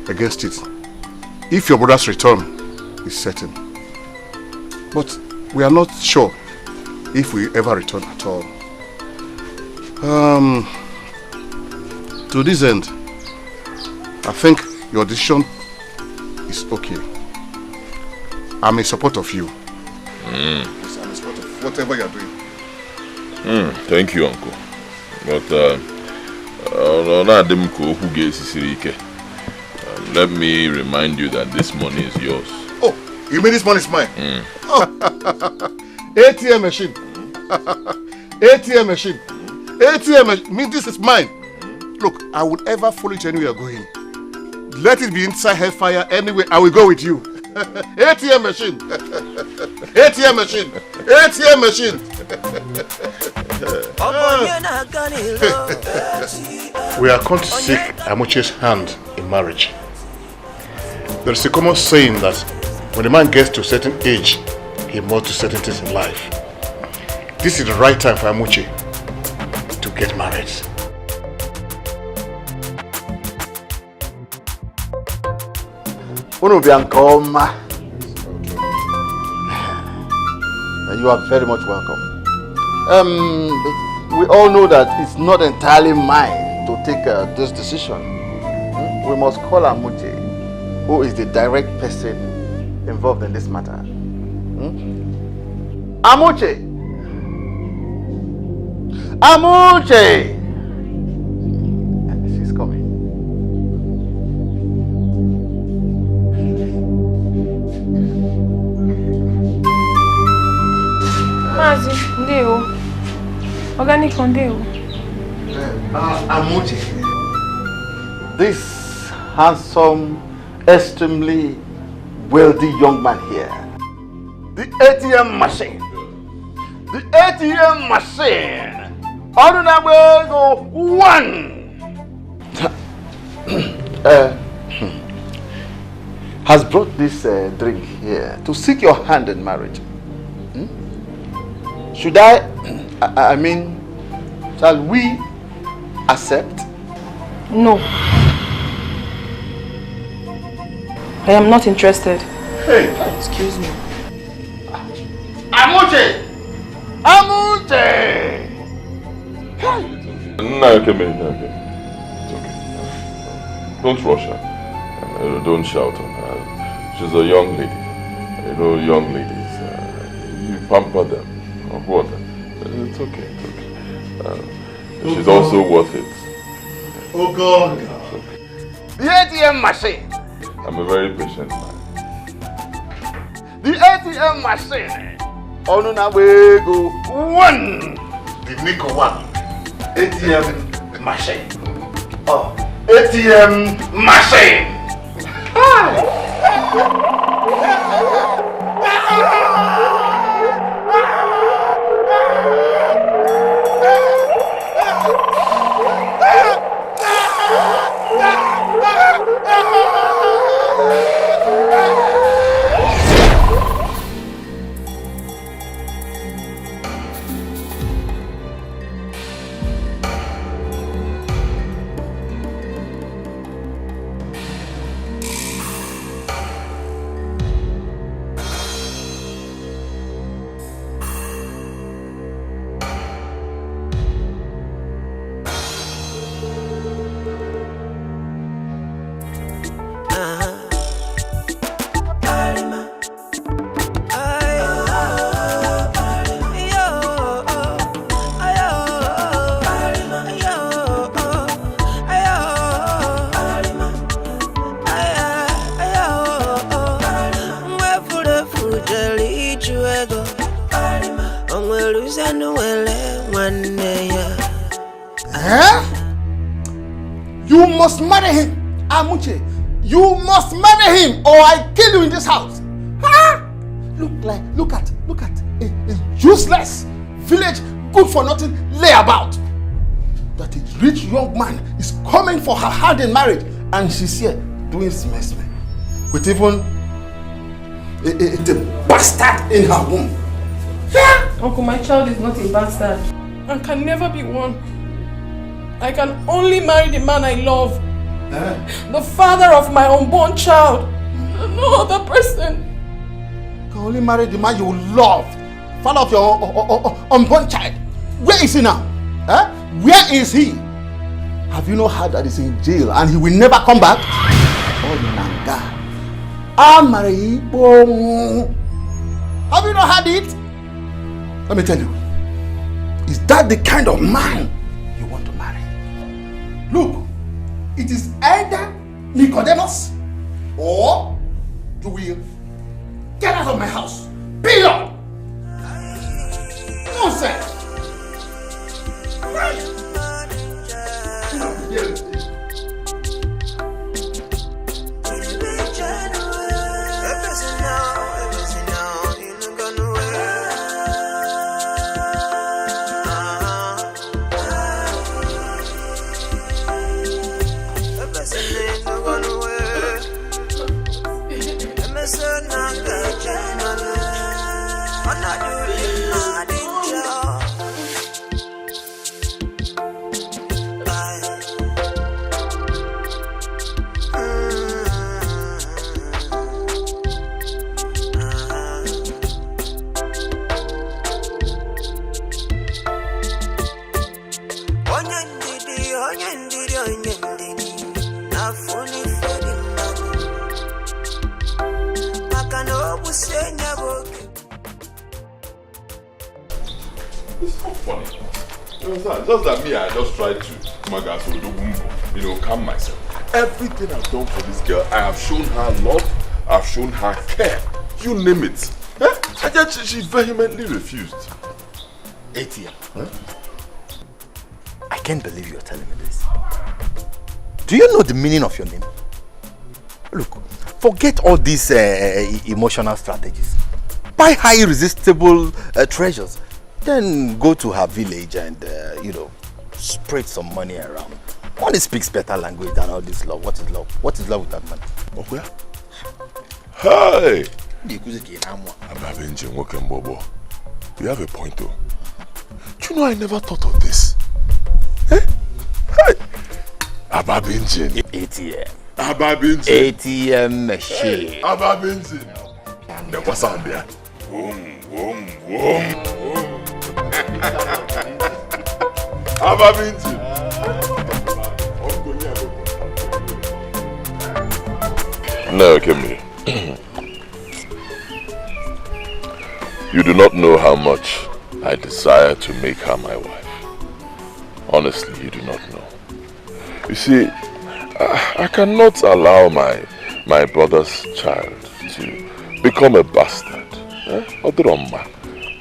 against it if your brother's return is certain. But we are not sure if we ever return at all. To this end, I think your decision is okay. I'm in support of you. Yes, I'm in support of whatever you're doing. Thank you, Uncle. But let me remind you that this money is yours. Oh, you mean this money is mine? ATM machine. ATM machine. ATM machine. Mean this is mine. Look, I would ever follow you anywhere you're going. Let it be inside hellfire anyway. I will go with you. ATM machine. ATM machine. ATM machine. We are come to seek Amuche's hand in marriage. There is a common saying that when a man gets to a certain age, he must do certain things in life. This is the right time for Amuche to get married. You are very much welcome. We all know that it's not entirely mine to take this decision. We must call Amuche, who is the direct person involved in this matter. Amuche! Amuche! She's coming. Mazi, Ndeo. Organic Ndeo. Amuche. This handsome, extremely wealthy young man here. The ATM machine. The ATM machine. Go one. Has brought this drink here to seek your hand in marriage. Should I mean, shall we accept? No. I am not interested. Hey, excuse me. Amuche! Amuche! No, okay, man, okay. It's okay. Don't rush her. Don't shout on her. She's a young lady. You know, young ladies, you pamper them. Or what? It's okay, it's okay. She's also worth it. Oh God! Okay. The ATM machine! I'm a very patient man. The ATM machine! Onunabego one! The Nico one. ATM machine. Oh, ATM machine! You must marry him, Amuche. You must marry him, or I kill you in this house. Huh? Look at a useless village, good for nothing layabout. That a rich young man is coming for her hand in marriage, and she's here doing smesme with even the bastard in her womb. Yeah. Uncle, my child is not a bastard and can never be one. I can only marry the man I love. The father of my unborn child. No other person. You can only marry the man you love. Father of your unborn child. Where is he now? Where is he? Have you not heard that he's in jail and he will never come back? Oh, Nanga. Have you not heard it? Let me tell you. Is that the kind of man you want to marry? Look, it is either Nicodemus or you will get out of my house. Period. Nonsense. Right. Just that me, I just tried to, calm myself. Everything I've done for this girl, I have shown her love, I've shown her care. You name it. And yet she vehemently refused. ATM. I can't believe you're telling me this. Do you know the meaning of your name? Look, forget all these emotional strategies. Buy high irresistible treasures. Then go to her village and, spread some money around. Money speaks better language than all this love. What is love? What is love with that man? Okay. Hey! You have a point though. Do you know I never thought of this? Eh? Hey! Ababinjin. ATM. Ababinjin. ATM machine. Hey, Ababinjin. Then what's on there? Boom, boom, boom. Ababinjin. No, Kemi. You do not know how much I desire to make her my wife. Honestly, you do not know. You see, I cannot allow my brother's child to become a bastard.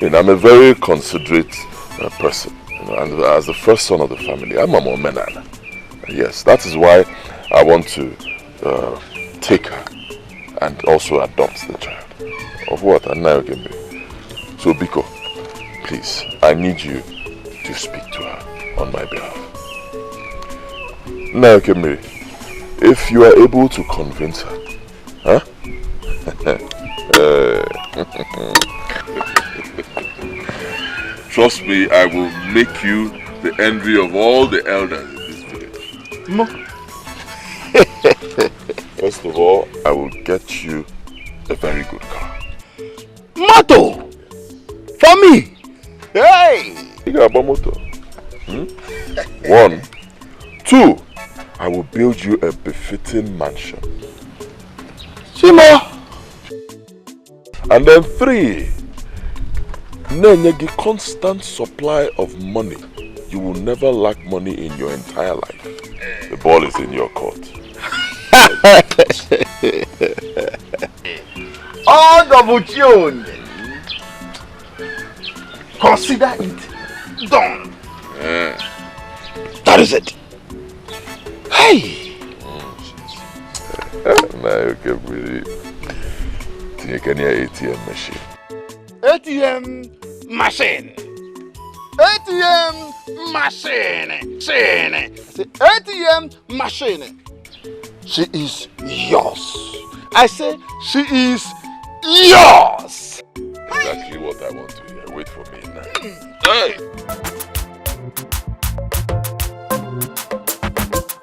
I'm a very considerate person. And as the first son of the family, I'm a Momenana. Yes, that is why I want to take her and also adopt the child. Of what? And now again. So Biko, please, I need you to speak to her on my behalf. Now, Kemiri, if you are able to convince her, huh? Trust me, I will make you the envy of all the elders in this village. No. First of all, I will get you a very good car. Moto! For me! Hey! You got a motor. 1. 2. I will build you a befitting mansion. Shimo! And then 3. Nenyegi constant supply of money. You will never lack money in your entire life. The ball is in your court. All double tune. Consider it done. That is it. Hey! Now you can really take any ATM machine. ATM machine. ATM machine. ATM machine. She is yours. I say she is yours. Exactly what I want to hear. Wait for me now. Hey!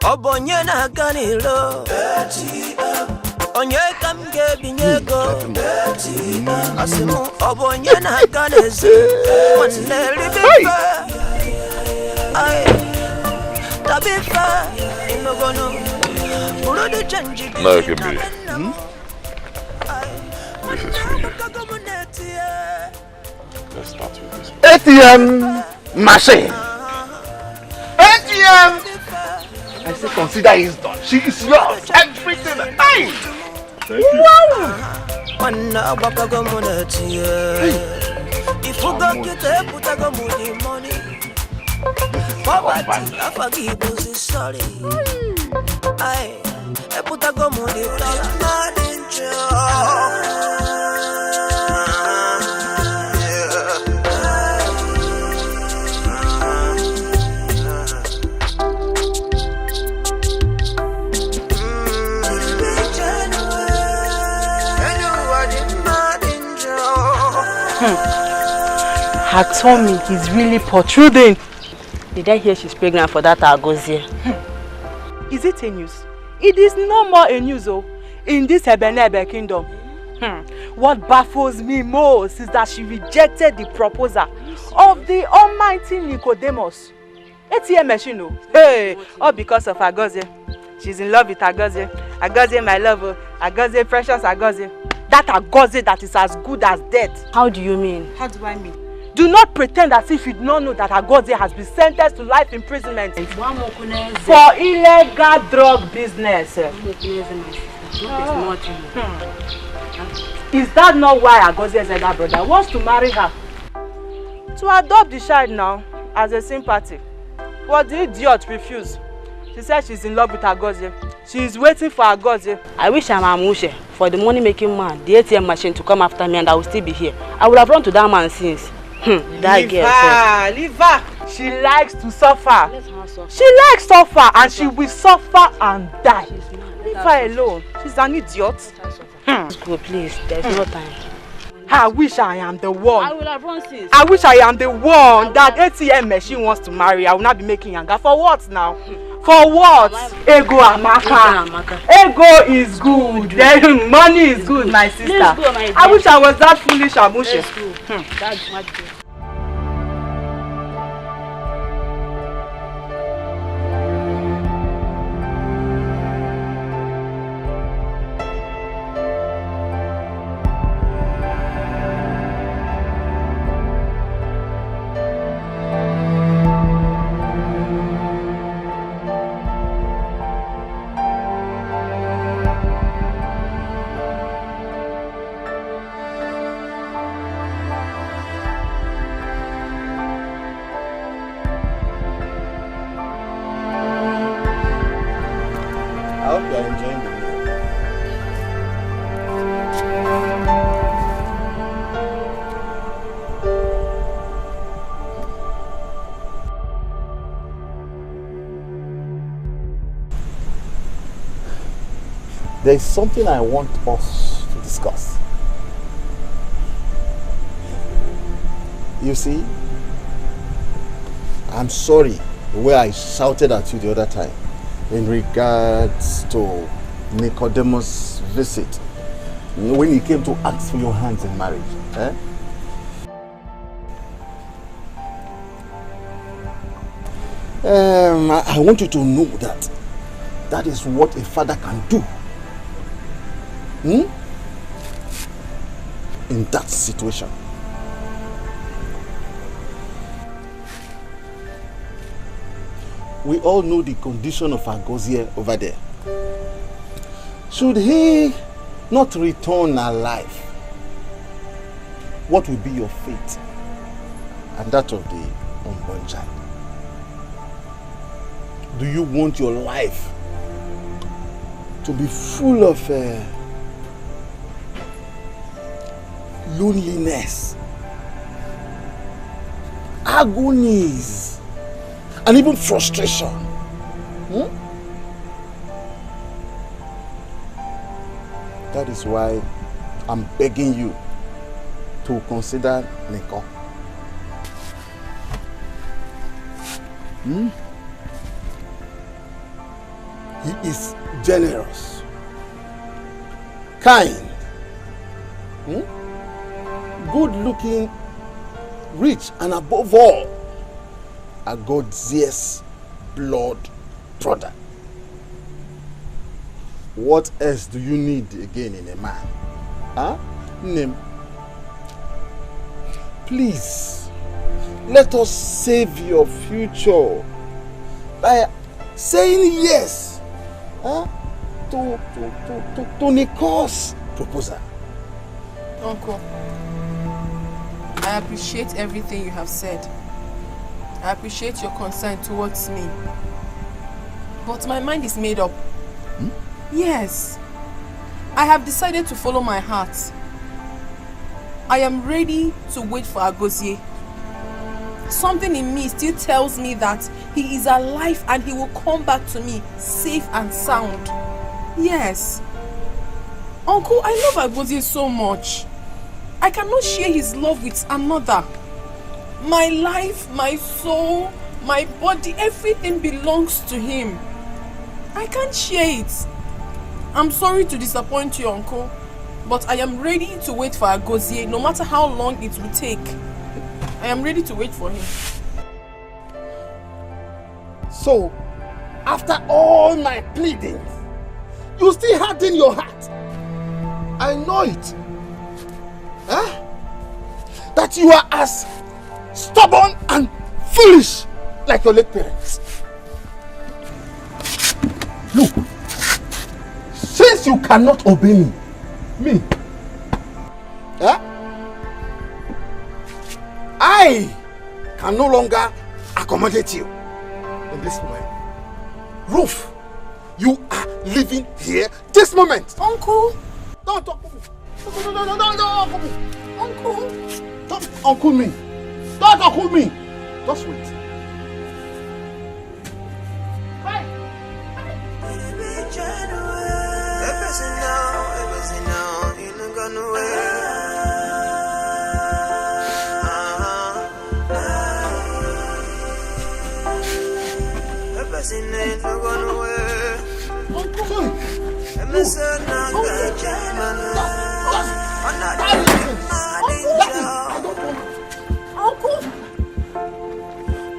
Obonye na ganilo Onye kamge binyego Asimu obonye na ganezi Mwane libifa Ay Tabifa Imogono Urode chanji Now you can be. This is for you. Let's start with this one. ATM machine. ATM! I still consider it's done. She is yours. Everything. Hey! Thank you. Wow! If you go get a put a go money, poverty, I forgive you, sorry. I put a go money, man in Her tummy is really protruding. Did I hear she's pregnant for that Agozie? Is it a news? It is no more a news, oh, in this Ebenebe kingdom. What baffles me most is that she rejected the proposal of the almighty Nicodemus. ATM machine, oh. Hey, all because of Agozie. She's in love with Agozie. Agozie, my love, Agozie, precious Agozie. That Agozie that is as good as dead. How do you mean? How do I mean? Do not pretend as if you do not know that Agozie has been sentenced to life imprisonment for illegal drug business. Is that not why Agozie's elder brother wants to marry her? To adopt the child now as a sympathy. But the idiot refused. She said she's in love with Agozie. She is waiting for Agozie. I wish I'm Amushe for the money-making man, the ATM machine, to come after me and I will still be here. I would have run to that man since. That girl. Leave her. She likes to suffer. She likes suffer and she will suffer and die. Leave her alone. She's an idiot. Let's go, please. There's no time. I wish I am the one. I will have run since. I wish I am the one that ATM machine wants to marry. I will not be making yanga. For what now? For what? Ego Amaka. Ego is good. Then money is good, my sister. Let's go, my dear. I wish I was that foolish, Amushe. Let's go. That's what you do. There is something I want us to discuss. You see, I'm sorry the way I shouted at you the other time in regards to Nicodemus' visit when he came to ask for your hands in marriage. I want you to know that that is what a father can do. In that situation. We all know the condition of Agozie over there. Should he not return alive, what will be your fate and that of the unborn child? Do you want your life to be full of loneliness, agonies, and even frustration? That is why I'm begging you to consider Nico. He is generous, kind, good-looking, rich, and above all, Agozie's blood brother. What else do you need again in a man? Name. Please, let us save your future by saying yes to Nicole's proposal. Uncle, I appreciate everything you have said. I appreciate your concern towards me. But my mind is made up. Yes. I have decided to follow my heart. I am ready to wait for Agozie. Something in me still tells me that he is alive and he will come back to me safe and sound. Yes. Uncle, I love Agozie so much. I cannot share his love with another. My life, my soul, my body, everything belongs to him. I can't share it. I'm sorry to disappoint you, Uncle, but I am ready to wait for Agozie no matter how long it will take. I am ready to wait for him. So, after all my pleadings, you still harden your heart. I know it. That you are as stubborn and foolish like your late parents. Look, since you cannot obey me, I can no longer accommodate you in this moment. Ruth, you are living here this moment. Uncle! Don't talk to me. Don't uncle me. Uncle! Don't uncle me. Don't uncle me. Just wait.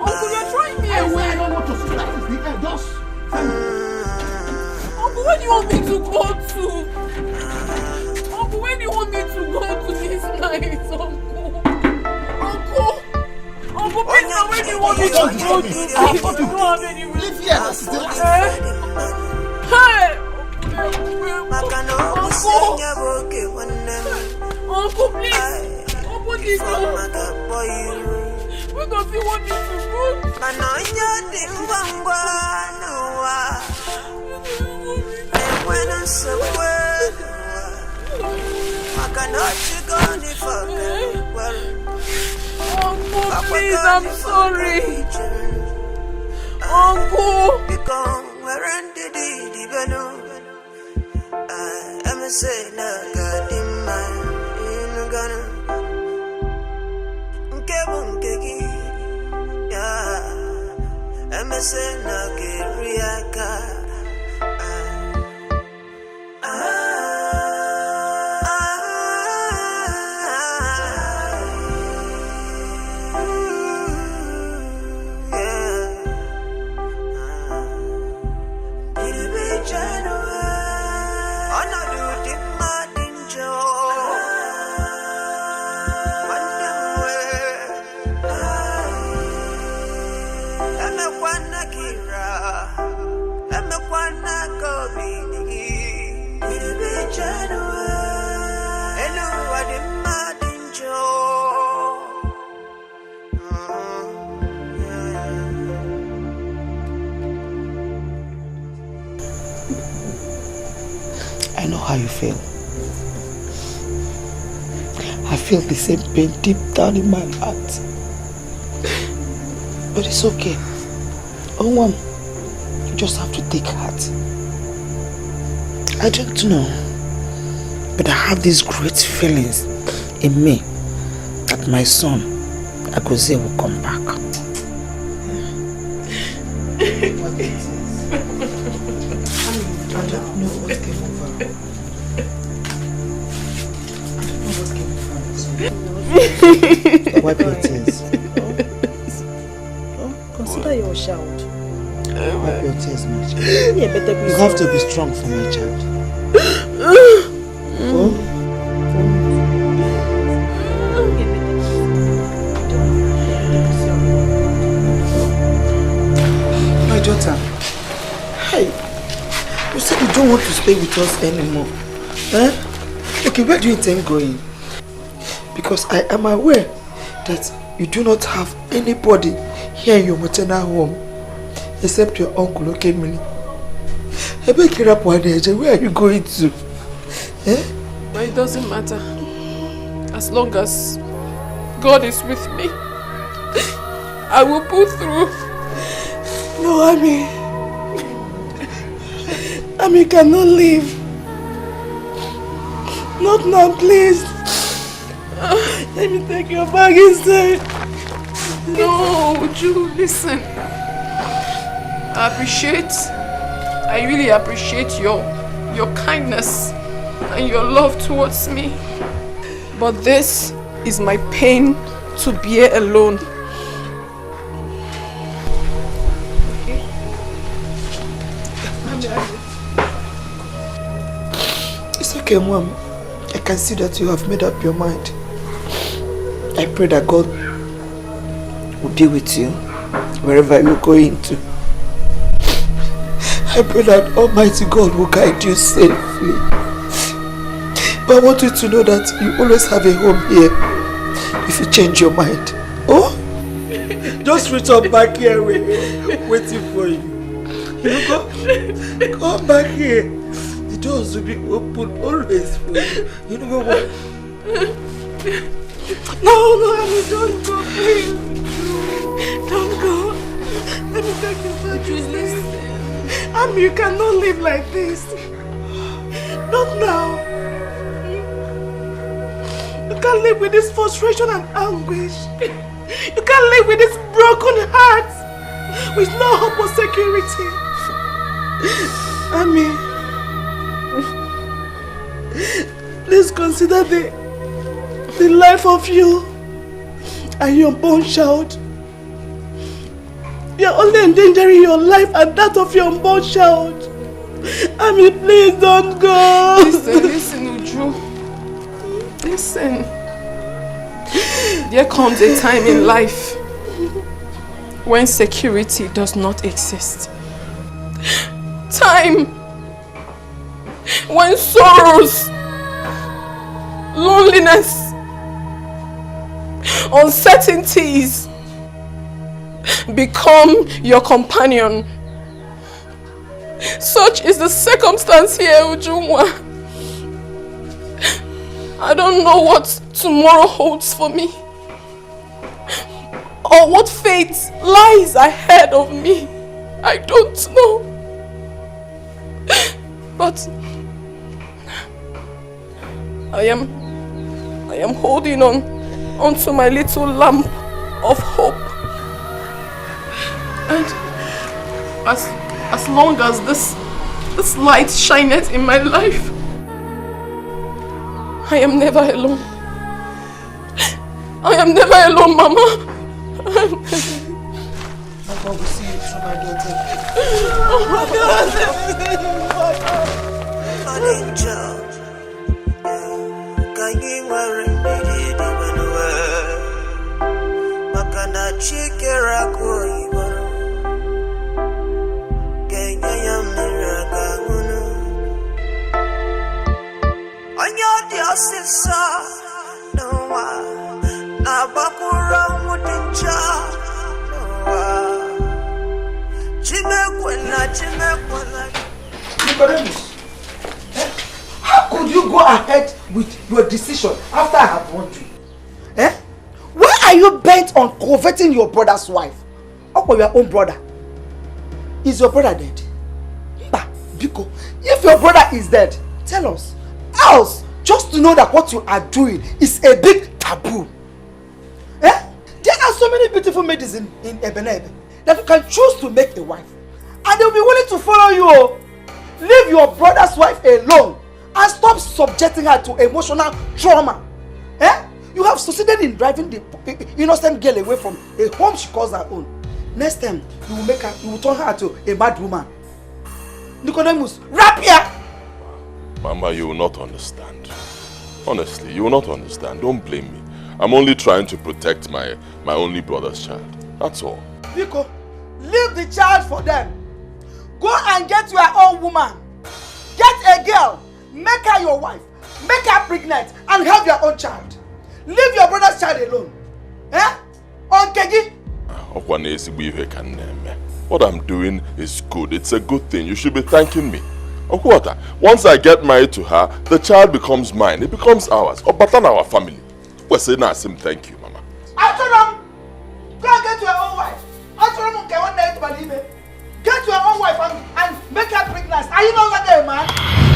Uncle, you're throwing me away. I don't want to see that is the end. Just Uncle, where do you want me to go to? Uncle, where do you want me to go to this night, Uncle? Uncle, please, now where do you want me to go to? I don't have any reason. Live here, this is the last. Hey! Uncle, please! Open this door! Where does he want me to go? Uncle, please, I'm sorry. Uncle! I know how you feel. I feel the same pain deep down in my heart. But it's okay. Oh, you just have to take heart. I don't know, but I have these great feelings in me that my son, Agozie, will come back. I don't know what came over. Wipe your tears. Consider your child. Wipe your tears, my child. You have to be strong for my child. daughter. Hey, you said you don't want to stay with us anymore. Eh? Okay, where do you intend going? Because I am aware that you do not have anybody here in your maternal home except your uncle, okay, Millie? Where are you going to? Eh? But it doesn't matter. As long as God is with me, I will pull through. No, Ami cannot leave. Not now, please. Let me take your bag inside. No, Uju, listen. I really appreciate your kindness and your love towards me. But this is my pain to bear alone. It's okay, Mom. I can see that you have made up your mind. I pray that God will be with you wherever you're going to. I pray that Almighty God will guide you safely. But I want you to know that you always have a home here if you change your mind. Oh? Just return back here, waiting for you. Come back here. The doors will be open always for you. You know what? No, Ami, don't go, please. Don't go. Let me take you back. Listen. Ami, you cannot live like this. Not now. You can't live with this frustration and anguish. You can't live with this broken heart with no hope or security. Ami, please consider the life of you and your unborn child. You're only endangering your life and that of your unborn child. Ami, please don't go. Listen, Uju. Listen. There comes a time in life when security does not exist. Time when sorrows, loneliness, uncertainties become your companion. Such is the circumstance here, Ujunwa. I don't know what tomorrow holds for me, or what fate lies ahead of me. I don't know. But I am holding onto my little lamp of hope. And as long as this light shineth in my life, I am never alone. I am never alone, Mama. I will see you through, my daughter. Oh my God. How could you go ahead with your decision after I have warned you? Eh? Why are you bent on coveting your brother's wife? Or your own brother? Is your brother dead? Biko, if your brother is dead, tell us. Else, just to know that what you are doing is a big taboo. Eh? There are so many beautiful maidens in Ebenebe that you can choose to make a wife. And they'll be willing to follow you. Leave your brother's wife alone and stop subjecting her to emotional trauma. Eh? You have succeeded in driving the innocent girl away from a home she calls her own. Next time, you will turn her to a bad woman. Nicodemus, rapier! Mama, you will not understand. Honestly, you will not understand. Don't blame me. I'm only trying to protect my only brother's child. That's all. Nico, Leave the child for them. Go and get your own woman. Get a girl. Make her your wife. Make her pregnant and have your own child. Leave your brother's child alone. Eh? Okay. What I'm doing is good. It's a good thing. You should be thanking me. Once I get married to her, the child becomes mine. It becomes ours. Or but our family. We're saying thank you, Mama. Go and get your own wife. Get your own wife and make her pregnant. Are you no longer a man?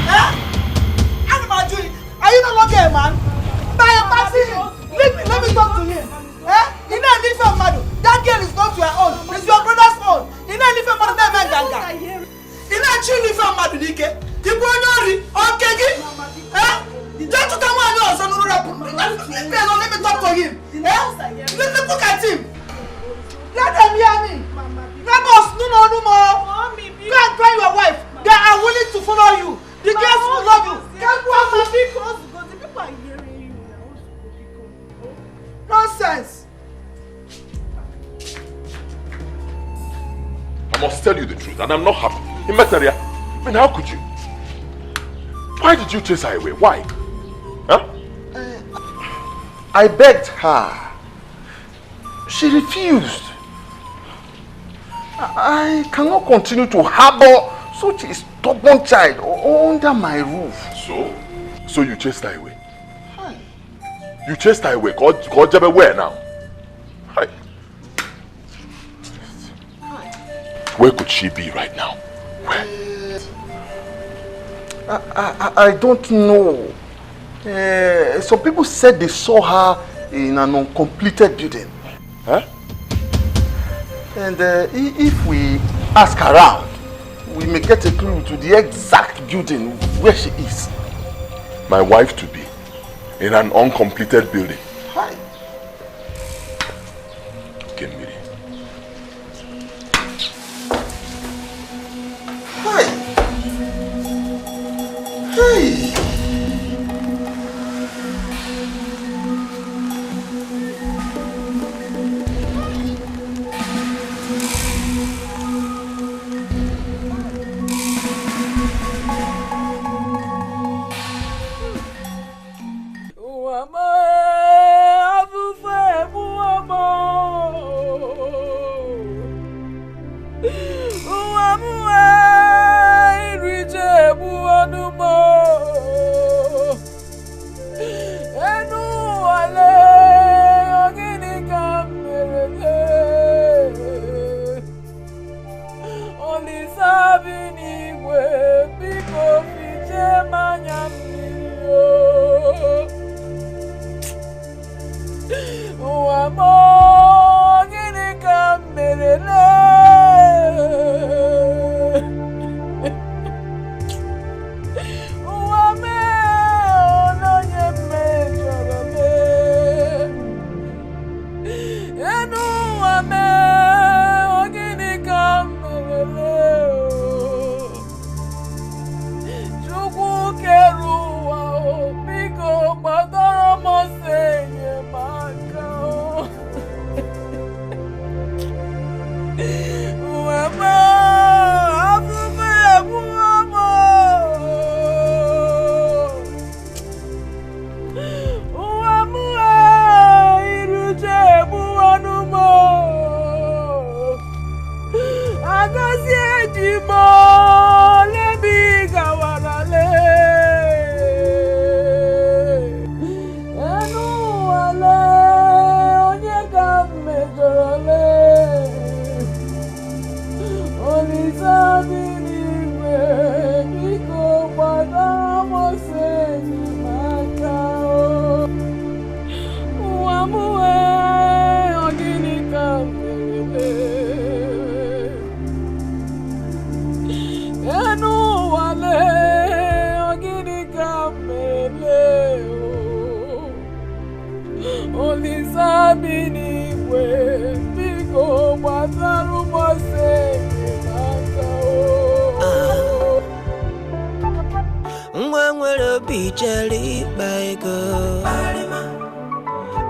Eh? Are you no longer a man? Let me talk to him. Eh? You know different man. That girl is not your own. It's your brother's own. You know different man. That man ganga. You know actually different man. Dikeh. You go nyori. Okay, eh? Just to come on yours and let me talk to him. Eh? Let me look at him. Let them hear me. Neighbors, no more. Go and tell your wife. They are willing to follow you. The girls will love you. Can't go on because the people are hearing you. Nonsense. I must tell you the truth, and I'm not happy. Imetaria, I mean, how could you? Why did you chase her away? Why? Huh? I begged her. She refused. I cannot continue to harbor such a stubborn child under my roof. So you chased her away? Hi. You chased her away? God Jabe, where now? Hi. Where could she be right now? Where? I don't know. Some people said they saw her in an uncompleted building. Huh? And if we ask around, we may get a clue to the exact building where she is. My wife to be in an uncompleted building. Hi. Okay, Miri. Hi. Hey.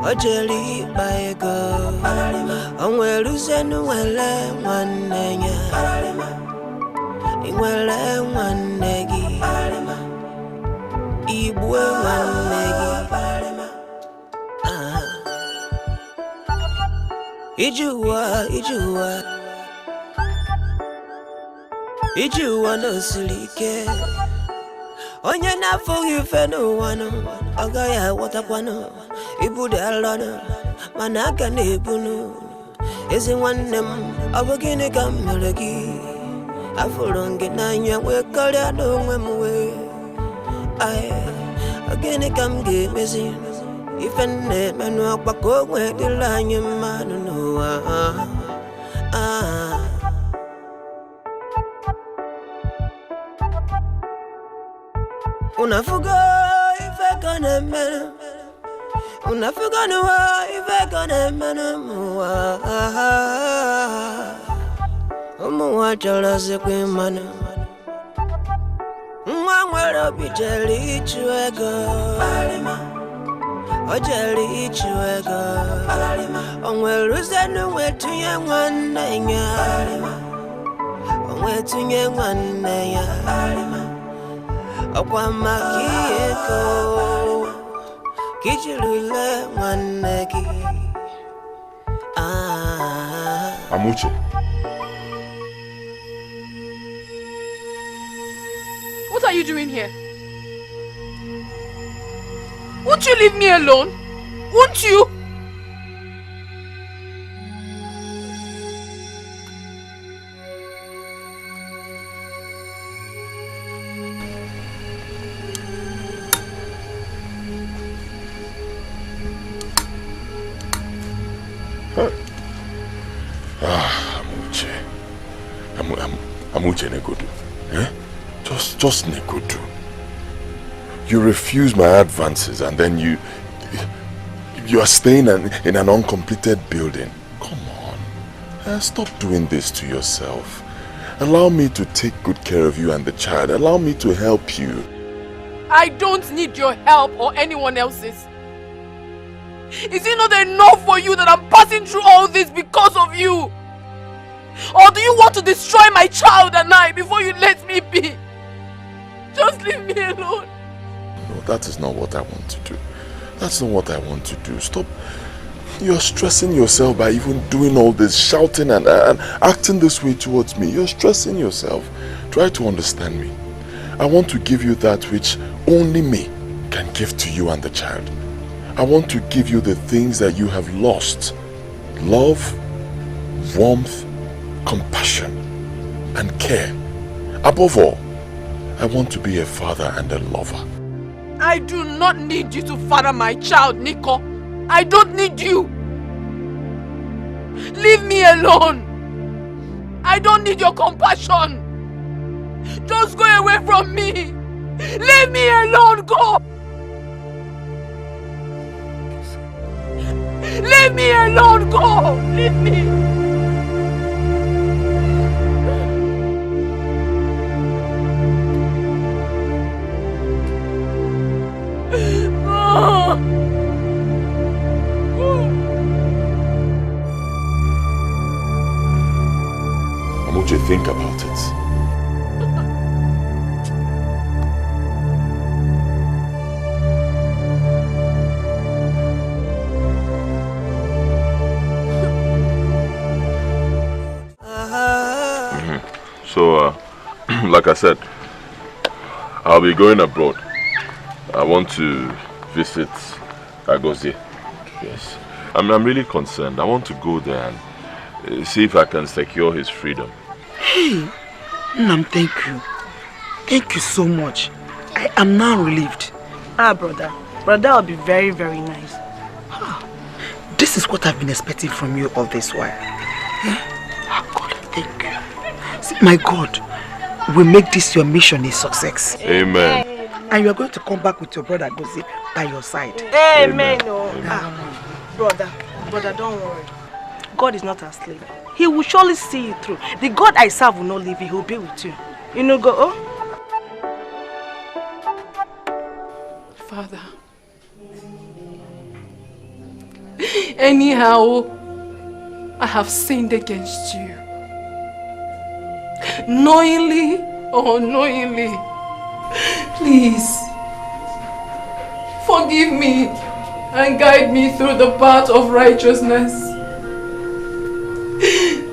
Ojeli baego onwelu senu wele mwanenya inwele mwanegi ibwe mwanegi Ijuwa no silike onye na-afụ ife n'ụwa nọ ọ gaghị aghọtakwanụ ibu dị alọ nọ mana aka na-ebunu ezi nwanne m ọ bụ gịnị ka m mere gị afụrụ gị n'anya wee karịa n'onwe m wee gịnị ka m ga-emezi ife na-emenụ ọkwa ka o nwee dịrị anyị mmanụ n'ụwa Unafugo ife kone menu Unafugo nuwa ife kone menu Umuwa chola sekwe manu Mwangwero bijeli ichuego Ojeli ichuego Onwelu senu wetu ye mwanenya Onwetu ye mwanenya Okwa makieko Kichilule mwanegi Amuche. What are you doing here? Won't you leave me alone? Won't you? Amuche Negodu. Eh? Just Negodu. You refuse my advances and then you are staying in an uncompleted building. Come on. Stop doing this to yourself. Allow me to take good care of you and the child. Allow me to help you. I don't need your help or anyone else's. Is it not enough for you that I'm passing through all this because of you? Or do you want to destroy my child and I before you let me be? Just leave me alone. No, that is not what I want to do. That's not what I want to do. Stop. You're stressing yourself by even doing all this, shouting and acting this way towards me. You're stressing yourself. Try to understand me. I want to give you that which only me can give to you and the child. I want to give you the things that you have lost. Love, warmth, compassion, and care. Above all, I want to be a father and a lover. I do not need you to father my child, Nico. I don't need you. Leave me alone. I don't need your compassion. Just go away from me. Leave me alone, go. Leave me alone, go. Leave me. Amuche, think about it. So, like I said, I'll be going abroad. I want to visit Agozie. Yes. I'm really concerned. I want to go there and see if I can secure his freedom. Hey, Nam, thank you. Thank you so much. I am now relieved. Brother. Brother will be very, very nice. This is what I've been expecting from you all this while. God, thank you. See, my God will make this your mission a success. Amen. And you are going to come back with your brother Gozi by your side. Amen. Brother, don't worry. God is not asleep. He will surely see you through. The God I serve will not leave you. He will be with you. You know, go. Father, Anyhow, I have sinned against you. Knowingly or unknowingly. Please, forgive me and guide me through the path of righteousness.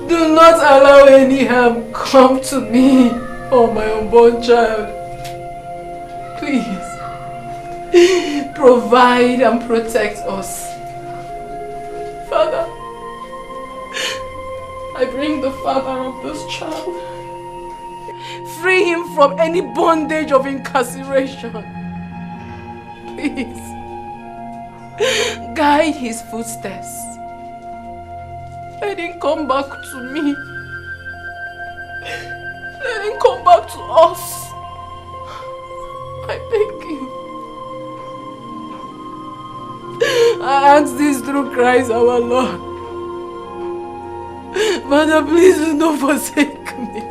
Do not allow any harm come to me or my unborn child. Please, provide and protect us. Father, I bring the father of this child. Free him from any bondage of incarceration. Please, guide his footsteps. Let him come back to me. Let him come back to us. I beg you. I ask this through Christ our Lord. Father, please do not forsake me.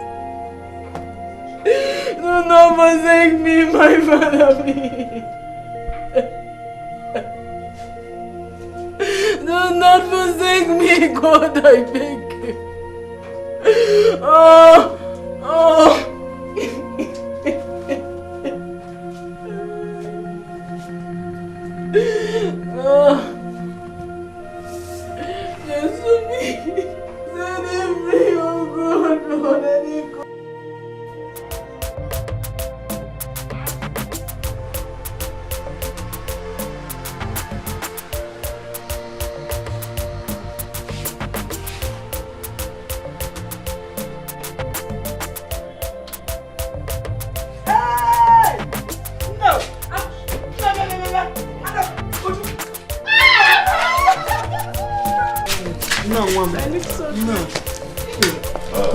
Do not forsake me, my father, please. Do not forsake me, God, I beg you. Oh.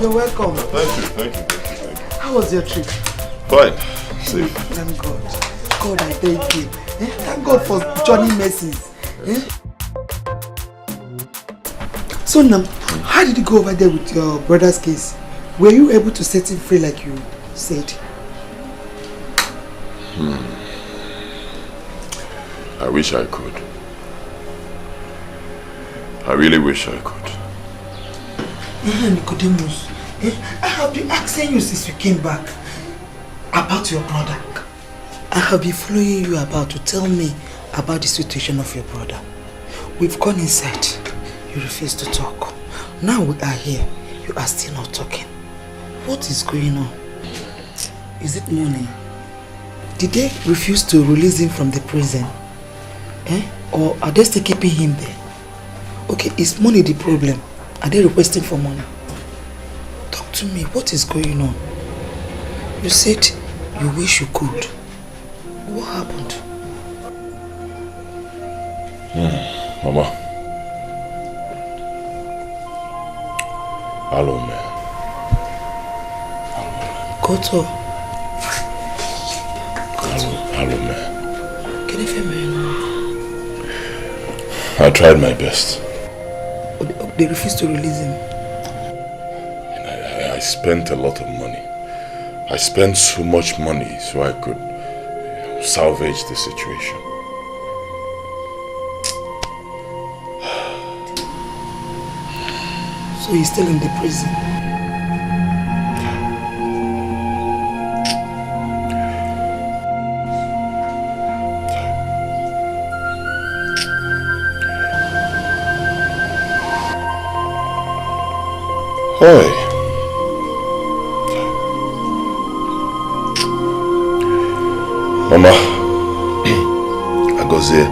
You're welcome. Thank you. How was your trip? Fine. Safe. Thank God. God, I thank you. Thank God for Johnny mercies. So now, how did you go over there with your brother's case? Were you able to set him free like you said? I wish I could. I really wish I could. Nicodemus, I have been asking you since you came back about your brother. I have been following you about to tell me about the situation of your brother. We've gone inside. You refuse to talk. Now we are here. You are still not talking. What is going on? Is it money? Did they refuse to release him from the prison? Or are they still keeping him there? Okay, is money the problem? Are they requesting for money? Talk to me. What is going on? You said you wish you could. What happened? Mama. Hello, man. Koto. Hello, man. Can you feel me? I tried my best. They refused to release him. I spent a lot of money. I spent so much money so I could salvage the situation. So he's still in the prison. Oi. Mama, Agozie.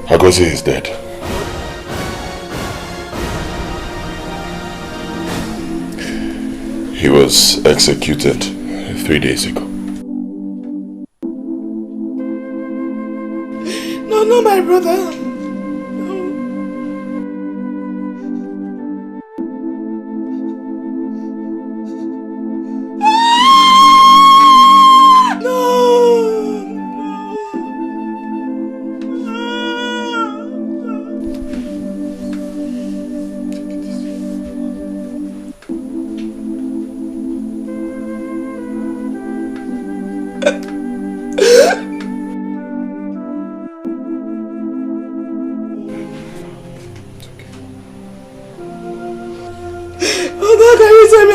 Agozie is dead. He was executed 3 days ago. No, my brother.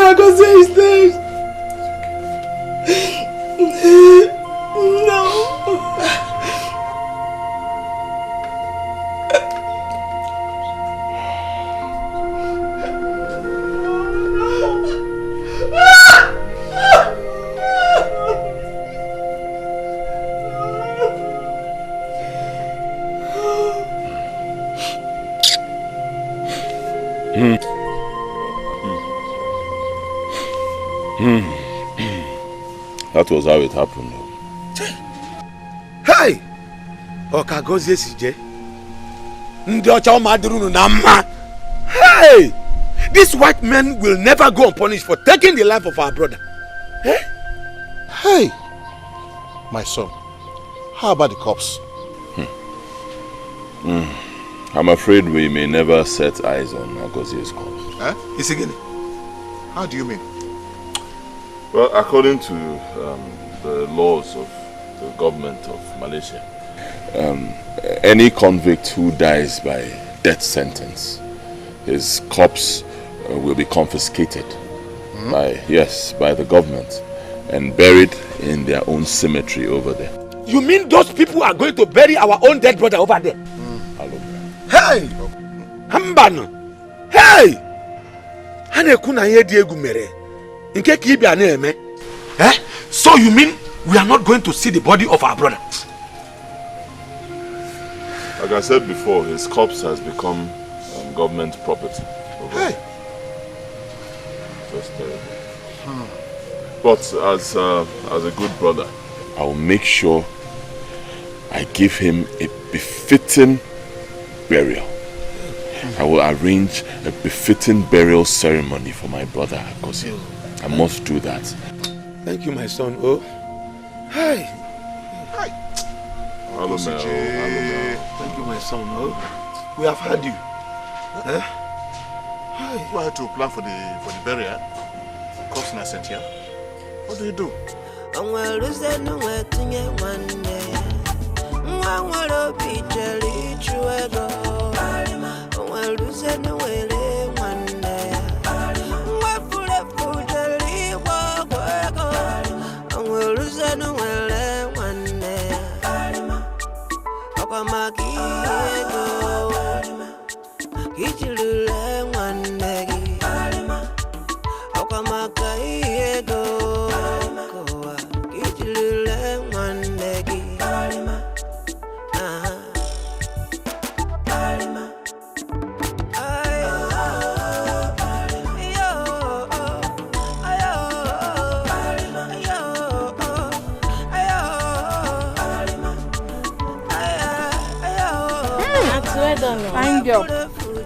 Agozie is dead. No. That was how it happened. Hey! Okagozie sije. Ndi ocha o madurunu na mma. Hey! These white men will never go unpunished for taking the life of our brother. Eh? Hey! My son, how about the cops? I'm afraid we may never set eyes on Agozie's corpse. Huh? Is again? How do you mean? Well, according to the laws of the government of Malaysia, any convict who dies by death sentence, his corpse will be confiscated by the government and buried in their own cemetery over there. You mean those people are going to bury our own dead brother over there? Hey! Hambano! Hey! Hanekuna yedi egu mere. Nke ki ibi ane eh? So you mean we are not going to see the body of our brother? Like I said before, his corpse has become government property. Hey! Just but as a good brother, I will make sure I give him a befitting burial. I will arrange a befitting burial ceremony for my brother Agozie. I must do that. Thank you, my son. Oh, hi. Hi. Hello, Mel. Thank you, my son. Oh, we have heard you. Huh? Hi. You had to plan for the burial. Cops na sent here. What do you do? Fine girl.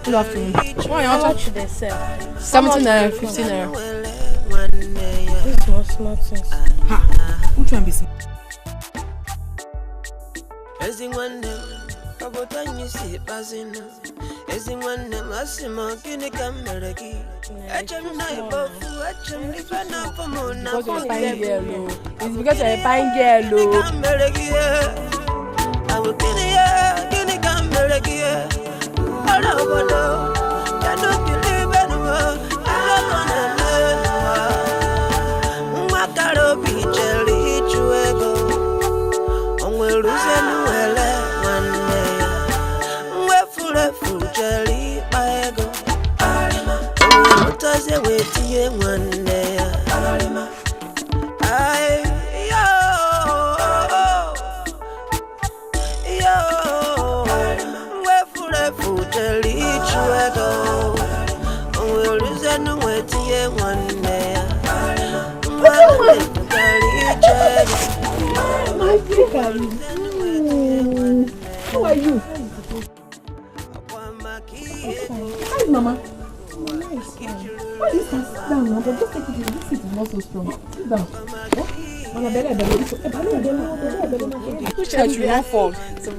Good afternoon. Why you want to sell? 17 naira, 15 naira. This one small things. Ha! Which one be small? It's because you're a fine girl. How are you? Hi, Mama. Nice. Why you sit down now? But just take it easy. This seat is not so strong. Sit down. Which church you have for? So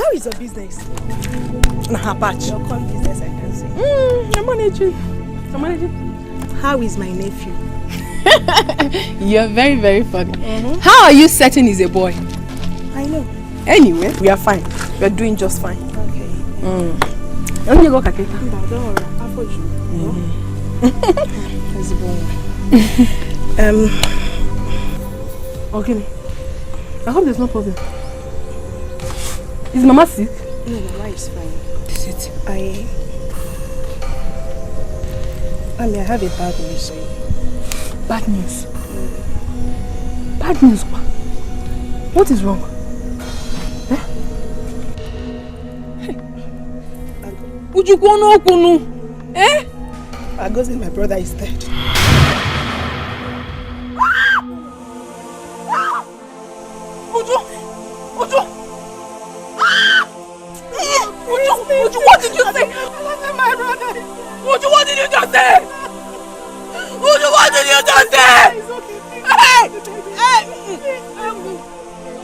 how is your business? Nah, patch. Your con business, I can say. I'm managing. How is my nephew? You're very, very funny. How are you certain he's a boy? I know. Anyway, we are fine. We are doing just fine. Okay. Let me go, Kake. Don't worry. I'll forge you. Okay. I hope there's no problem. Is Mama sick? No, Mama is fine. Is it? I have a bad news for you. Bad news? Bad news? What is wrong? Eh? Agozi, my brother, is dead. Uju, what did you say? My brother. Uju, what did you just say? Uju, what did you just say? Hey!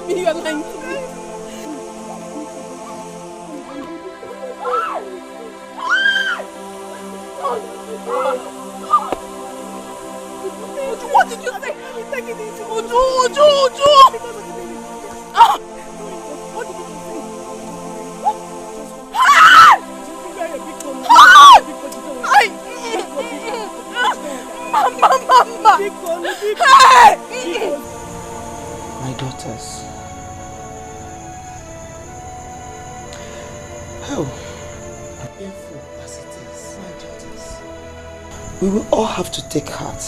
You are lying to me. Uju, what did you say? Uju! Mama! Hey! My daughters. How painful as it is, my daughters. We will all have to take heart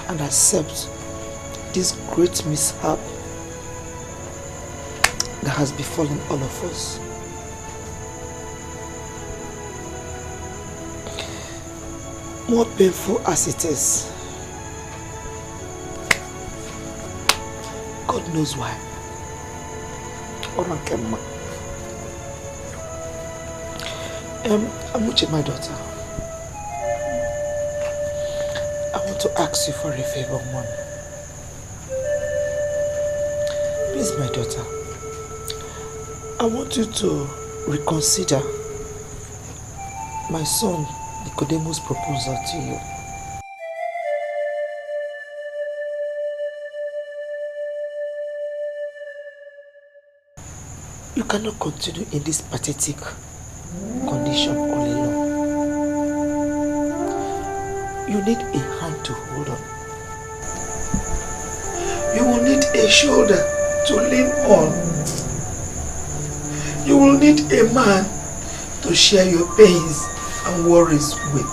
and accept this great mishap that has befallen all of us. More painful as it is, God knows why. Amuche, my daughter, I want to ask you for a favor, Mom. Please, my daughter, I want you to reconsider my son Nicodemus' proposal to you. You cannot continue in this pathetic condition all alone. You need a hand to hold on. You will need a shoulder to lean on. You will need a man to share your pains and worries with.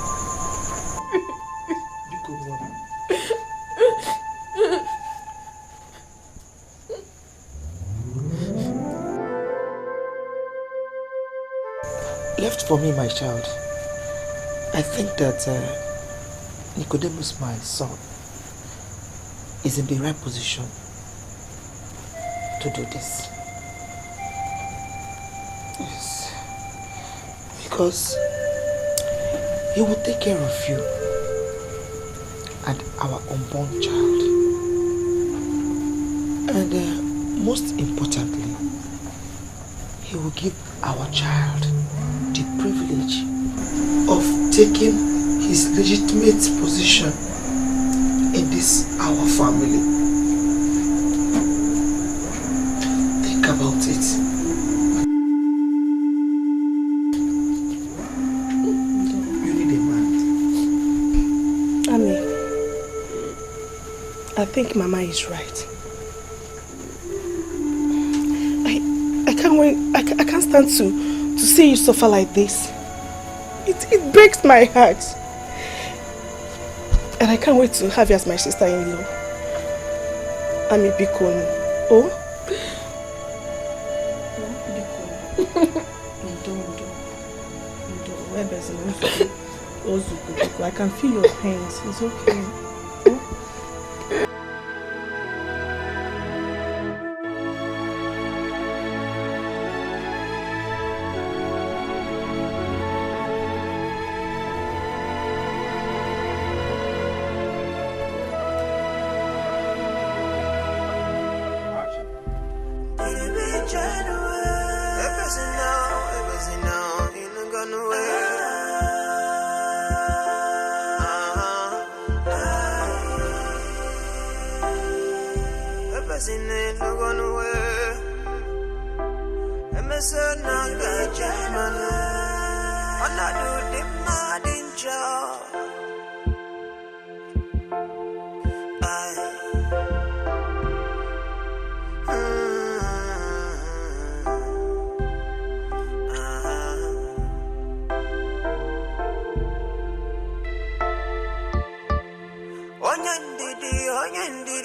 Left for me, my child, I think that Nicodemus, my son, is in the right position to do this. Yes. Because he will take care of you and our unborn child. And most importantly, he will give our child the privilege of taking his legitimate position in this our family. Think about it. You need a man. Ami, I think Mama is right. I can't wait. I can't stand to see you suffer like this. It breaks my heart. And I can't wait to have you as my sister-in-law. Ami Bikon. Oh? I can feel your pains. It's okay. I'm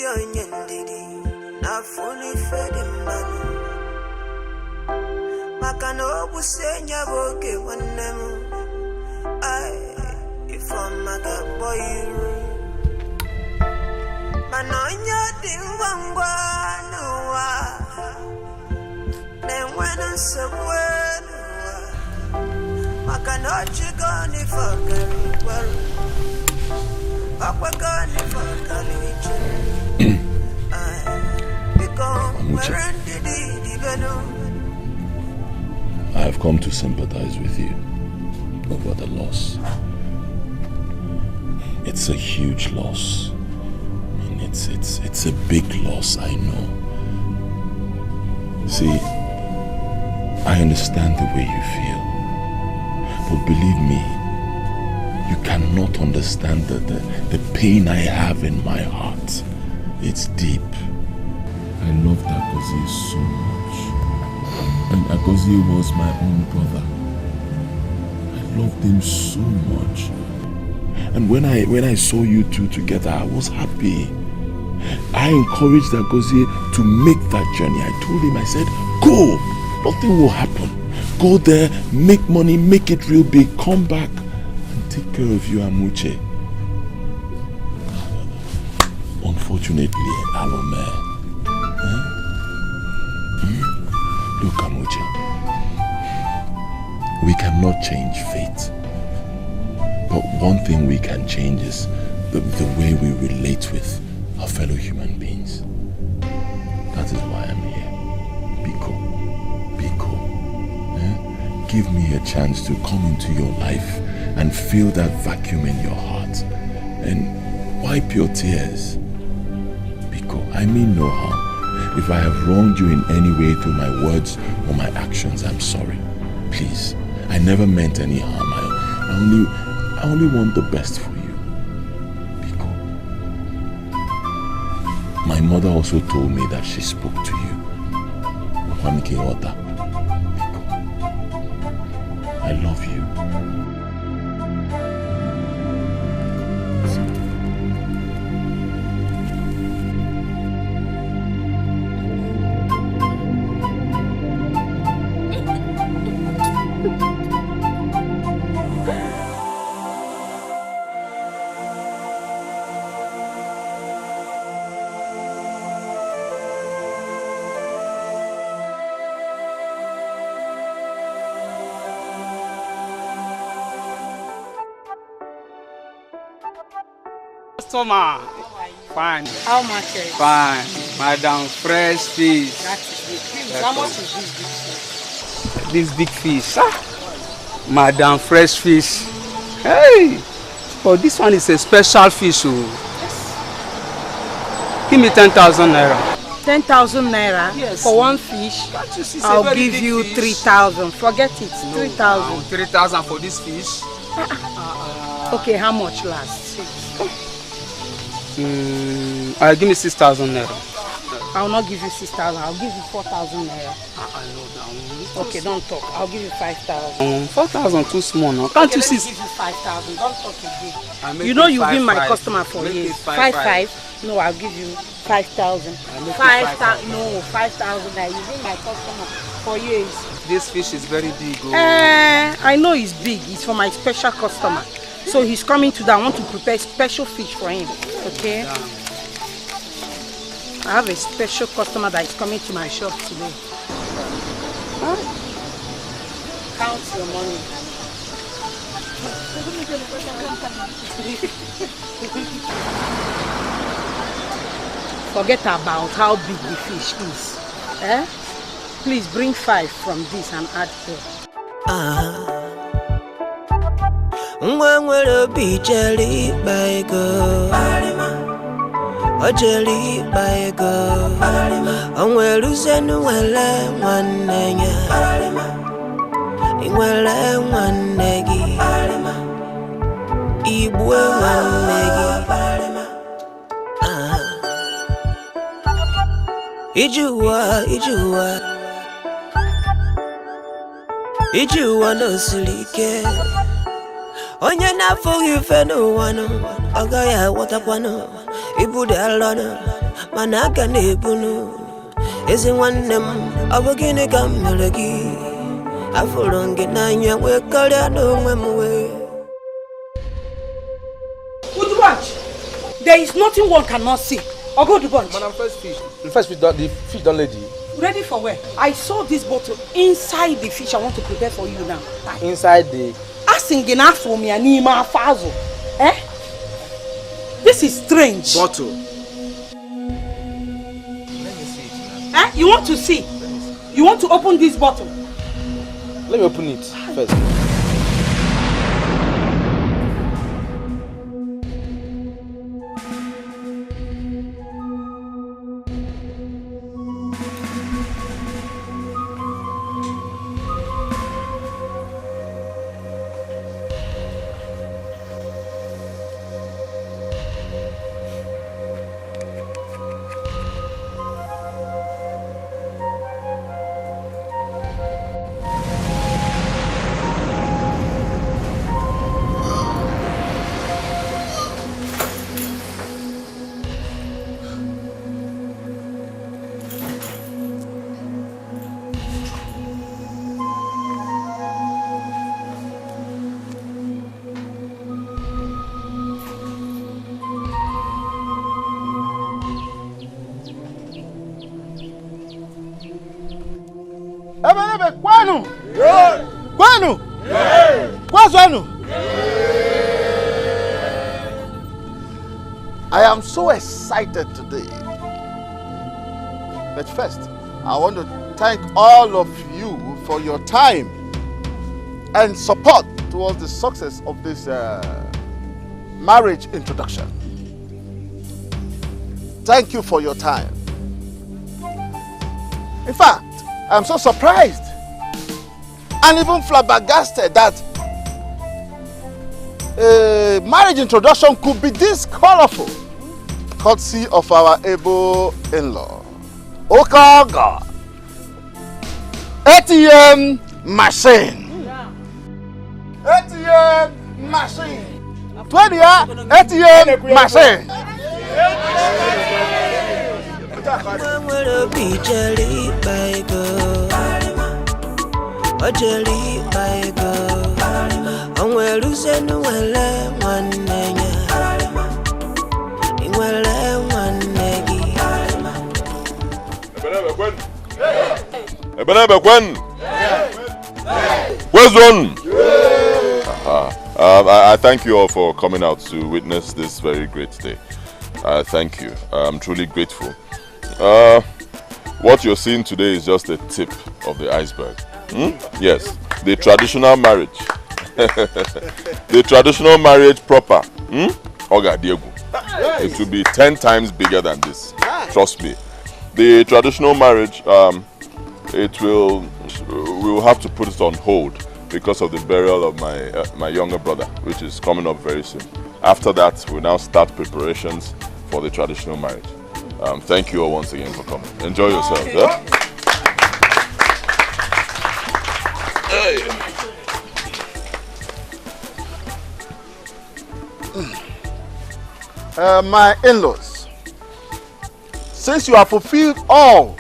Onyendidi, na fully fed in man. Makano busenya boke wanemu. If I'm a boy, Manonya Dingwangwa, then when I'm so well, Makanochi gone if I'm very well. Papa gone if I'm college. I have come to sympathize with you over the loss. It's a huge loss. And it's a big loss, I know. See, I understand the way you feel. But believe me, you cannot understand the pain I have in my heart. It's deep. I loved Agozie so much. And Agozie was my own brother. I loved him so much. And when I saw you two together, I was happy. I encouraged Agozie to make that journey. I told him, I said, go! Nothing will happen. Go there, make money, make it real big, come back and take care of you, Amuche. Unfortunately, Alome. Look, Amuche, we cannot change fate. But one thing we can change is the way we relate with our fellow human beings. That is why I'm here. Biko. Give me a chance to come into your life and fill that vacuum in your heart and wipe your tears. Biko, I mean no harm. If I have wronged you in any way through my words or my actions, I'm sorry. Please, I never meant any harm. I only want the best for you. Biko. My mother also told me that she spoke to you. Biko. I love you. Customer. Fine. How much is it? Fine. Madam, fresh fish. That is big. How much is this big fish? This big fish. Madam, fresh fish. Hey! But this one is a special fish. Oh. Yes. Give me 10,000 naira. 10,000 naira? Yes. For one fish? I'll give you 3,000. Forget it. 3,000. 3,000 for this fish? Okay, how much last? Give me 6,000 naira. I will not give you 6,000. I'll give you 4,000 naira. I know that. Okay, don't talk. I'll give you 5,000. 4,000 too small now. Can't you see? Let me give you 5,000. Don't talk again. You know you've been my customer for years. 5,500. No, I'll give you 5,000. 5,000. No, 5,000. You've been my customer for years. This fish is very big. Oh. I know it's big. It's for my special customer. So he's coming today. I want to prepare special fish for him. Okay? Yeah. I have a special customer that is coming to my shop today. Huh? Count your money. Forget about how big the fish is. Please bring 5 from this and add here. Jelly by go. Jelly by go. Well, losing well, one nanya. Well, one neggy. Ibwe wanegi. Ijuwa no silike. Onye na fogi feno wano. Agaya watakwano. Ibude alano. Manaka nebunu. Ezi nwanne m abogine kamelegi. Aforonge nanya we kalya no mwemwe. Good bunch. There is nothing one cannot see. Or go to bunch. Madam, first fish. The first fish, the fish done ready. Ready for where? I saw this bottle inside the fish I want to prepare for you now. Inside the... Asking enough for me and Nima Fazo. Eh? This is strange. Bottle. Eh? You want to see? You want to open this bottle? Let me open it first. I am so excited today. But first, I want to thank all of you for your time and support towards the success of this marriage introduction. Thank you for your time. In fact, I'm so surprised and even flabbergasted that a marriage introduction could be this colorful, courtesy of our able in-law. Okay, God. ATM machine. ATM machine. 20 ATM machine. Where's one? I thank you all for coming out to witness this very great day. Thank you. I'm truly grateful. What you're seeing today is just the tip of the iceberg. Yes, the traditional marriage. The traditional marriage proper. Oga Diego. It will be 10 times bigger than this. Trust me. The traditional marriage, we'll have to put it on hold because of the burial of my younger brother, which is coming up very soon. After that, we'll now start preparations for the traditional marriage. Thank you all once again for coming. Enjoy yourselves. Hey. My in-laws, since you have fulfilled all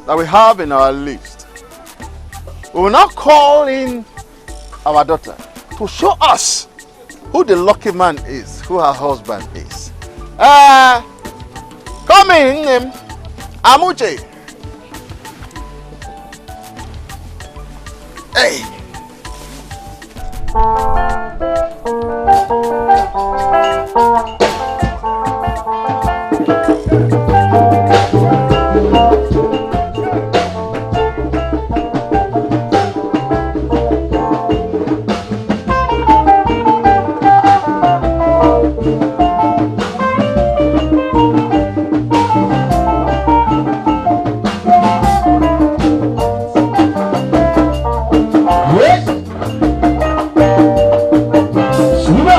that we have in our list, we will now call in our daughter to show us who the lucky man is, who her husband is. Come in, Amuche. Hey. Yes. Suma.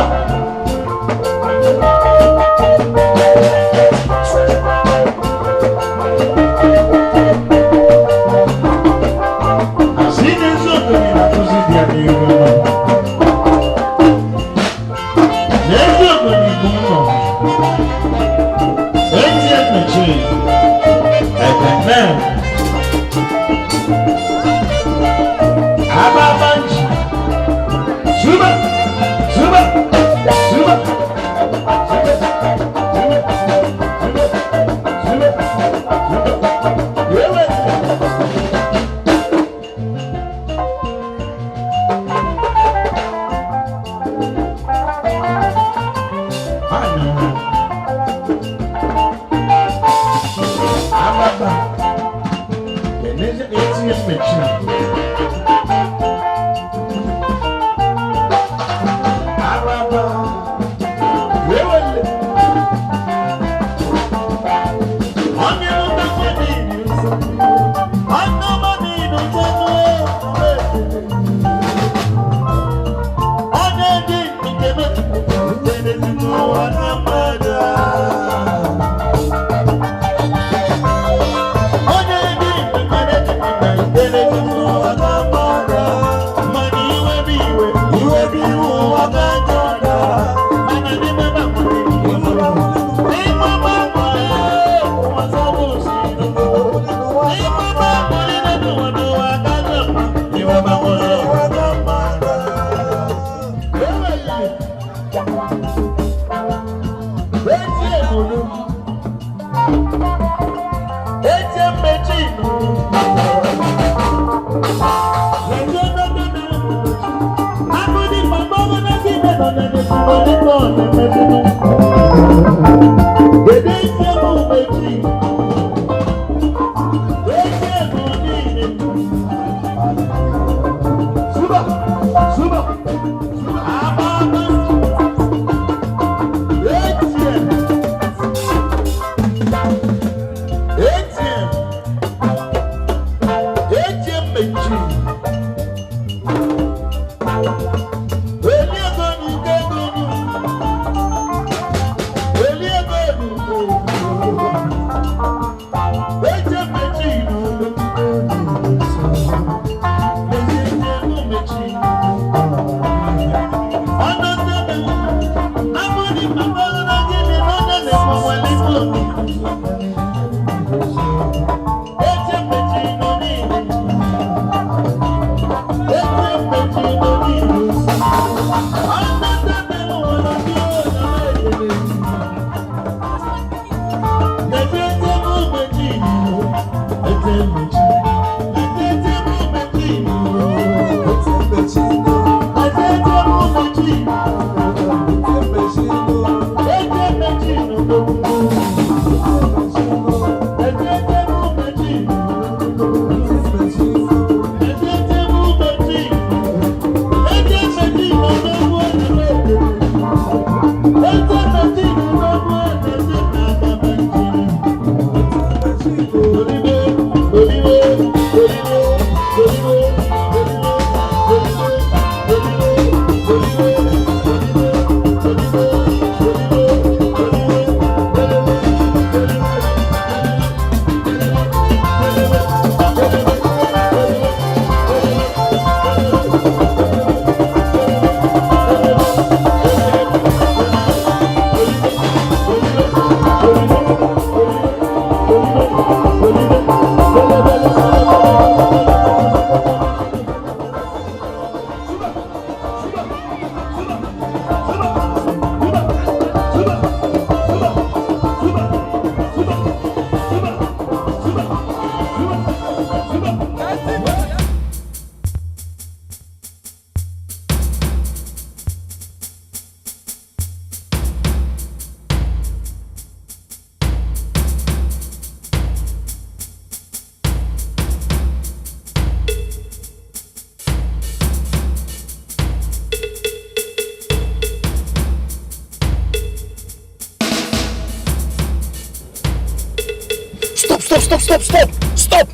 Stop!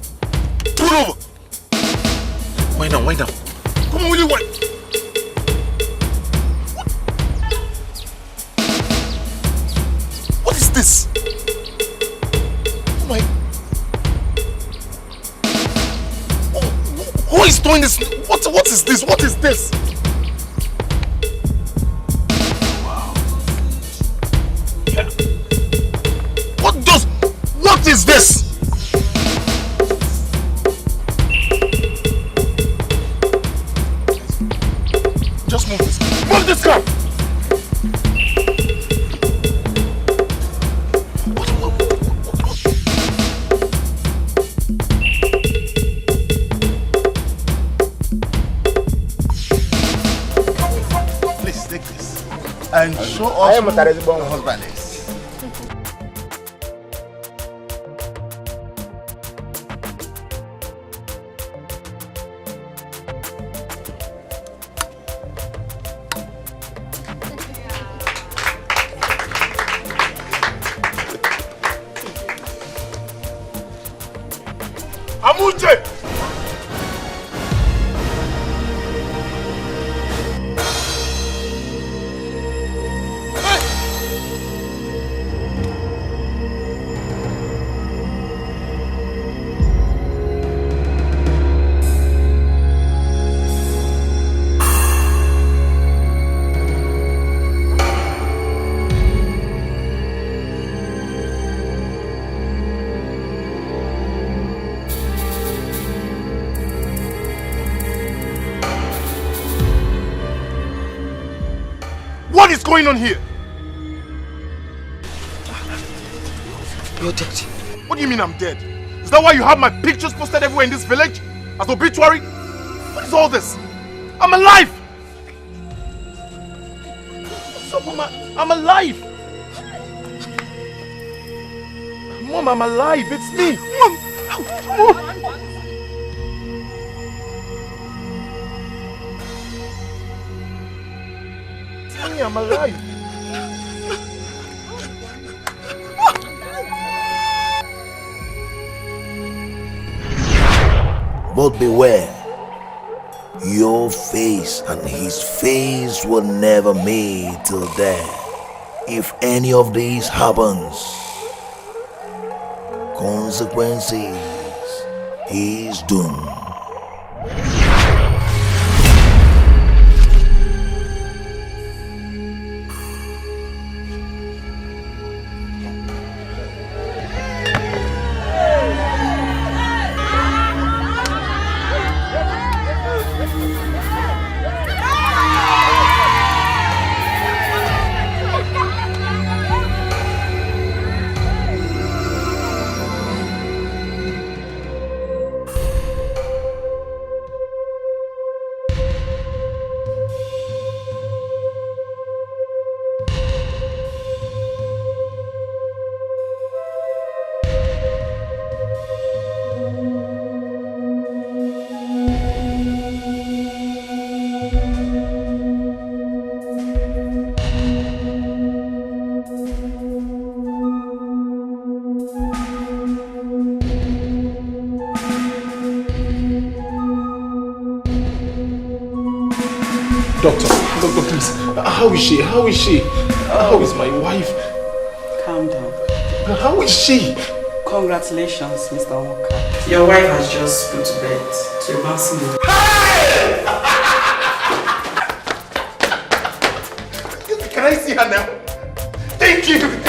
Pull over! Wind down. Come on, will you wind? What is this? Oh my... Who is doing this? What is this? What is this? Wow. Yeah. What is this? Just move this car. Move this car! Please take this and show us who your husband is. What is going on here? You're dead. What do you mean I'm dead? Is that why you have my pictures posted everywhere in this village? As obituary? What is all this? I'm alive! What's up, Mama? I'm alive! Mom, I'm alive! It's me! Mom! Mommy, I'm alive! But beware, your face and his face will never meet till death. If any of these happens, consequences, he's doomed. Doctor, please. How is she? How is she? How is my wife? Calm down. How is she? Congratulations, Mr. Walker. Your wife has just put to bed to a bouncing mood. Hey! Can I see her now? Thank you!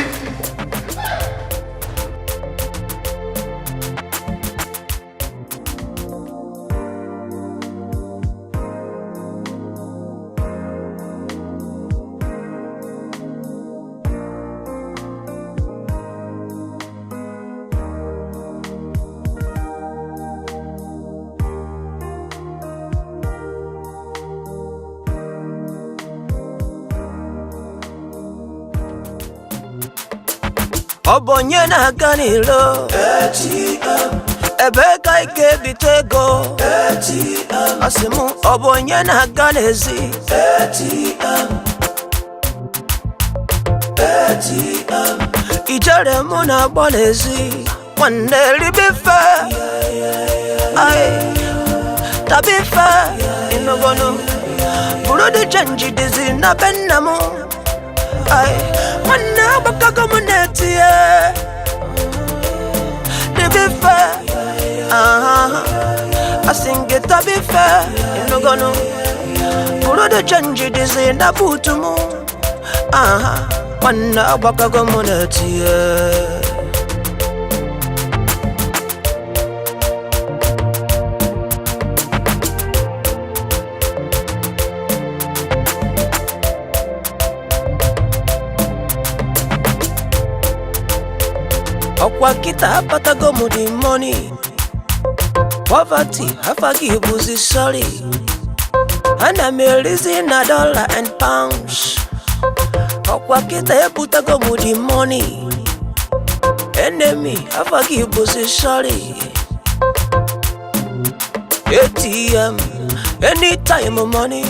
Obonye na ganilo ATM Ebeka ike bitego ATM Asimu obonye na ganezi ATM Ijare muna bonezi Wane libife Ay Tabife Inogono Burudi chanji dizi na benamu Ay Wana baka komuneti Libife Asingita bife Inogono Burudi chanji dizi na butumu Wana baka komuneti Wakita hapata gomu di money Poverty hafagibuzi sorry And I'm releasing a dollar and pounds Wakita heputa gomu di money Enemy hafagibuzi sorry ATM anytime money